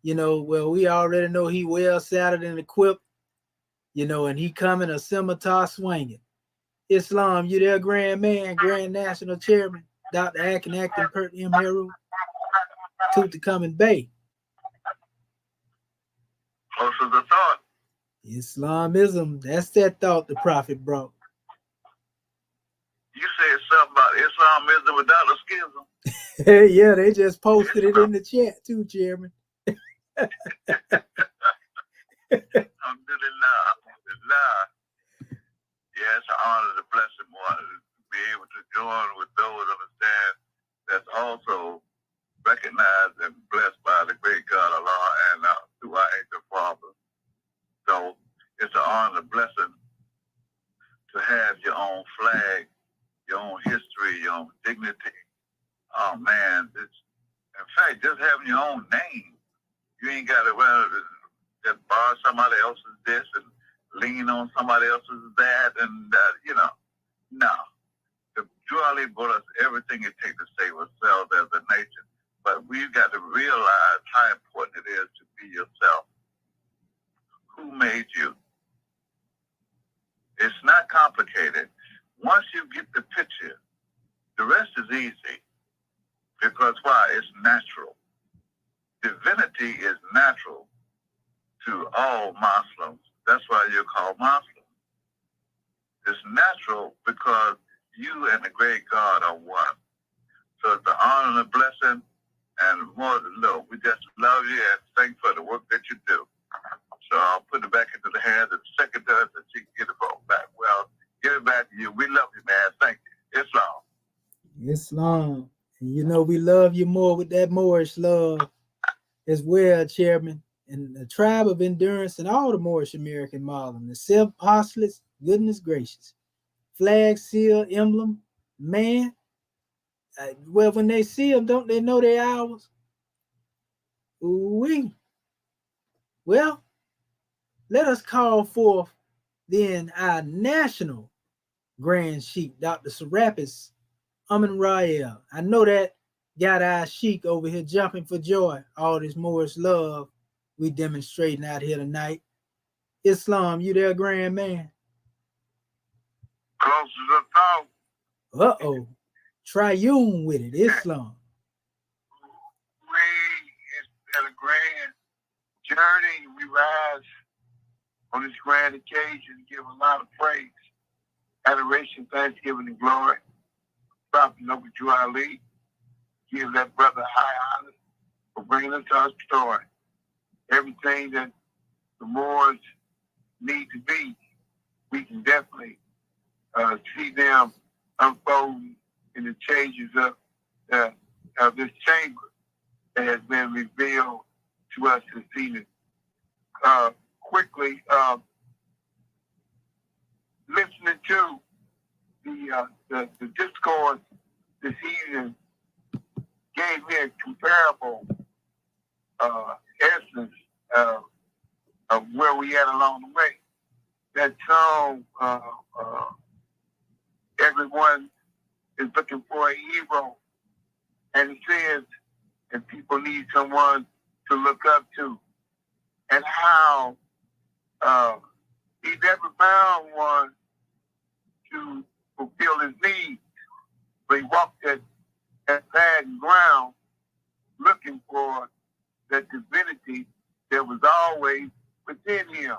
you know, well, we already know he well saddled and equipped, you know, and he coming a scimitar swinging. Islam, you there, Grand Man, Grand National Chairman, Dr. Akin Acton Pert M. Heru, Tutankhamun Bay. Close as a thought. Islamism, that's that thought the prophet brought. You said something about Islamism without a schism. Yeah, they just posted it in the chat too, Chairman. Alhamdulillah. Yeah, it's an honor to bless him to be able to join with those understand that's also recognized and blessed by the great God Allah and through our angel Father. So it's an honor, a blessing to have your own flag, your own history, your own dignity. Oh man, in fact, just having your own name. You ain't got to just borrow somebody else's this and lean on somebody else's that, and you know, no. The Drew Ali brought us everything it takes to save ourselves as a nation, but we've got to realize how important it is to be yourself. Who made you? It's not complicated. Once you get the picture, the rest is easy. Because why? It's natural. Divinity is natural to all Muslims. That's why you're called Muslim. It's natural because you and the great God are one. So it's an honor and a blessing, and more than no, we just love you and thank for the work that you do. So I'll put it back into the hands of the secretary so she can get it all back. Well, give it back to you. We love you, man. Thank you. Islam. Islam. And you know we love you more with that Moorish love as well, Chairman. And the tribe of endurance and all the Moorish American Muslims, the self-apostolates, goodness gracious. Flag, seal, emblem, man. Well, when they see them, don't they know they're ours? Ooh-wee. Well, let us call forth then our national Grand Sheik, Dr. Serapis Amin Rael. I know that got our Sheik over here jumping for joy. All this Moorish love we demonstrating out here tonight. Islam, you there, Grand Man? Close to the thought. Uh-oh. Triune with it, Islam. It's been a grand journey. We rise on this grand occasion, give a lot of praise, adoration, thanksgiving, and glory. Prophet Noble Drew Ali, give that brother high honor for bringing us our story. Everything that the Moors need to be, we can definitely see them unfolding in the changes of this chamber that has been revealed to us this evening. Quickly, listening to the discourse this evening gave me a comparable essence of where we at along the way. That song, everyone is looking for a hero, and it says, and people need someone to look up to, and how he never found one to fulfill his needs, but he walked that bad ground looking for that divinity that was always within him.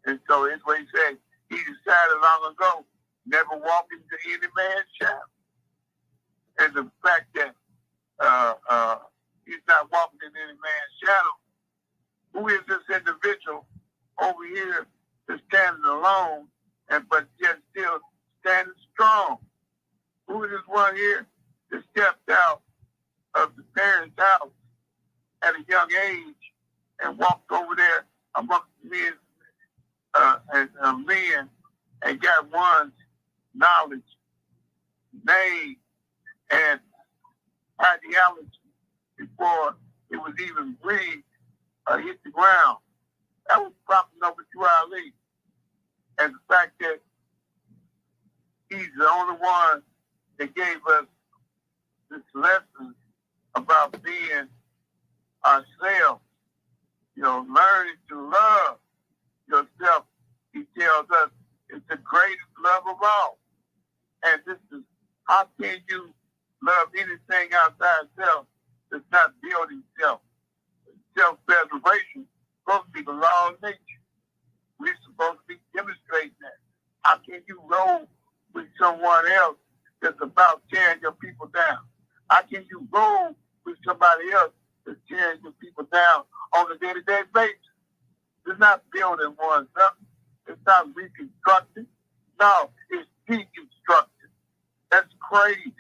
And so it's what he said. He decided long ago, never walk into any man's shadow. And the fact that he's not walking in any man's shadow, who is this individual over here that's standing alone, but yet still standing strong? Who is this one here that stepped out of the parents' house at a young age and walked over there amongst men and got one's knowledge, name, and ideology before it was even breathed or hit the ground? That was Prophet Noble Drew Ali. And the fact that he's the only one that gave us this lesson about being ourselves, learning to love yourself. He tells us it's the greatest love of all. And this is, how can you love anything outside self that's not building self? Self-preservation is supposed to be the law of nature. We're supposed to be demonstrating that. How can you roll with someone else that's about tearing your people down? How can you roll with somebody else that's tearing your people down on a day-to-day basis? It's not building one's up. It's not reconstructing. No, it's deconstructing. That's crazy.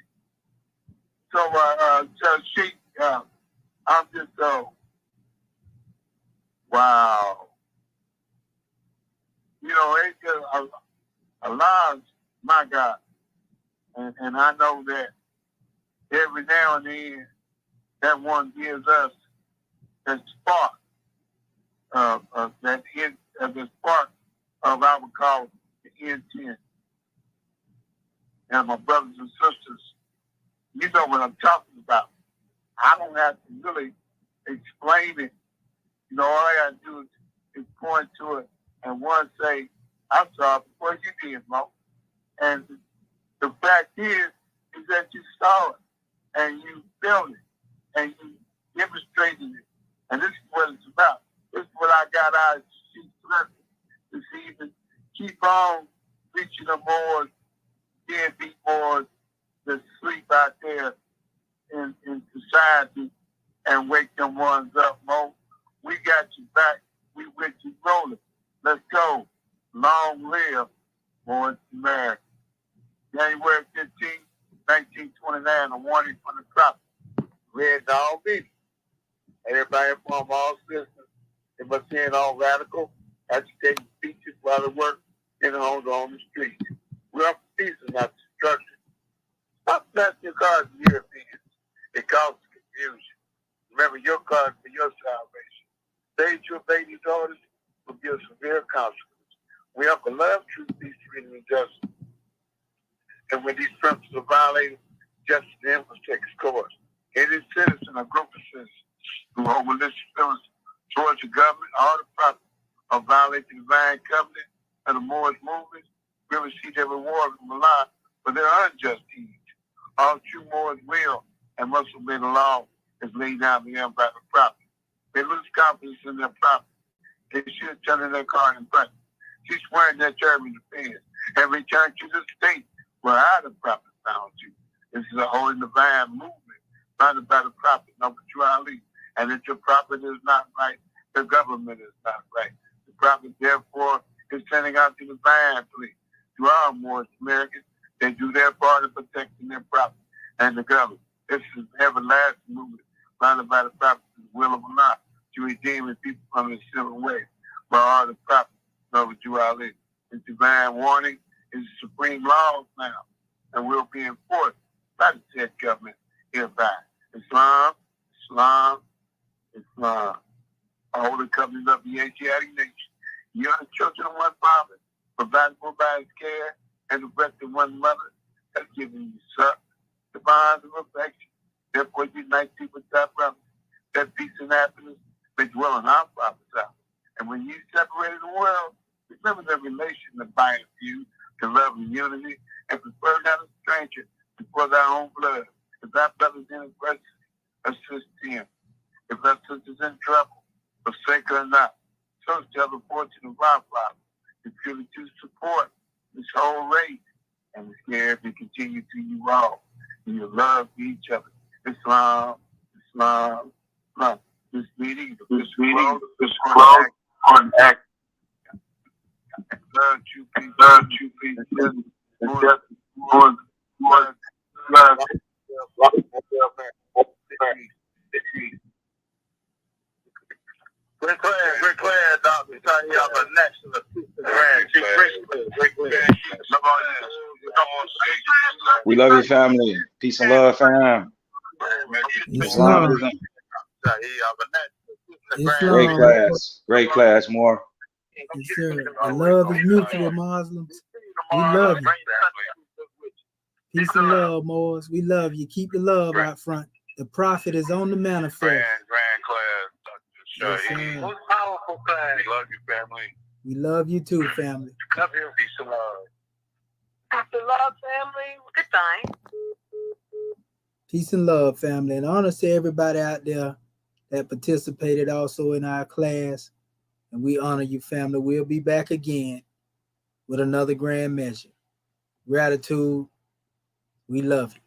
So, Sheikh, I'm just wow. It's just Allah's my God. And I know that every now and then that one gives us that spark the spark of I would call the intent. And my brothers and sisters, you know what I'm talking about. I don't have to really explain it. All I got to do is point to it and one say, I saw it before you did, Mo. And the fact is that you saw it and you felt it and you demonstrated it. And this is what it's about. This is what I got out of this evening. Keep on reaching the Moors, deadbeat Moors that sleep out there in society, and wake them ones up, Mo. We got you back. We with you rolling. Let's go. Long live Moors America. January 15, 1929, a warning from the prophet. Red dog meeting. Everybody from all systems, they must hear all radical, agitating speeches while they work in the homes on the street. We're up for peace and not destruction. Stop flashing your cards to Europeans. It causes confusion. Remember your cards for your salvation. Save your baby daughters will be a severe consequence. We have to love, truth, peace, freedom, and justice. And when these principles are violated, justice then must take its course. Any citizen or group of citizens who hold malicious feelings towards the government or the prophet or violate the divine covenant of the Moorish movement will receive their reward from Allah for their unjust deeds. All true Moors will and must obey the law as laid down for them by the prophet. They lose confidence in their prophet. They should turn in their card and pray. She's swearing their turban defense and return to the state where I, the prophet, found you. This is a holy divine movement founded by the prophet, number 12. And if your prophet is not right, the government is not right. The prophet, therefore, is sending out the divine plea to our Moorish Americans. They do their part in protecting their prophet and the government. This is an everlasting movement founded by the prophet, the will of Allah, to redeem the people from the civil way. By all the prophets, number 12. The divine warning is the supreme laws now and will be enforced by the said government hereby. Islam, Islam, Islam. A holy covenant of the Asiatic nation. You are the children of one father, provided for by his care, and the breath of one mother has given you suck, the bonds of affection. Therefore, unite people with our brothers, that peace and happiness may dwell in our father's house. And when you separated the world, remember the relation that binds you to love and unity, and prefer not a stranger before thy own blood. If thy brother's in adversity, assist him. If thy sister's in trouble, forsake her not. So shall the fortune of our Father contribute to support this whole race, and his care to continue to you all in your love for each other. Islam, Islam, Islam. This meeting is closed on act. Love, true peace, justice, more, love. Great class, Dr. Tanya, but next great class. We love your family. Peace and love, fam. Islam. Great class, more. Yes, sir. The love is mutual, Muslims. We love you. Peace and love, Moors. We love you. Keep the love out front. The prophet is on the manifest. Grand class, Dr. Yes, Most powerful class. We love you, family. We love you too, family. Love you. Peace and love. Peace and love, family. Goodbye. Peace and love, family. And honor to everybody out there that participated also in our class. And we honor you, family. We'll be back again with another grand measure. Gratitude. We love you.